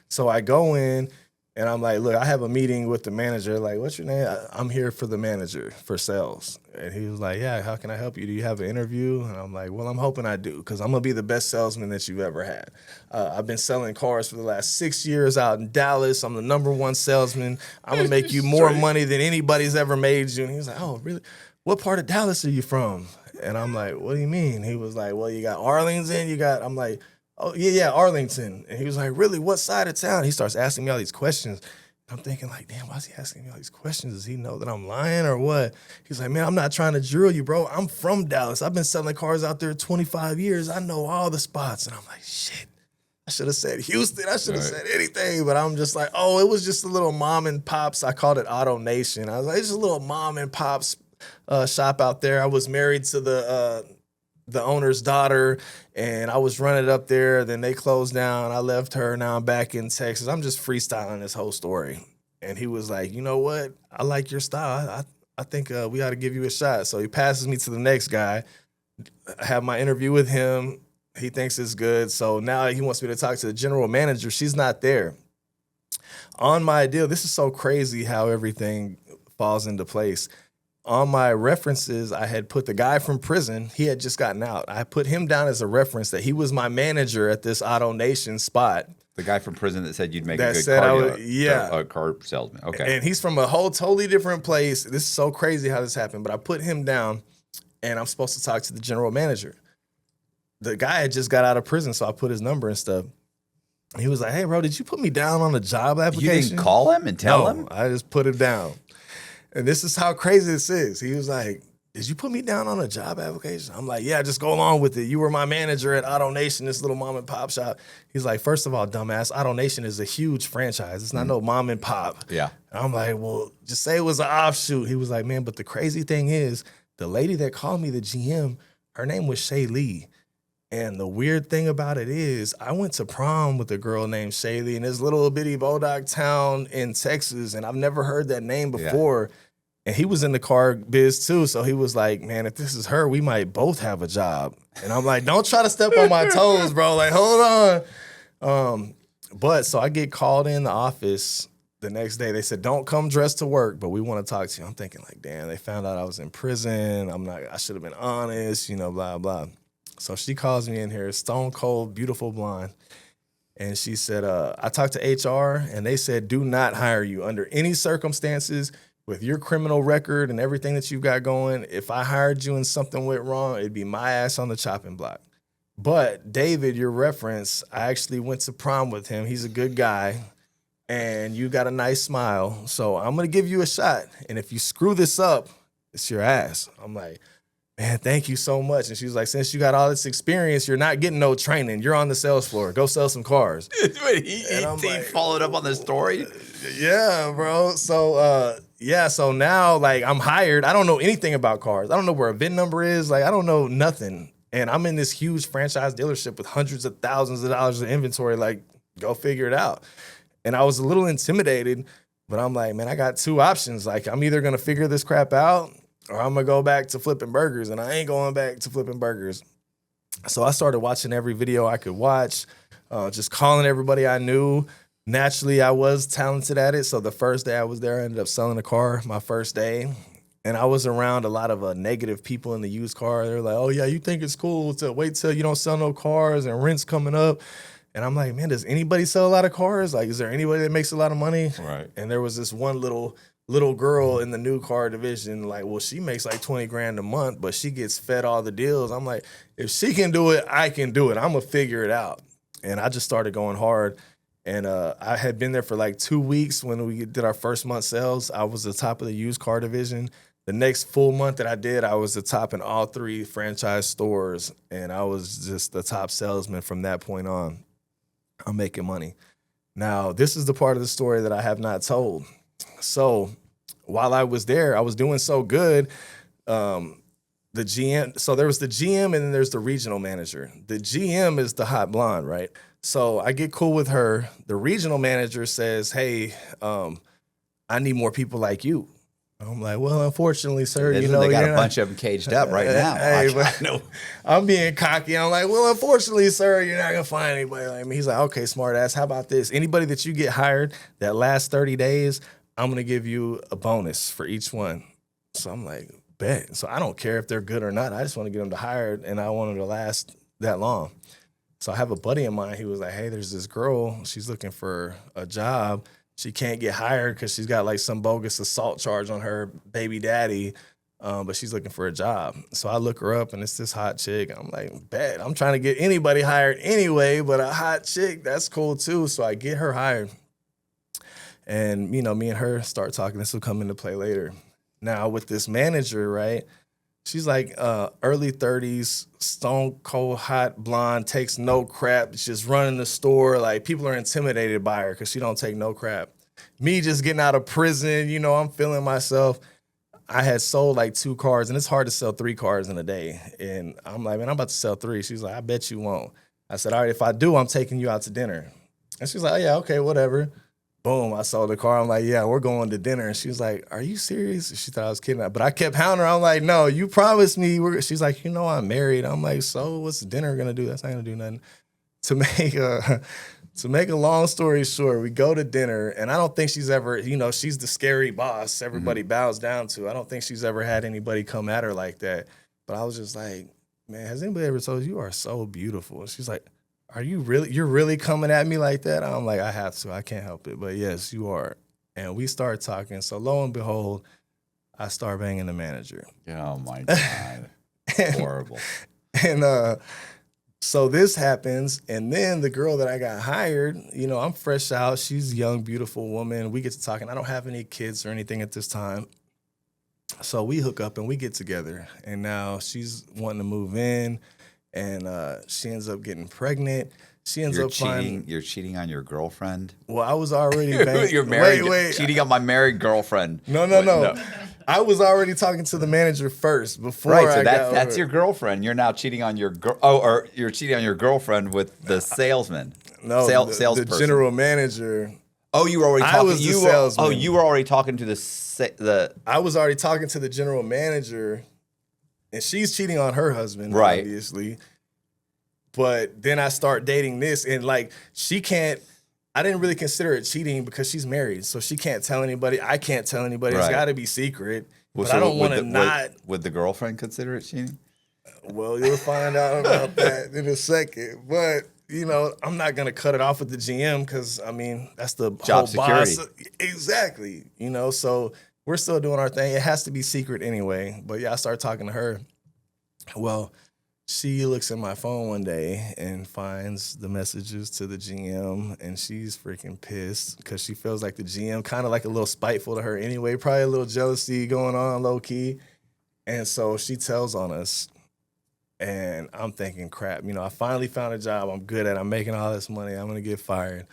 So I go in, and I'm like, look, I have a meeting with the manager. Like, what's your name? I'm here for the manager for sales. And he was like, yeah, how can I help you? Do you have an interview? And I'm like, well, I'm hoping I do, because I'm going to be the best salesman that you've ever had. I've been selling cars for the last 6 years out in Dallas. I'm the #1 salesman. I'm going to make you more money than anybody's ever made you. And he was like, oh, really? what part of Dallas are you from? And I'm like, what do you mean? He was like, well, you got Arlington, I'm like, oh, yeah, Arlington. And he was like, really, what side of town? He starts asking me all these questions. I'm thinking like, damn, why is he asking me all these questions? Does he know that I'm lying or what? He's like, man, I'm not trying to drill you, bro. I'm from Dallas. I've been selling cars out there 25 years. I know all the spots. And I'm like, shit, I should have said Houston. I should have said anything. But I'm just like, oh, it was just a little mom and pops. I called it Auto Nation. I was like, it's just a little mom and pops shop out there. I was married to the owner's daughter, and I was running it up there. Then they closed down. I left her. Now I'm back in Texas. I'm just freestyling this whole story. And he was like, you know what? I like your style. I think we ought to give you a shot. So he passes me to the next guy. I have my interview with him. He thinks it's good. So now he wants me to talk to the general manager. She's not there. On my deal, this is so crazy how everything falls into place. On my references, I had put the guy from prison. He had just gotten out. I put him down as a reference that he was my manager at this Auto Nation spot. The guy from prison that said you'd make That a good said car, I would- car salesman. Okay. And he's from a whole totally different place. This is so crazy how this happened. But I put him down, and I'm supposed to talk to the general manager. The guy had just got out of prison, so I put his number and stuff. He was like, hey, bro, did you put me down on a job You application? didn't call him and tell No, him? I just put him down. And this is how crazy this is. He was like, did you put me down on a job application? I'm like, yeah, just go along with it. You were my manager at Auto Nation, this little mom and pop shop. He's like, first of all, dumbass, Auto Nation is a huge franchise. It's not no mom and pop. Yeah. And I'm like, well, just say it was an offshoot. He was like, man, but the crazy thing is, the lady that called me the GM, her name was Shay Lee. And the weird thing about it is, I went to prom with a girl named Shay Lee in this little bitty Bodog town in Texas, and I've never heard that name before. Yeah. And he was in the car biz too, so he was like, man, if this is her, we might both have a job. And I'm like, don't try to step on my toes, bro. Like, hold on. But so I get called in the office the next day. They said, don't come dressed to work, but we want to talk to you. I'm thinking like, damn, they found out I was in prison. I should have been honest, blah, blah. So she calls me in here, stone cold, beautiful blonde. And she said, I talked to HR, and they said, do not hire you under any circumstances with your criminal record and everything that you've got going. If I hired you and something went wrong, it'd be my ass on the chopping block. But David, your reference, I actually went to prom with him. He's a good guy, and you got a nice smile. So I'm going to give you a shot. And if you screw this up, it's your ass. I'm like, man, thank you so much. And she was like, since you got all this experience, you're not getting no training. You're on the sales floor. Go sell some cars. he followed up on the story? Yeah, bro. So, so now, like, I'm hired. I don't know anything about cars. I don't know where a VIN number is. Like, I don't know nothing. And I'm in this huge franchise dealership with hundreds of thousands of dollars of inventory. Like, go figure it out. And I was a little intimidated, but I'm like, man, I got two options. Like, I'm either going to figure this crap out, or I'm going to go back to flipping burgers, and I ain't going back to flipping burgers. So I started watching every video I could watch, just calling everybody I knew. Naturally, I was talented at it. So the first day I was there, I ended up selling a car my first day. And I was around a lot of negative people in the used car. They're like, oh, yeah, you think it's cool to wait till you don't sell no cars and rent's coming up. And I'm like, man, does anybody sell a lot of cars? Like, is there anybody that makes a lot of money? Right. And there was this one little girl in the new car division, like, well, she makes like 20 grand a month, but she gets fed all the deals. I'm like, if she can do it, I can do it. I'm going to figure it out. And I just started going hard. And I had been there for like 2 weeks when we did our first month sales. I was the top of the used car division. The next full month that I did, I was the top in all 3 franchise stores. And I was just the top salesman from that point on. I'm making money. Now, this is the part of the story that I have not told. So while I was there, I was doing so good. The GM, so there was the GM and then there's the regional manager. The GM is the hot blonde, right? So I get cool with her. The regional manager says, hey, I need more people like you. I'm like, well, unfortunately, sir, They got a bunch of them caged up right now. Hey, I know. I'm being cocky. I'm like, well, unfortunately, sir, you're not going to find anybody like me. He's like, okay, smart ass. How about this? Anybody that you get hired that last 30 days, I'm going to give you a bonus for each one. So I'm like, bet. So I don't care if they're good or not. I just want to get them to hire, and I want them to last that long. So I have a buddy of mine. He was like, hey, there's this girl. She's looking for a job. She can't get hired because she's got like some bogus assault charge on her baby daddy. but she's looking for a job. So I look her up, and it's this hot chick. I'm like, bet. I'm trying to get anybody hired anyway, but a hot chick, that's cool too. So I get her hired. And, me and her start talking. This will come into play later. Now, with this manager, right, she's like early 30s, stone cold hot blonde, takes no crap, just running the store. Like, people are intimidated by her because she don't take no crap. Me just getting out of prison, I'm feeling myself. I had sold like 2 cars, and it's hard to sell 3 cars in a day. And I'm like, man, I'm about to sell 3. She's like, I bet you won't. I said, all right, if I do, I'm taking you out to dinner. And she's like, oh, yeah, okay, whatever. Boom, I sold the car. I'm like, yeah, we're going to dinner. And she was like, are you serious? She thought I was kidding. But I kept hounding her. I'm like, no, you promised me. She's like, I'm married. I'm like, so what's the dinner going to do? That's not going to do nothing. To make a long story short, we go to dinner, and I don't think she's ever, she's the scary boss everybody bows down to. I don't think she's ever had anybody come at her like that. But I was just like, man, has anybody ever told you are so beautiful? And she's like, you're really coming at me like that? I'm like, I have to. I can't help it. But yes, you are. And we start talking. So lo and behold, I start banging the manager. Oh, my God. Horrible. And so this happens, and then the girl that I got hired, I'm fresh out. She's a young, beautiful woman. We get to talking. I don't have any kids or anything at this time. So we hook up, and we get together. And now she's wanting to move in, and she ends up getting pregnant. She ends up finding... You're cheating on your girlfriend? Well, I was already... You're married. Wait. Cheating on my married girlfriend. No. I was already talking to the manager first before I got that's your girlfriend. You're now cheating on your or you're cheating on your girlfriend with the salesman. No, salesperson. The general manager. Oh, you were already talking. I was the salesman. Oh, you were already talking to the. I was already talking to the general manager, and she's cheating on her husband, right? Obviously. But then I start dating this, and like she can't. I didn't really consider it cheating because she's married, so she can't tell anybody. I can't tell anybody. Right. It's got to be secret. Well, but I don't want to not. Would the girlfriend consider it cheating? Well, you'll find out about that in a second. But I'm not gonna cut it off with the GM because that's the job whole security. Boss. Exactly. So we're still doing our thing. It has to be secret anyway. But yeah, I started talking to her. Well, she looks at my phone one day and finds the messages to the GM, and she's freaking pissed because she feels like the GM kind of like a little spiteful to her anyway, probably a little jealousy going on low key. And so she tells on us, and I'm thinking, crap, I finally found a job I'm good at. I'm making all this money. I'm going to get fired.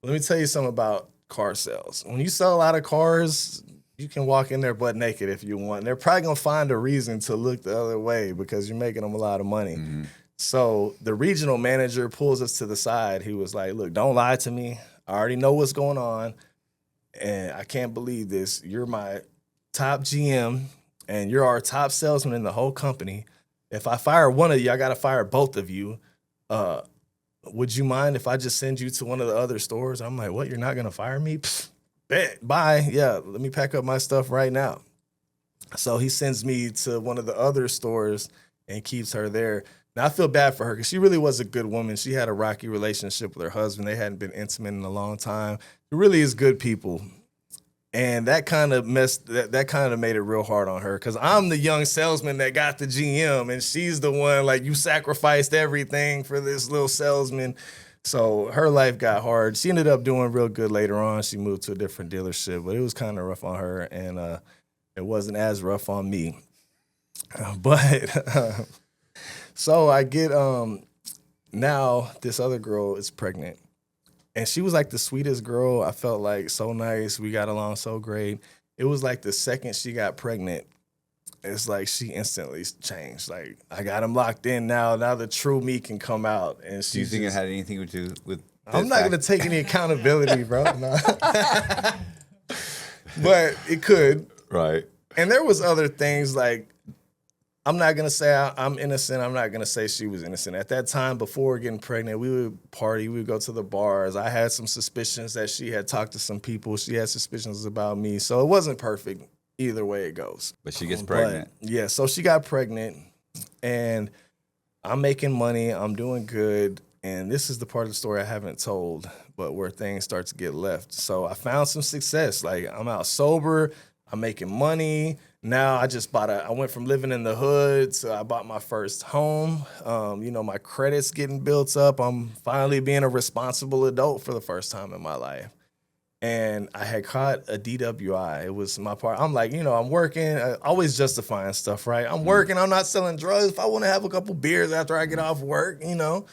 Let me tell you something about car sales. When you sell a lot of cars, you can walk in there butt naked if you want. They're probably going to find a reason to look the other way because you're making them a lot of money. Mm-hmm. So the regional manager pulls us to the side. He was like, look, don't lie to me. I already know what's going on, and I can't believe this. You're my top GM, and you're our top salesman in the whole company. If I fire one of you, I got to fire both of you. Would you mind if I just send you to one of the other stores? I'm like, what? You're not going to fire me? Pfft. Bet, bye. Yeah, let me pack up my stuff right now. So he sends me to one of the other stores and keeps her there. Now, I feel bad for her because she really was a good woman. She had a rocky relationship with her husband. They hadn't been intimate in a long time. She really is good people. And that kind of made it real hard on her because I'm the young salesman that got the GM, and she's the one, like, you sacrificed everything for this little salesman. So her life got hard. She ended up doing real good later on. She moved to a different dealership, but it was kind of rough on her, and it wasn't as rough on me. But so I get now this other girl is pregnant, and she was like the sweetest girl. I felt like so nice. We got along so great. It was like the second she got pregnant, it's like she instantly changed. Like, I got him locked in now. Now the true me can come out. And do you think it had anything to do with? I'm not going to take any accountability, bro. No. But it could. Right. And there was other things like, I'm not going to say I'm innocent. I'm not going to say she was innocent. At that time, before getting pregnant, we would party. We would go to the bars. I had some suspicions that she had talked to some people. She had suspicions about me. So it wasn't perfect. Either way it goes. But she gets pregnant. Yeah, so she got pregnant, and I'm making money. I'm doing good. And this is the part of the story I haven't told, but where things start to get left. So I found some success. Like, I'm out sober. I'm making money. now I went from living in the hood to I bought my first home. My credit's getting built up. I'm finally being a responsible adult for the first time in my life. And I had caught a DWI. It was my part. I'm like, I'm working, always justifying stuff, right? I'm working, I'm not selling drugs. If I want to have a couple beers after I get off work, And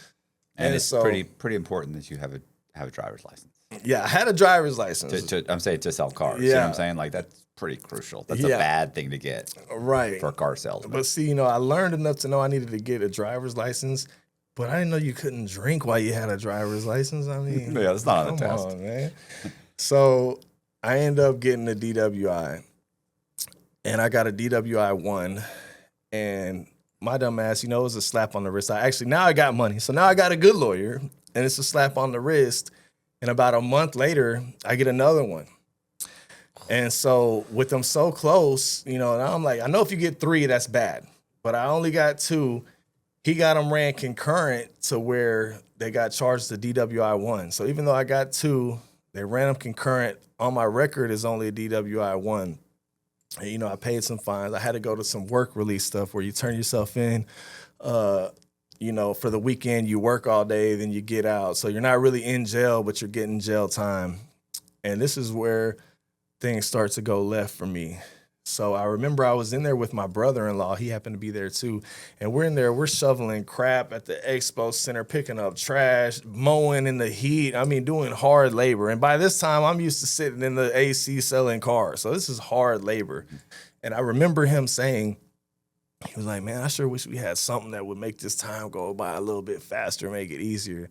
it's so, pretty important that you have a driver's license. Yeah, I had a driver's license. I'm saying to sell cars. Yeah. You know what I'm saying? Like, that's pretty crucial. That's a bad thing to get. Right. For a car salesman. But see, I learned enough to know I needed to get a driver's license, but I didn't know you couldn't drink while you had a driver's license. I mean, yeah, that's not on the test. Come on, man. So I ended up getting a DWI, and I got a DWI 1, and my dumb ass, it was a slap on the wrist. Now I got money. So now I got a good lawyer, and it's a slap on the wrist. And about a month later, I get another one. And so with them so close, and I'm like, I know if you get 3, that's bad. But I only got 2. He got them ran concurrent to where they got charged the DWI 1. So even though I got 2, they ran them concurrent. On my record is only a DWI 1. And, I paid some fines. I had to go to some work release stuff where you turn yourself in, for the weekend, you work all day, then you get out. So you're not really in jail, but you're getting jail time. And this is where things start to go left for me. So I remember I was in there with my brother-in-law. He happened to be there too. And we're in there, we're shoveling crap at the expo center, picking up trash, mowing in the heat. I mean, doing hard labor. And by this time, I'm used to sitting in the AC selling cars. So this is hard labor. And I remember him saying, he was like, man, I sure wish we had something that would make this time go by a little bit faster, make it easier.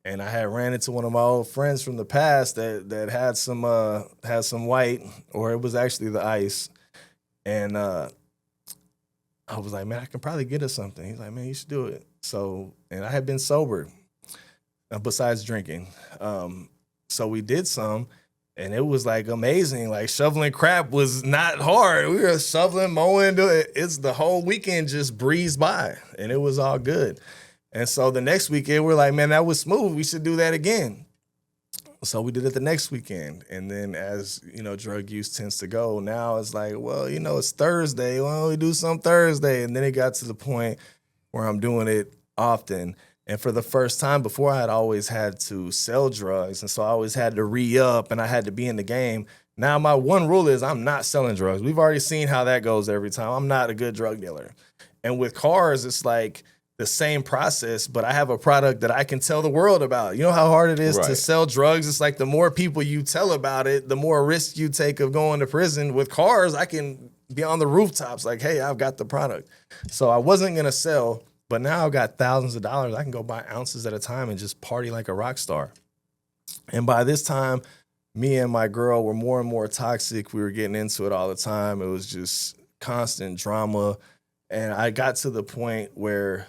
And I had ran into one of my old friends from the past that had some white, or it was actually the ice. And I was like, man, I can probably get us something. He's like, man, you should do it. So, and I had been sober besides drinking. So we did some. And it was like amazing. Like shoveling crap was not hard. We were shoveling, mowing, it's the whole weekend just breezed by, and it was all good. And so the next weekend we're like, man, that was smooth. We should do that again. So we did it the next weekend. And then as, drug use tends to go, now it's like, well, it's Thursday. Why don't we do some Thursday? And then it got to the point where I'm doing it often. And for the first time, before I had always had to sell drugs, and so I always had to re-up and I had to be in the game. Now my one rule is I'm not selling drugs. We've already seen how that goes every time. I'm not a good drug dealer. And with cars, it's like the same process, but I have a product that I can tell the world about. You know how hard it is to sell drugs? It's like the more people you tell about it, the more risk you take of going to prison. With cars, I can be on the rooftops like, hey, I've got the product. So I wasn't going to sell. But now I've got thousands of dollars. I can go buy ounces at a time and just party like a rock star. And by this time, me and my girl were more and more toxic. We were getting into it all the time. It was just constant drama. And I got to the point where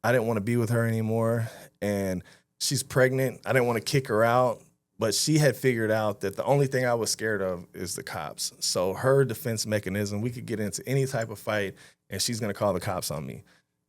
I didn't want to be with her anymore. And she's pregnant. I didn't want to kick her out. But she had figured out that the only thing I was scared of is the cops. So her defense mechanism, we could get into any type of fight, and she's going to call the cops on me.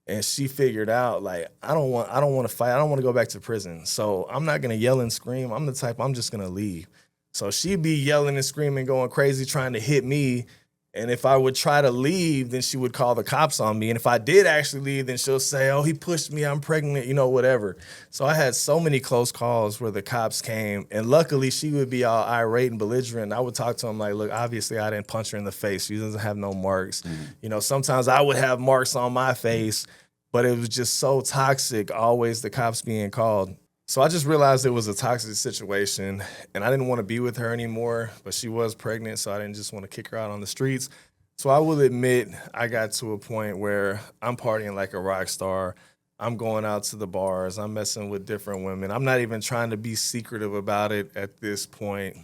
And she figured out, like, I don't want to fight. I don't want to go back to prison. So I'm not going to yell and scream. I'm the type, I'm just going to leave. So she'd be yelling and screaming, going crazy, trying to hit me. And if I would try to leave, then she would call the cops on me. And if I did actually leave, then she'll say, oh, he pushed me, I'm pregnant, whatever. So I had so many close calls where the cops came. And luckily, she would be all irate and belligerent. I would talk to him like, look, obviously I didn't punch her in the face. She doesn't have no marks. Mm-hmm. Sometimes I would have marks on my face, but it was just so toxic, always the cops being called. So I just realized it was a toxic situation, and I didn't want to be with her anymore, but she was pregnant, so I didn't just want to kick her out on the streets. So I will admit I got to a point where I'm partying like a rock star. I'm going out to the bars. I'm messing with different women. I'm not even trying to be secretive about it at this point.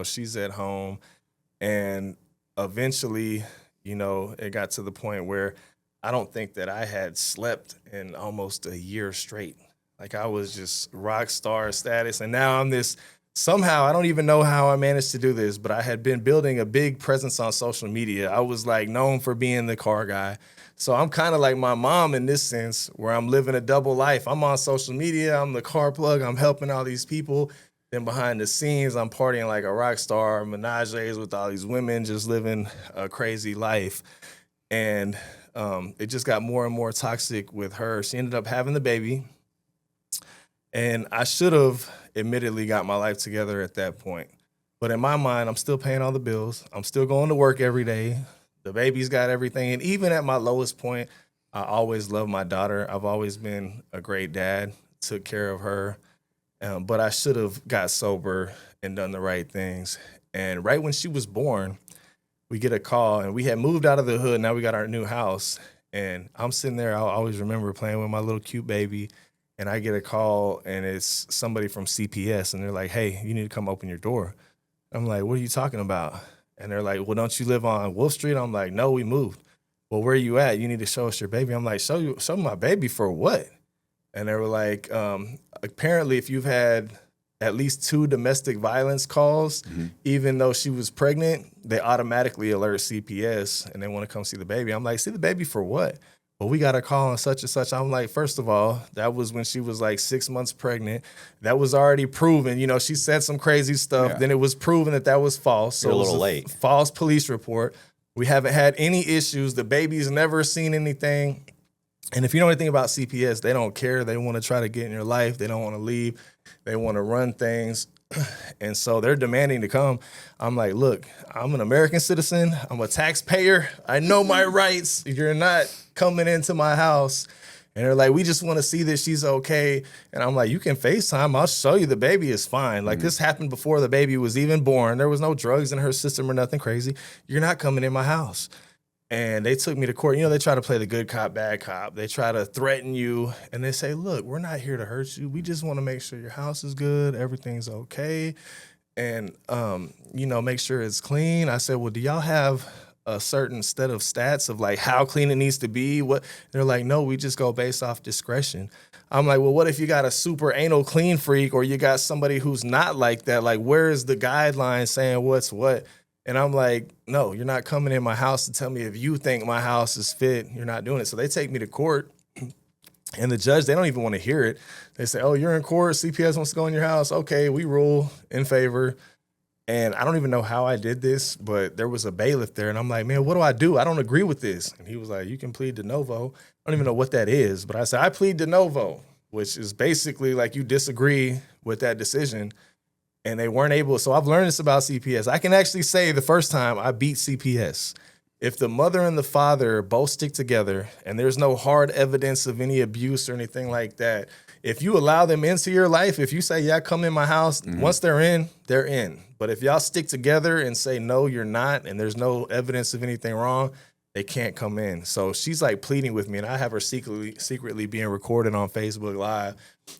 She's at home. And eventually, it got to the point where I don't think that I had slept in almost a year straight. Like I was just rock star status. And now I'm this, somehow, I don't even know how I managed to do this, but I had been building a big presence on social media. I was like known for being the car guy. So I'm kind of like my mom in this sense, where I'm living a double life. I'm on social media, I'm the car plug, I'm helping all these people. Then behind the scenes, I'm partying like a rock star, menages with all these women, just living a crazy life. And it just got more and more toxic with her. She ended up having the baby. And I should have admittedly got my life together at that point. But in my mind, I'm still paying all the bills. I'm still going to work every day. The baby's got everything. And even at my lowest point, I always loved my daughter. I've always been a great dad, took care of her. But I should have got sober and done the right things. And right when she was born, we get a call, and we had moved out of the hood. Now we got our new house. And I'm sitting there. I'll always remember playing with my little cute baby. And I get a call, and it's somebody from CPS. And they're like, hey, you need to come open your door. I'm like, what are you talking about? And they're like, well, don't you live on Wolf Street? I'm like, no, we moved. Well, where are you at? You need to show us your baby. I'm like, show me my baby for what? And they were like, apparently if you've had at least 2 domestic violence calls, even though she was pregnant, they automatically alert CPS and they want to come see the baby. I'm like, see the baby for what? Well, we got a call on such and such. I'm like, first of all, that was when she was like 6 months pregnant. That was already proven. You know, she said some crazy stuff. Yeah. Then it was proven that was false. So you're a little late. False police report. We haven't had any issues. The baby's never seen anything. And if you know anything about CPS, they don't care. They want to try to get in your life. They don't want to leave. They want to run things. And so they're demanding to come. I'm like, look, I'm an American citizen. I'm a taxpayer. I know my rights. You're not coming into my house. And they're like, we just want to see that she's okay. And I'm like, you can FaceTime. I'll show you the baby is fine. Like, this happened before the baby was even born. There was no drugs in her system or nothing crazy. You're not coming in my house. And they took me to court. You know, they try to play the good cop, bad cop. They try to threaten you. And they say, look, we're not here to hurt you. We just want to make sure your house is good. Everything's okay. And, you know, make sure it's clean. I said, well, do y'all have a certain set of stats of like how clean it needs to be? What? They're like, no, we just go based off discretion. I'm like, well, what if you got a super anal clean freak or you got somebody who's not like that? Like, where is the guideline saying what's what? And I'm like, no, you're not coming in my house to tell me if you think my house is fit. You're not doing it. So they take me to court. And the judge, they don't even want to hear it. They say, oh, you're in court. CPS wants to go in your house. Okay, we rule in favor. And I don't even know how I did this, but there was a bailiff there. And I'm like, man, what do I do? I don't agree with this. And he was like, you can plead de novo. I don't even know what that is. But I said, I plead de novo, which is basically like you disagree with that decision. And they weren't able. So I've learned this about CPS. I can actually say the first time I beat CPS. If the mother and the father both stick together and there's no hard evidence of any abuse or anything like that, if you allow them into your life, if you say, yeah, come in my house, once they're in, they're in. But if y'all stick together and say, no, you're not, and there's no evidence of anything wrong, they can't come in. So she's like pleading with me, and I have her secretly being recorded on Facebook Live.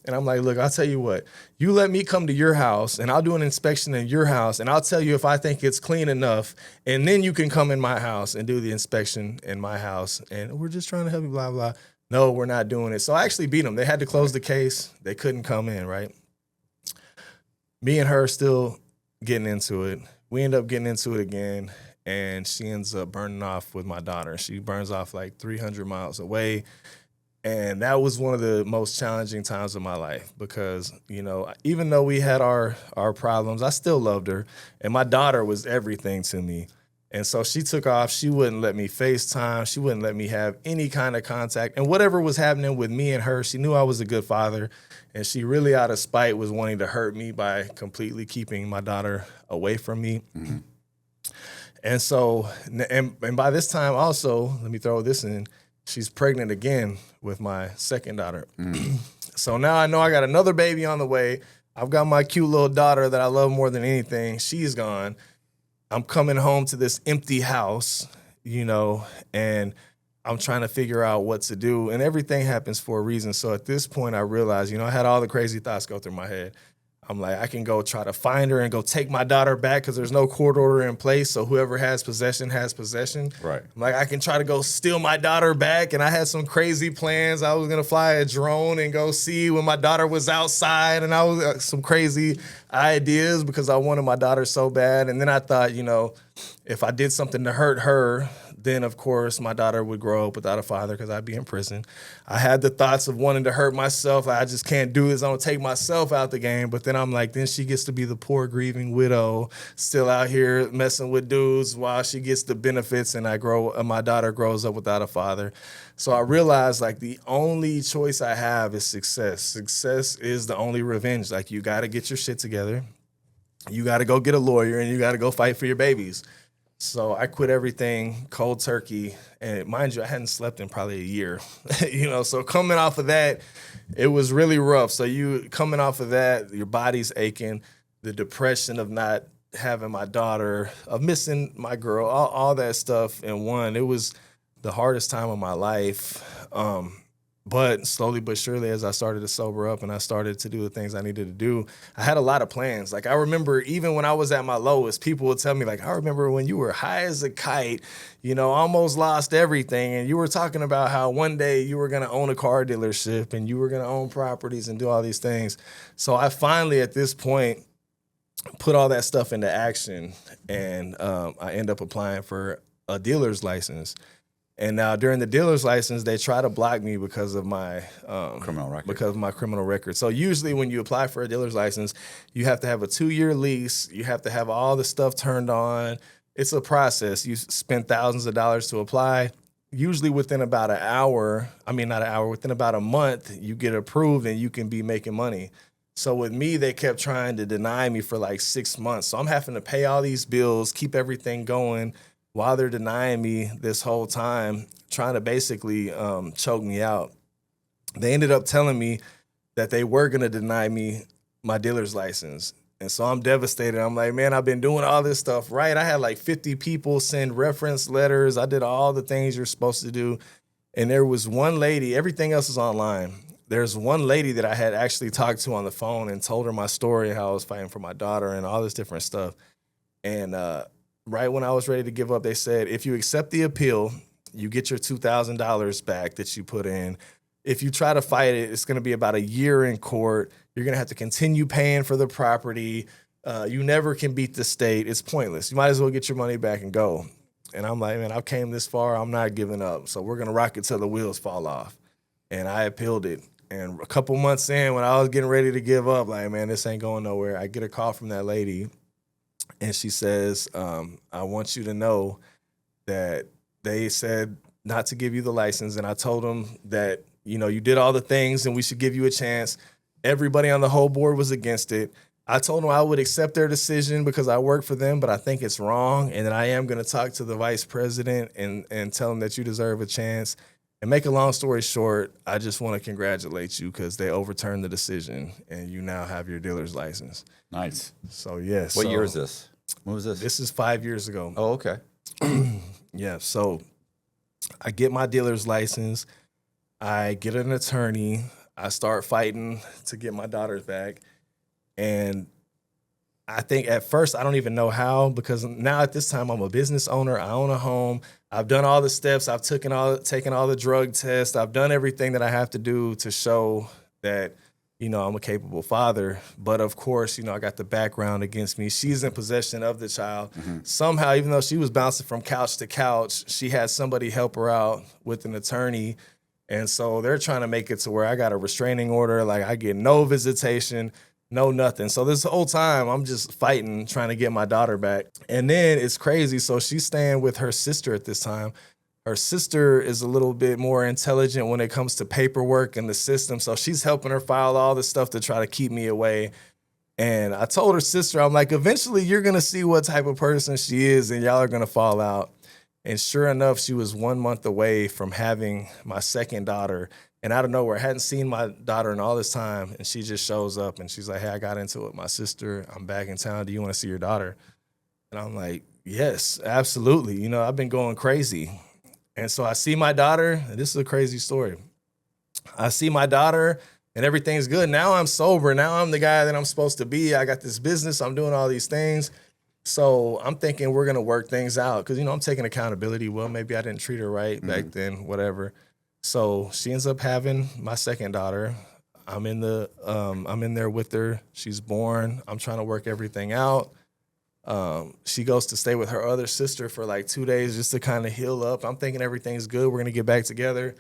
And I'm like, look, I'll tell you what, you let me come to your house and I'll do an inspection in your house and I'll tell you if I think it's clean enough. And then you can come in my house and do the inspection in my house. And we're just trying to help you, blah, blah. No, we're not doing it. So I actually beat them. They had to close the case. They couldn't come in, right? Me and her still getting into it. We end up getting into it again. And she ends up burning off with my daughter. She burns off like 300 miles away. And that was one of the most challenging times of my life because, you know, even though we had our problems, I still loved her. And my daughter was everything to me. And so she took off. She wouldn't let me FaceTime. She wouldn't let me have any kind of contact. And whatever was happening with me and her, she knew I was a good father. And she really, out of spite, was wanting to hurt me by completely keeping my daughter away from me. Mm-hmm. And so, and by this time also, let me throw this in, she's pregnant again with my second daughter. So now I know I got another baby on the way. I've got my cute little daughter that I love more than anything. She's gone. I'm coming home to this empty house, you know, and I'm trying to figure out what to do. And everything happens for a reason. So at this point, I realized, you know, I had all the crazy thoughts go through my head. I'm like, I can go try to find her and go take my daughter back because there's no court order in place. So whoever has possession has possession. Right. I'm like, I can try to go steal my daughter back. And I had some crazy plans. I was going to fly a drone and go see when my daughter was outside. And I was some crazy ideas because I wanted my daughter so bad. And then I thought, you know, if I did something to hurt her, then, of course, my daughter would grow up without a father because I'd be in prison. I had the thoughts of wanting to hurt myself. I just can't do this. I'm going to take myself out the game. But then I'm like, then she gets to be the poor, grieving widow, still out here messing with dudes while she gets the benefits, and my daughter grows up without a father. So I realized, like, the only choice I have is success. Success is the only revenge. Like, you got to get your shit together. You got to go get a lawyer, and you got to go fight for your babies. So I quit everything cold turkey. And mind you, I hadn't slept in probably a year, so coming off of that, it was really rough. So you coming off of that, your body's aching, the depression of not having my daughter, of missing my girl, all that stuff in one. It was the hardest time of my life. But slowly but surely, as I started to sober up and I started to do the things I needed to do, I had a lot of plans. Like, I remember even when I was at my lowest, people would tell me, like, I remember when you were high as a kite, almost lost everything. And you were talking about how one day you were going to own a car dealership and you were going to own properties and do all these things. So I finally, at this point, put all that stuff into action. And I end up applying for a dealer's license. And now during the dealer's license, they try to block me because of my criminal record. Because of my criminal record. So usually when you apply for a dealer's license, you have to have a 2-year lease. You have to have all the stuff turned on. It's a process. You spend thousands of dollars to apply. Usually within about within about a month, you get approved and you can be making money. So with me, they kept trying to deny me for like 6 months. So I'm having to pay all these bills, keep everything going, while they're denying me this whole time, trying to basically choke me out. They ended up telling me that they were going to deny me my dealer's license. And so I'm devastated. I'm like, man, I've been doing all this stuff right. I had like 50 people send reference letters. I did all the things you're supposed to do. And there was one lady, everything else is online. There's one lady that I had actually talked to on the phone and told her my story, how I was fighting for my daughter and all this different stuff. And right when I was ready to give up, they said, if you accept the appeal, you get your $2,000 back that you put in. If you try to fight it, it's going to be about a year in court. You're going to have to continue paying for the property. You never can beat the state. It's pointless. You might as well get your money back and go. And I'm like, man, I came this far. I'm not giving up. So we're going to rock it till the wheels fall off. And I appealed it. And a couple months in, when I was getting ready to give up, like, man, this ain't going nowhere, I get a call from that lady. And she says, I want you to know that they said not to give you the license. And I told them that, you did all the things and we should give you a chance. Everybody on the whole board was against it. I told them I would accept their decision because I work for them, but I think it's wrong. And that I am going to talk to the vice president and tell them that you deserve a chance. And make a long story short, I just want to congratulate you because they overturned the decision and you now have your dealer's license. Nice. So, yes. What year is this? When was this? This is 5 years ago. Oh, okay. Yeah, so I get my dealer's license. I get an attorney. I start fighting to get my daughters back. And I think at first I don't even know how, because now at this time I'm a business owner. I own a home. I've done all the steps. I've taken all the drug tests. I've done everything that I have to do to show that, I'm a capable father. But of course, I got the background against me. She's in possession of the child. Mm-hmm. Somehow, even though she was bouncing from couch to couch, she had somebody help her out with an attorney. And so they're trying to make it to where I got a restraining order. Like, I get no visitation, no nothing. So this whole time I'm just fighting, trying to get my daughter back. And then it's crazy. So she's staying with her sister at this time. Her sister is a little bit more intelligent when it comes to paperwork and the system. So she's helping her file all this stuff to try to keep me away. And I told her sister, I'm like, eventually you're going to see what type of person she is and y'all are going to fall out. And sure enough, she was 1 month away from having my second daughter. And out of nowhere, I hadn't seen my daughter in all this time. And she just shows up and she's like, hey, I got into it with my sister. I'm back in town. Do you want to see your daughter? And I'm like, yes, absolutely. I've been going crazy. And so I see my daughter. And this is a crazy story. I see my daughter and everything's good. Now I'm sober. Now I'm the guy that I'm supposed to be. I got this business. I'm doing all these things. So I'm thinking we're going to work things out because, I'm taking accountability. Well, maybe I didn't treat her right back then, whatever. So she ends up having my second daughter. I'm in there with her. She's born. I'm trying to work everything out. She goes to stay with her other sister for like 2 days just to kind of heal up. I'm thinking everything's good. We're going to get back together.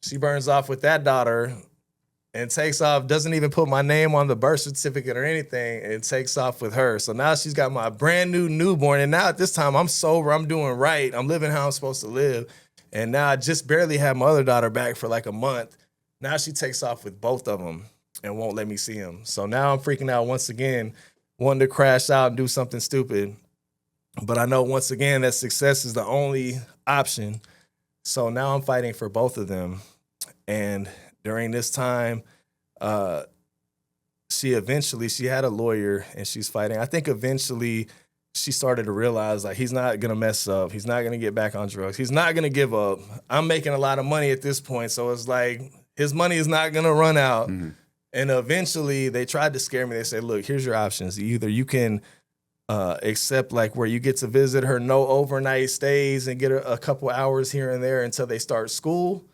She burns off with that daughter and takes off, doesn't even put my name on the birth certificate or anything, and takes off with her. So now she's got my brand new newborn. And now at this time, I'm sober. I'm doing right. I'm living how I'm supposed to live. And now I just barely had my other daughter back for like a month. Now she takes off with both of them and won't let me see them. So now I'm freaking out once again, wanting to crash out and do something stupid. But I know once again that success is the only option. So now I'm fighting for both of them. And during this time, she had a lawyer and she's fighting. I think eventually she started to realize like he's not gonna mess up. He's not gonna get back on drugs. He's not gonna give up. I'm making a lot of money at this point. So it's like his money is not gonna run out. Mm-hmm. And eventually they tried to scare me. They said, look, here's your options. Either you can accept like where you get to visit her, no overnight stays and get a couple hours here and there until they start school,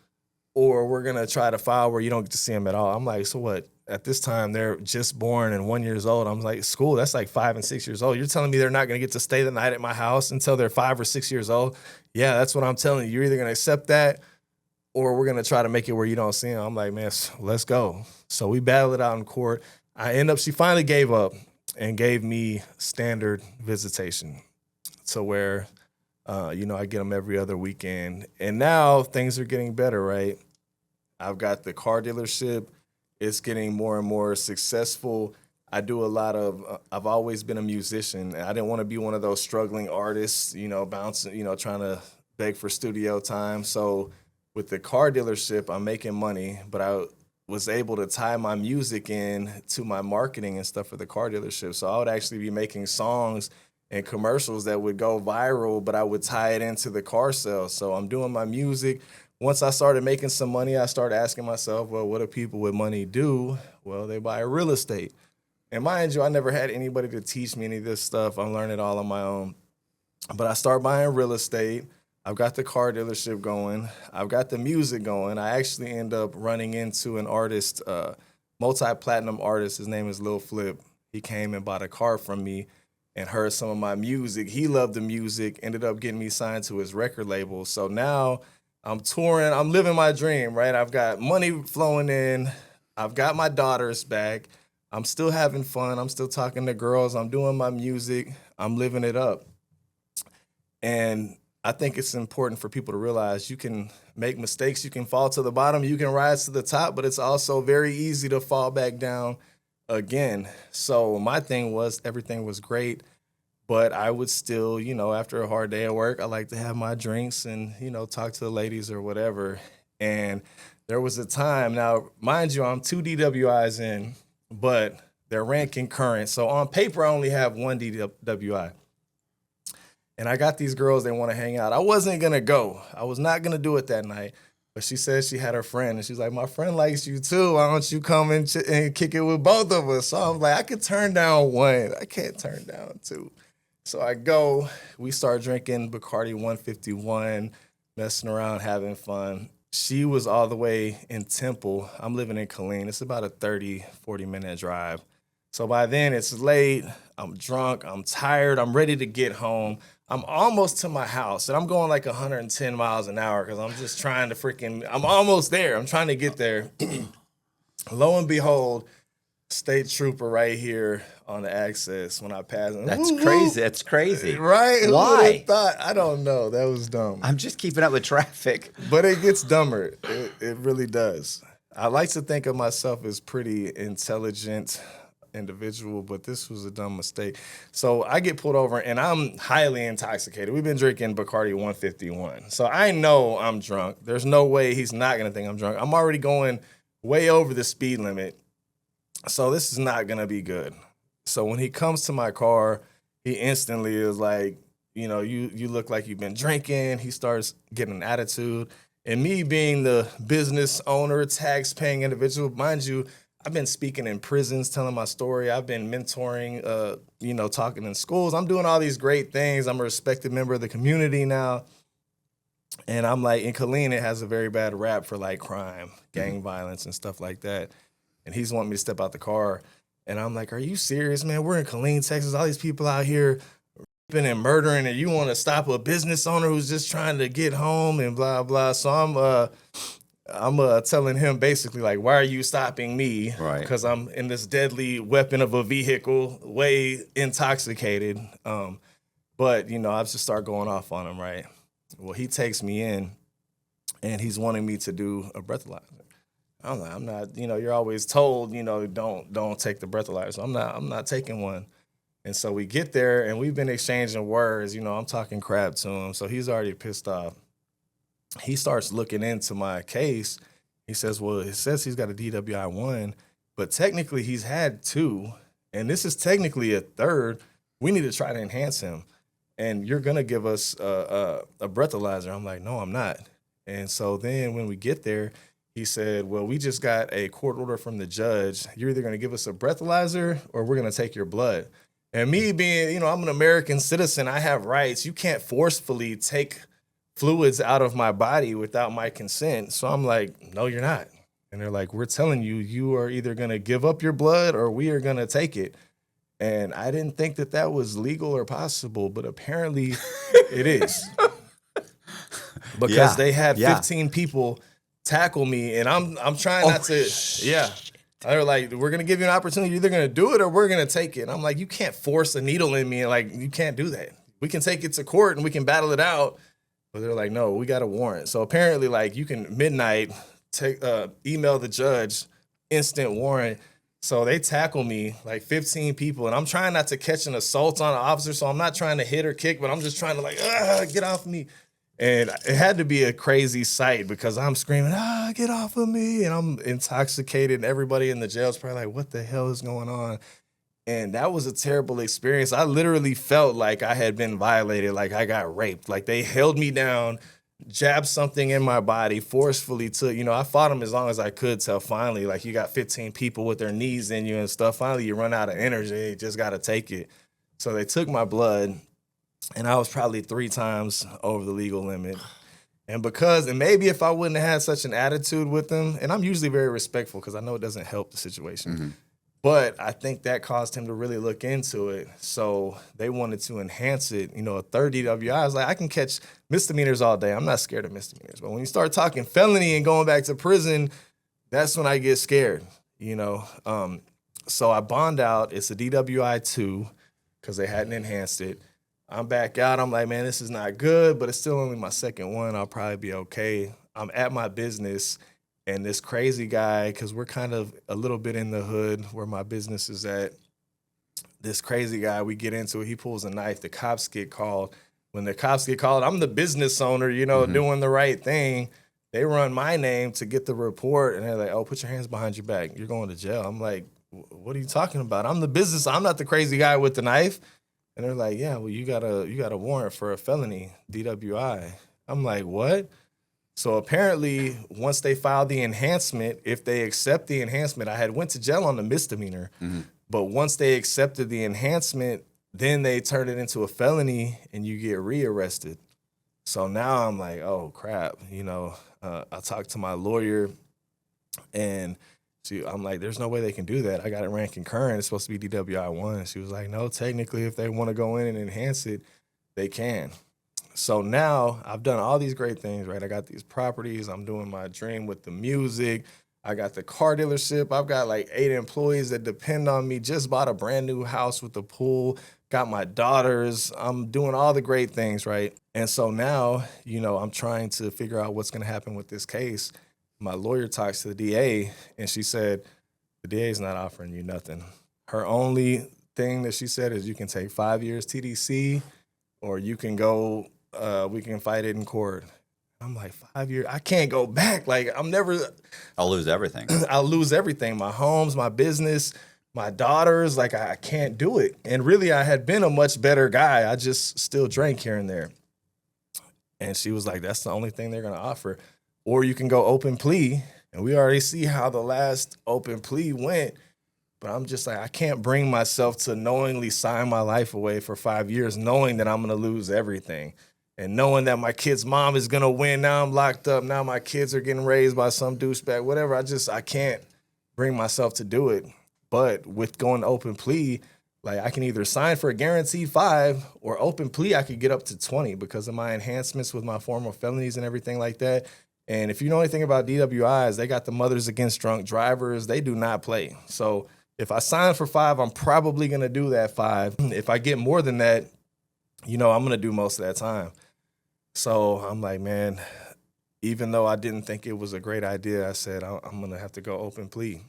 or we're going to try to file where you don't get to see them at all. I'm like, so what? At this time, they're just born and 1 year old. I'm like, school, that's like 5 and 6 years old. You're telling me they're not going to get to stay the night at my house until they're 5 or 6 years old? Yeah, that's what I'm telling you. You're either going to accept that or we're going to try to make it where you don't see them. I'm like, man, let's go. So we battled it out in court. She finally gave up and gave me standard visitation to where, I get them every other weekend. And now things are getting better, right? I've got the car dealership. It's getting more and more successful. I do a lot of, I've always been a musician. I didn't want to be one of those struggling artists, bouncing, trying to beg for studio time. So with the car dealership, I'm making money, but I was able to tie my music in to my marketing and stuff for the car dealership. So I would actually be making songs and commercials that would go viral, but I would tie it into the car sales. So I'm doing my music. Once I started making some money, I started asking myself, well, what do people with money do? Well, they buy real estate. And mind you, I never had anybody to teach me any of this stuff. I'm learning it all on my own. But I start buying real estate. I've got the car dealership going. I've got the music going. I actually end up running into an artist, multi-platinum artist. His name is Lil Flip. He came and bought a car from me and heard some of my music. He loved the music, ended up getting me signed to his record label. So now I'm touring. I'm living my dream, right? I've got money flowing in. I've got my daughters back. I'm still having fun. I'm still talking to girls. I'm doing my music. I'm living it up. And I think it's important for people to realize you can make mistakes. You can fall to the bottom. You can rise to the top, but it's also very easy to fall back down again. So my thing was everything was great, but I would still, after a hard day at work, I like to have my drinks and, talk to the ladies or whatever. And there was a time, now, mind you, I'm 2 DWIs in, but they're ran concurrent. So on paper, I only have 1 DWI. And I got these girls, they want to hang out. I wasn't going to go. I was not going to do it that night. But she said she had her friend, and she's like, my friend likes you too. Why don't you come and kick it with both of us? So I was like, I could turn down 1. I can't turn down 2. So I go. We start drinking Bacardi 151, messing around, having fun. She was all the way in Temple. I'm living in Killeen. It's about a 30, 40-minute drive. So by then, it's late. I'm drunk. I'm tired. I'm ready to get home. I'm almost to my house, and I'm going like 110 miles an hour because I'm just trying to I'm almost there. I'm trying to get there. Lo and behold, state trooper right here on the access when I pass. That's crazy. That's crazy. Right? Why? I don't know. That was dumb. I'm just keeping up with traffic. But it gets dumber. It really does. I like to think of myself as pretty intelligent individual, but this was a dumb mistake. So I get pulled over and I'm highly intoxicated. We've been drinking Bacardi 151. So I know I'm drunk. There's no way he's not going to think I'm drunk. I'm already going way over the speed limit. So this is not going to be good. So when he comes to my car, he instantly is like, you look like you've been drinking. He starts getting an attitude. And me being the business owner, tax-paying individual, mind you, I've been speaking in prisons, telling my story. I've been mentoring, talking in schools. I'm doing all these great things. I'm a respected member of the community now. And I'm like, in Killeen, it has a very bad rap for like crime, gang violence and stuff like that. And he's wanting me to step out the car. And I'm like, are you serious, man? We're in Killeen, Texas. All these people out here and murdering, and you want to stop a business owner who's just trying to get home and blah blah. So I'm telling him basically like, why are you stopping me? Right. Because I'm in this deadly weapon of a vehicle, way intoxicated. But you know, I just start going off on him, right? Well, he takes me in, and he's wanting me to do a breathalyzer. I'm like, I'm not. You know, you're always told, you know, don't take the breathalyzer. I'm not taking one. And so we get there, and we've been exchanging words. You know, I'm talking crap to him, so he's already pissed off. He starts looking into my case. He says, well, it says he's got a DWI 1, but technically he's had 2, and this is technically a 3rd. We need to try to enhance him, and you're going to give us a breathalyzer. I'm like, no, I'm not. And so then when we get there, he said, well, we just got a court order from the judge. You're either going to give us a breathalyzer or we're going to take your blood. And me being, you know, I'm an American citizen. I have rights. You can't forcefully take fluids out of my body without my consent. So I'm like, no, you're not. And they're like, we're telling you, you are either going to give up your blood or we are going to take it. And I didn't think that that was legal or possible, but apparently it is. Because they had 15 people tackle me, and I'm trying not to. Yeah. They're like, we're going to give you an opportunity. You're either going to do it or we're going to take it. And I'm like, you can't force a needle in me. And like, you can't do that. We can take it to court and we can battle it out. But they're like, no, we got a warrant. So apparently, like, you can midnight email the judge, instant warrant. So they tackle me, like 15 people. And I'm trying not to catch an assault on an officer. So I'm not trying to hit or kick, but I'm just trying to like, get off me. And it had to be a crazy sight because I'm screaming, get off of me. And I'm intoxicated. And everybody in the jail is probably like, what the hell is going on? And that was a terrible experience. I literally felt like I had been violated, like I got raped. Like they held me down, jabbed something in my body, forcefully took, you know, I fought them as long as I could till finally, like you got 15 people with their knees in you and stuff. Finally, you run out of energy. You just got to take it. So they took my blood. And I was probably 3 times over the legal limit. And maybe if I wouldn't have had such an attitude with them, and I'm usually very respectful because I know it doesn't help the situation. Mm-hmm. But I think that caused him to really look into it. So they wanted to enhance it. You know, a 3rd DWI, I was like, I can catch misdemeanors all day. I'm not scared of misdemeanors. But when you start talking felony and going back to prison, that's when I get scared, you know. So I bond out. It's a DWI 2 because they hadn't enhanced it. I'm back out. I'm like, man, this is not good, but it's still only my 2nd one. I'll probably be okay. I'm at my business, and this crazy guy, because we're kind of a little bit in the hood where my business is at, this crazy guy, we get into it. He pulls a knife. The cops get called. When the cops get called, I'm the business owner, you know, doing the right thing. They run my name to get the report, and they're like, oh, put your hands behind your back. You're going to jail. I'm like, what are you talking about? I'm the business. I'm not the crazy guy with the knife. And they're like, yeah, well, you got a warrant for a felony, DWI. I'm like, what? So apparently, once they filed the enhancement, if they accept the enhancement, I had went to jail on the misdemeanor, but once they accepted the enhancement, then they turn it into a felony and you get rearrested. So now I'm like, oh, crap. You know, I talked to my lawyer, and I'm like, there's no way they can do that. I got it ran concurrent. It's supposed to be DWI 1. She was like, no, technically, if they want to go in and enhance it, they can. So now I've done all these great things, right? I got these properties. I'm doing my dream with the music. I got the car dealership. I've got like 8 employees that depend on me. Just bought a brand new house with a pool. Got my daughters. I'm doing all the great things, right? And so now, you know, I'm trying to figure out what's going to happen with this case. My lawyer talks to the DA, and she said, the DA's not offering you nothing. Her only thing that she said is you can take 5 years TDC, or you can go, we can fight it in court. I'm like, 5 years? I can't go back. Like, I'll lose everything. I'll lose everything. My homes, my business, my daughters. Like, I can't do it. And really, I had been a much better guy. I just still drank here and there. And she was like, that's the only thing they're going to offer. Or you can go open plea, and we already see how the last open plea went. But I'm just like, I can't bring myself to knowingly sign my life away for 5 years, knowing that I'm going to lose everything. And knowing that my kid's mom is going to win. Now I'm locked up. Now my kids are getting raised by some douchebag, whatever. I can't bring myself to do it. But with going to open plea, Like I can either sign for a guaranteed 5 or open plea. I could get up to 20 because of my enhancements with my former felonies and everything like that. And if you know anything about DWIs, they got the Mothers Against Drunk Drivers. They do not play. So if I sign for 5, I'm probably going to do that 5. If I get more than that, I'm going to do most of that time. So I'm like, man, even though I didn't think it was a great idea, I said, I'm going to have to go open plea.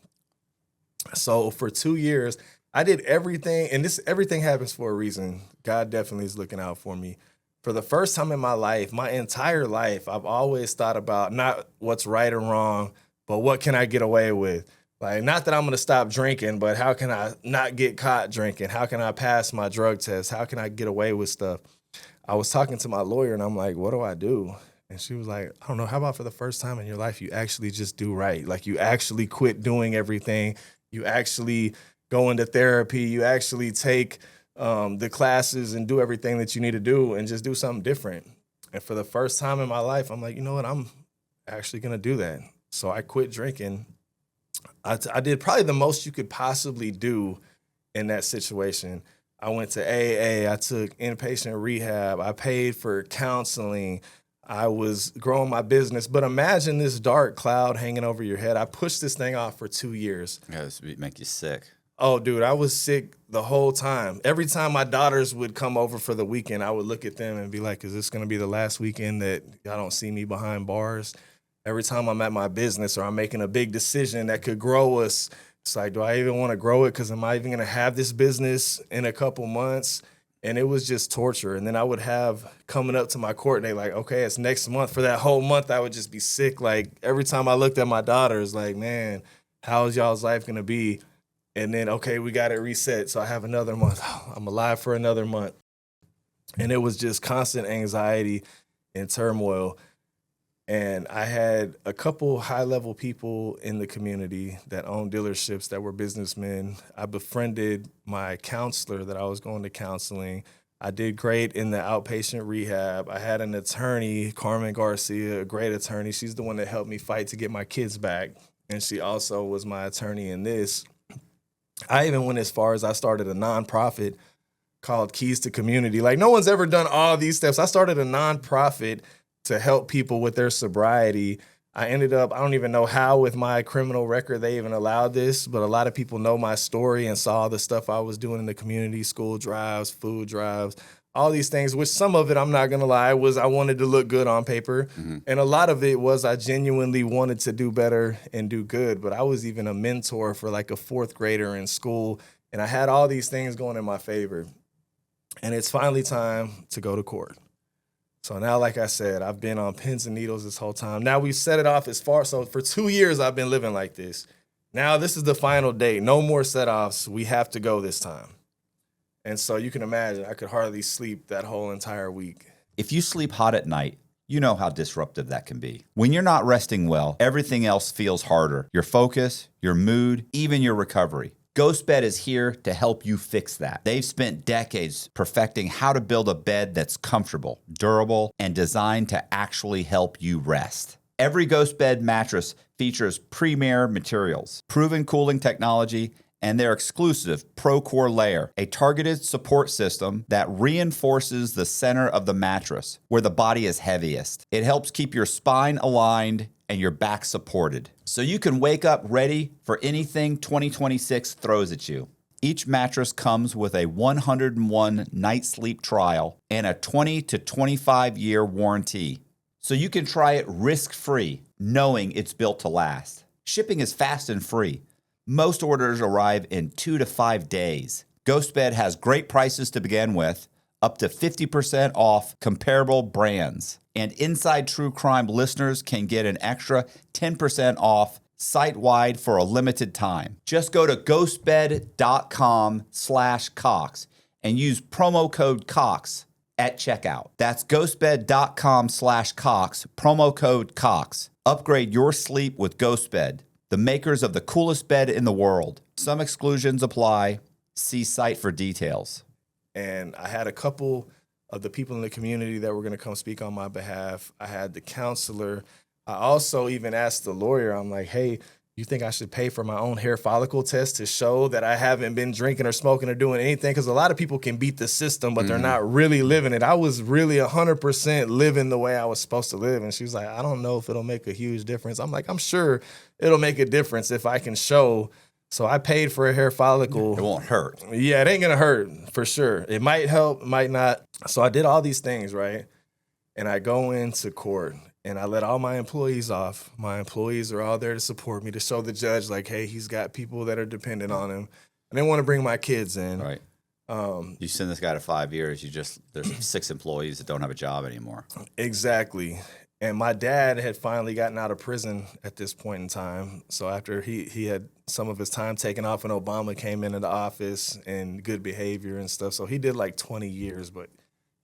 So for 2 years, I did everything, and everything happens for a reason. God definitely is looking out for me. For the first time in my life, my entire life, I've always thought about not what's right or wrong, but what can I get away with? Like, not that I'm going to stop drinking, but how can I not get caught drinking? How can I pass my drug test? How can I get away with stuff? I was talking to my lawyer, and I'm like, what do I do? And she was like, I don't know, how about for the first time in your life, you actually just do right? Like, you actually quit doing everything. You actually go into therapy. You actually take the classes and do everything that you need to do and just do something different. And for the first time in my life, I'm like, you know what? I'm actually going to do that. So I quit drinking. I did probably the most you could possibly do in that situation. I went to AA. I took inpatient rehab. I paid for counseling. I was growing my business. But imagine this dark cloud hanging over your head. I pushed this thing off for 2 years. Yeah, this would make you sick. Oh, dude, I was sick the whole time. Every time my daughters would come over for the weekend, I would look at them and be like, is this going to be the last weekend that y'all don't see me behind bars? Every time I'm at my business or I'm making a big decision that could grow us, it's like, do I even want to grow it? Because am I even going to have this business in a couple months? And it was just torture. And then I would have coming up to my court date, like, okay, it's next month. For that whole month, I would just be sick. Like, every time I looked at my daughters, like, man, how is y'all's life going to be? And then, okay, we got it reset. So I have another month. I'm alive for another month. And it was just constant anxiety and turmoil. And I had a couple high-level people in the community that owned dealerships that were businessmen. I befriended my counselor that I was going to counseling. I did great in the outpatient rehab. I had an attorney, Carmen Garcia, a great attorney. She's the one that helped me fight to get my kids back. And she also was my attorney in this. I even went as far as I started a nonprofit called Keys to Community. Like, no one's ever done all these steps. I started a nonprofit to help people with their sobriety. I ended up, I don't even know how with my criminal record they even allowed this, but a lot of people know my story and saw the stuff I was doing in the community, school drives, food drives, all these things, which some of it, I'm not going to lie, was I wanted to look good on paper. Mm-hmm. And a lot of it was I genuinely wanted to do better and do good. But I was even a mentor for like a 4th grader in school. And I had all these things going in my favor. And it's finally time to go to court. So now, like I said, I've been on pins and needles this whole time. Now we've set it off as far. So for 2 years, I've been living like this. Now this is the final date. No more set-offs. We have to go this time. And so you can imagine I could hardly sleep that whole entire week. If you sleep hot at night, you know how disruptive that can be. When you're not resting well, everything else feels harder. Your focus, your mood, even your recovery. GhostBed is here to help you fix that. They've spent decades perfecting how to build a bed that's comfortable, durable, and designed to actually help you rest. Every GhostBed mattress features premier materials, proven cooling technology, and their exclusive ProCore layer, a targeted support system that reinforces the center of the mattress where the body is heaviest. It helps keep your spine aligned and your back supported, so you can wake up ready for anything 2026 throws at you. Each mattress comes with a 101 night sleep trial and a 20 to 25 year warranty, so you can try it risk-free, knowing it's built to last. Shipping is fast and free. Most orders arrive in 2 to 5 days. GhostBed has great prices to begin with, up to 50% off comparable brands. And Inside True Crime listeners can get an extra 10% off site-wide for a limited time. Just go to ghostbed.com/Cox and use promo code Cox at checkout. That's ghostbed.com/Cox, promo code Cox. Upgrade your sleep with GhostBed, the makers of the coolest bed in the world. Some exclusions apply. See site for details. And I had a couple of the people in the community that were going to come speak on my behalf. I had the counselor. I also even asked the lawyer, I'm like, hey, you think I should pay for my own hair follicle test to show that I haven't been drinking or smoking or doing anything? Because a lot of people can beat the system, but they're not really living it. I was really 100% living the way I was supposed to live. And she was like, I don't know if it'll make a huge difference. I'm like, I'm sure it'll make a difference if I can show. So I paid for a hair follicle. It won't hurt. Yeah, it ain't going to hurt for sure. It might help, it might not. So I did all these things, right? And I go into court. And I let all my employees off. My employees are all there to support me, to show the judge, like, hey, he's got people that are dependent on him. I didn't want to bring my kids in. Right. You send this guy to 5 years, there's 6 employees that don't have a job anymore. Exactly. And my dad had finally gotten out of prison at this point in time. So after he had some of his time taken off and Obama came into the office and good behavior and stuff. So he did like 20 years, but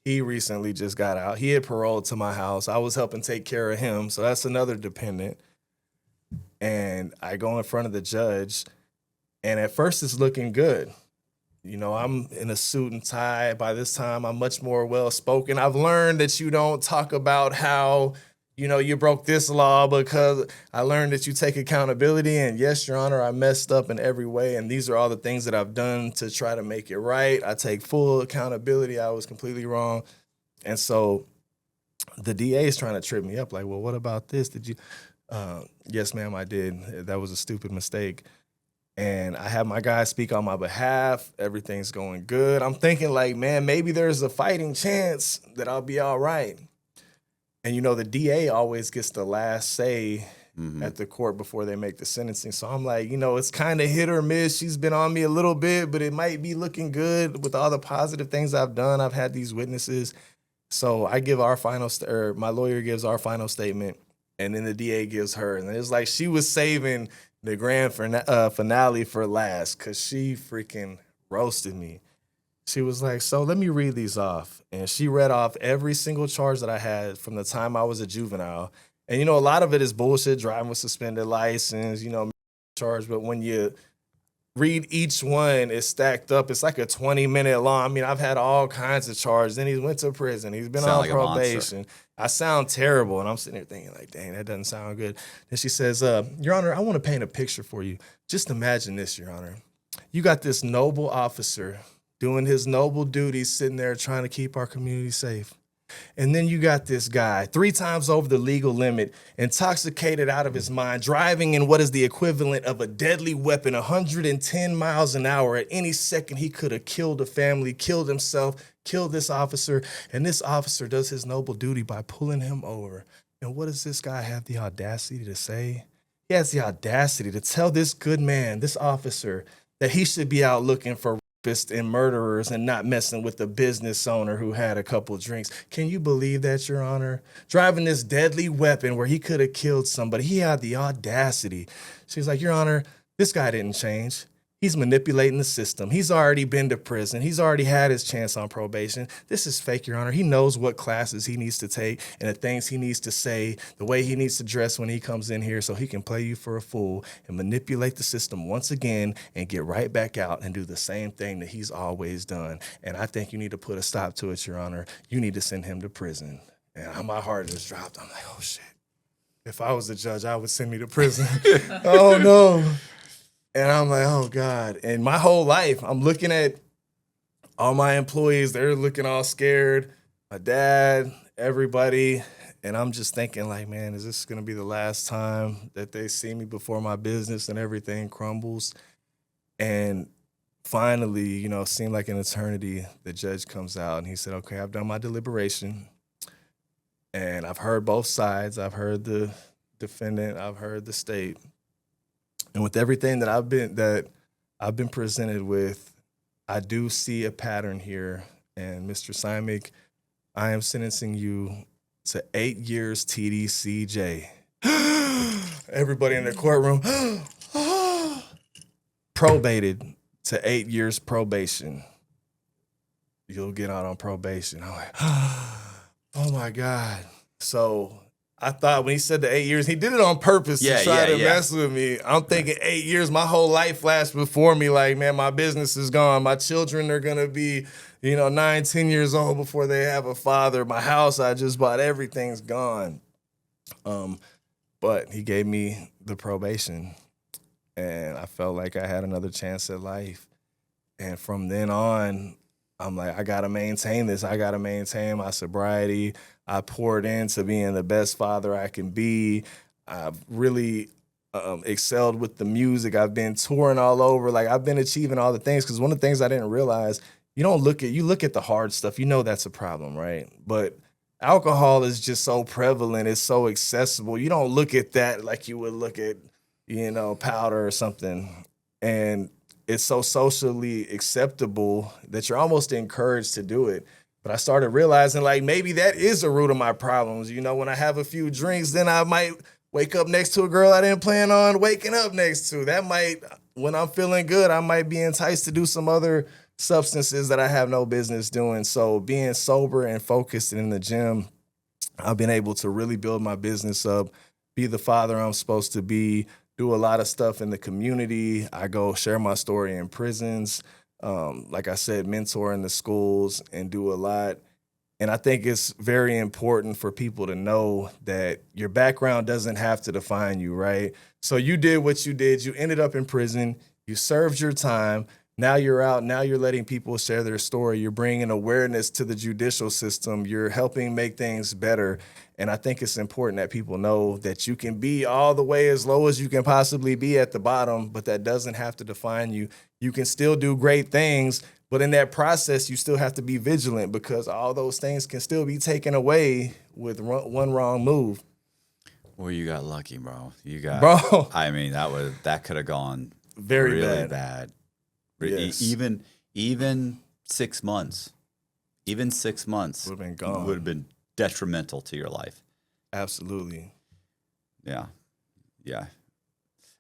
he recently just got out. He had paroled to my house. I was helping take care of him. So that's another dependent. And I go in front of the judge, and at first it's looking good. You know, I'm in a suit and tie. By this time, I'm much more well-spoken. I've learned that you don't talk about how, you know, you broke this law, because I learned that you take accountability. And yes, Your Honor, I messed up in every way. And these are all the things that I've done to try to make it right. I take full accountability. I was completely wrong. And so the DA is trying to trip me up. Like, well, what about this? Did you? Yes, ma'am, I did. That was a stupid mistake. And I have my guys speak on my behalf. Everything's going good. I'm thinking like, man, maybe there's a fighting chance that I'll be all right. And, you know, the DA always gets the last say at the court before they make the sentencing. So I'm like, you know, it's kind of hit or miss. She's been on me a little bit, but it might be looking good with all the positive things I've done. I've had these witnesses. So I give our final, or my lawyer gives our final statement, and then the DA gives her. And it's like she was saving the grand finale for last, because she freaking roasted me. She was like, so let me read these off. And she read off every single charge that I had from the time I was a juvenile. And, you know, a lot of it is bullshit, driving with suspended license, you know, charge. But when you read each one, it's stacked up. It's like a 20-minute long. I mean, I've had all kinds of charges. Then he went to prison. He's been on probation. I sound terrible. And I'm sitting there thinking like, dang, that doesn't sound good. Then she says, Your Honor, I want to paint a picture for you. Just imagine this, Your Honor. You got this noble officer doing his noble duties, sitting there trying to keep our community safe. And then you got this guy 3 times over the legal limit, intoxicated out of his mind, driving in what is the equivalent of a deadly weapon, 110 miles an hour. At any second, he could have killed a family, killed himself, killed this officer. And this officer does his noble duty by pulling him over. And what does this guy have the audacity to say? He has the audacity to tell this good man, this officer, that he should be out looking for and murderers and not messing with the business owner who had a couple drinks. Can you believe that, Your Honor? Driving this deadly weapon where he could have killed somebody. He had the audacity. She's like, Your Honor, this guy didn't change. He's manipulating the system. He's already been to prison. He's already had his chance on probation. This is fake, Your Honor. He knows what classes he needs to take and the things he needs to say, the way he needs to dress when he comes in here so he can play you for a fool and manipulate the system once again and get right back out and do the same thing that he's always done. And I think you need to put a stop to it, Your Honor. You need to send him to prison. And my heart just dropped. I'm like, oh, shit. If I was the judge, I would send me to prison. Oh, no. And I'm like, oh, God. And my whole life, I'm looking at all my employees. They're looking all scared. My dad, everybody. And I'm just thinking like, man, is this going to be the last time that they see me before my business and everything crumbles? And finally, you know, it seemed like an eternity, the judge comes out and he said, okay, I've done my deliberation. And I've heard both sides. I've heard the defendant. I've heard the state. And with everything that I've been presented with, I do see a pattern here. And Mr. Simek, I am sentencing you to 8 years TDCJ. Everybody in the courtroom probated to 8 years probation. You'll get out on probation. I'm like, oh my God. So I thought when he said the 8 years, he did it on purpose to try to mess with me. I'm thinking 8 years, my whole life flashed before me. Like, man, my business is gone. My children are going to be, 9, 10 years old before they have a father. My house I just bought, everything's gone. But he gave me the probation. and I felt like I had another chance at life. And from then on, I'm like, I gotta maintain this. I gotta maintain my sobriety. I poured into being the best father I can be. I've really excelled with the music. I've been touring all over. Like, I've been achieving all the things. Because one of the things I didn't realize, you look at the hard stuff. You know that's a problem, right? But alcohol is just so prevalent. It's so accessible. You don't look at that like you would look at, powder or something. And it's so socially acceptable that you're almost encouraged to do it. But I started realizing, like, maybe that is the root of my problems. When I have a few drinks, then I might wake up next to a girl I didn't plan on waking up next to. That might, when I'm feeling good, I might be enticed to do some other substances that I have no business doing. So being sober and focused in the gym, I've been able to really build my business up, be the father I'm supposed to be, do a lot of stuff in the community. I go share my story in prisons. Like I said, mentor in the schools and do a lot. And I think it's very important for people to know that your background doesn't have to define you, right? So you did what you did. You ended up in prison. You served your time. Now you're out. Now you're letting people share their story. You're bringing awareness to the judicial system. You're helping make things better. And I think it's important that people know that you can be all the way as low as you can possibly be at the bottom, but that doesn't have to define you. You can still do great things, but in that process, you still have to be vigilant because all those things can still be taken away with one wrong move. Well, you got lucky, bro. You got, bro. I mean, that could have gone Very really bad. Yes. Even 6 months, would have been gone. Would have been detrimental to your life. Absolutely. Yeah. Yeah.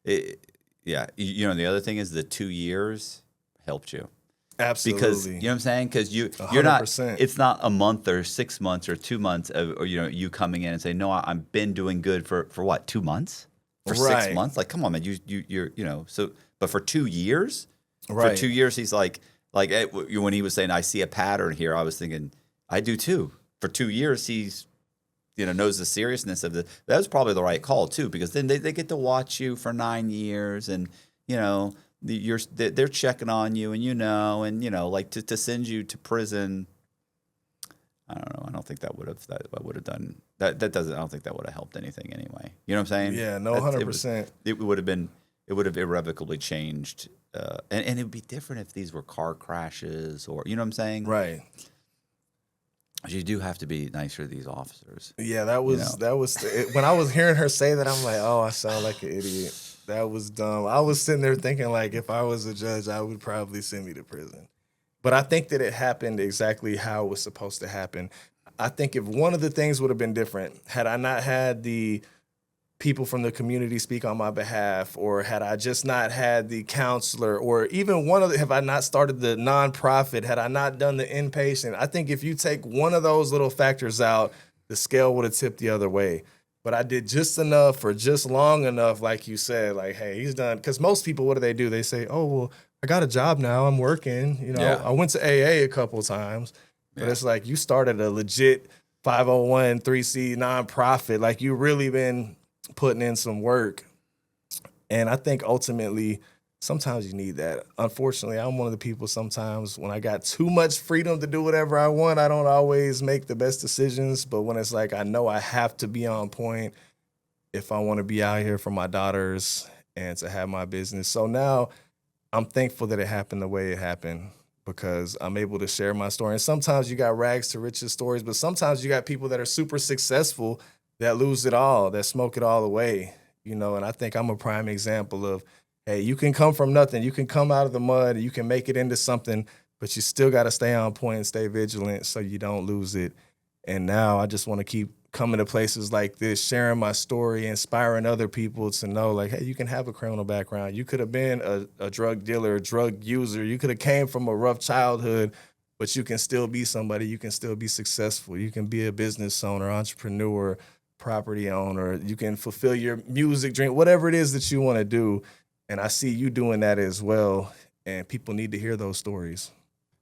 The other thing is the 2 years helped you. Absolutely. Because, you know what I'm saying? Because you're not, 100%. it's not a month or 6 months or 2 months or you coming in and saying, no, I've been doing good for what, 2 months? For Right. 6 months? Like, come on, man. You're but for 2 years? Right. For 2 years, he's like when he was saying, I see a pattern here, I was thinking, I do too. For 2 years, he's, knows the seriousness of this. That was probably the right call too, because then they get to watch you for 9 years and, they're checking on you and, like to send you to prison. I don't know. I don't think that would have done that. That doesn't, I don't think that would have helped anything anyway. You know what I'm saying? Yeah, no, 100%. It would have irrevocably changed. And it would be different if these were car crashes or, you know what I'm saying? Right. You do have to be nicer to these officers. Yeah, that was when I was hearing her say that, I'm like, oh, I sound like an idiot. That was dumb. I was sitting there thinking, like, if I was a judge, I would probably send me to prison. But I think that it happened exactly how it was supposed to happen. I think if one of the things would have been different, had I not had the people from the community speak on my behalf, or had I just not had the counselor, or even have I not started the nonprofit, had I not done the inpatient, I think if you take one of those little factors out, the scale would have tipped the other way. But I did just enough or just long enough, like you said, like, hey, he's done. Because most people, what do? They say, oh, well, I got a job now. I'm working. Yeah. I went to AA a couple of times. But it's like you started a legit 501(c) nonprofit. Like, you really been putting in some work. And I think ultimately, sometimes you need that. Unfortunately, I'm one of the people sometimes when I got too much freedom to do whatever I want, I don't always make the best decisions. But when it's like I know I have to be on point if I want to be out here for my daughters and to have my business. So now I'm thankful that it happened the way it happened because I'm able to share my story. And sometimes you got rags to riches stories, but sometimes you got people that are super successful that lose it all, that smoke it all away, And I think I'm a prime example of, hey, you can come from nothing. You can come out of the mud. You can make it into something, but you still got to stay on point and stay vigilant so you don't lose it. And now I just want to keep coming to places like this, sharing my story, inspiring other people to know, like, hey, you can have a criminal background. You could have been a drug dealer, a drug user. You could have came from a rough childhood, but you can still be somebody. You can still be successful. You can be a business owner, entrepreneur, property owner. You can fulfill your music dream, whatever it is that you want to do. And I see you doing that as well. And people need to hear those stories.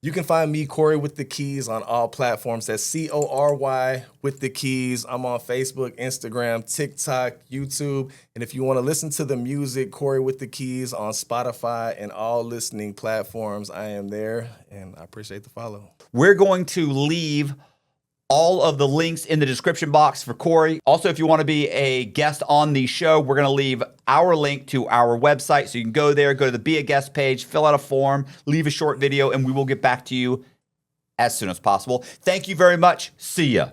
You can find me, Cory with the Keys, on all platforms. That's CORY with the Keys. I'm on Facebook, Instagram, TikTok, YouTube. And if you want to listen to the music, Cory with the Keys on Spotify and all listening platforms, I am there. And I appreciate the follow. We're going to leave all of the links in the description box for Cory. Also, if you want to be a guest on the show, we're going to leave our link to our website. So you can go there, go to the Be a Guest page, fill out a form, leave a short video, and we will get back to you as soon as possible. Thank you very much. See ya.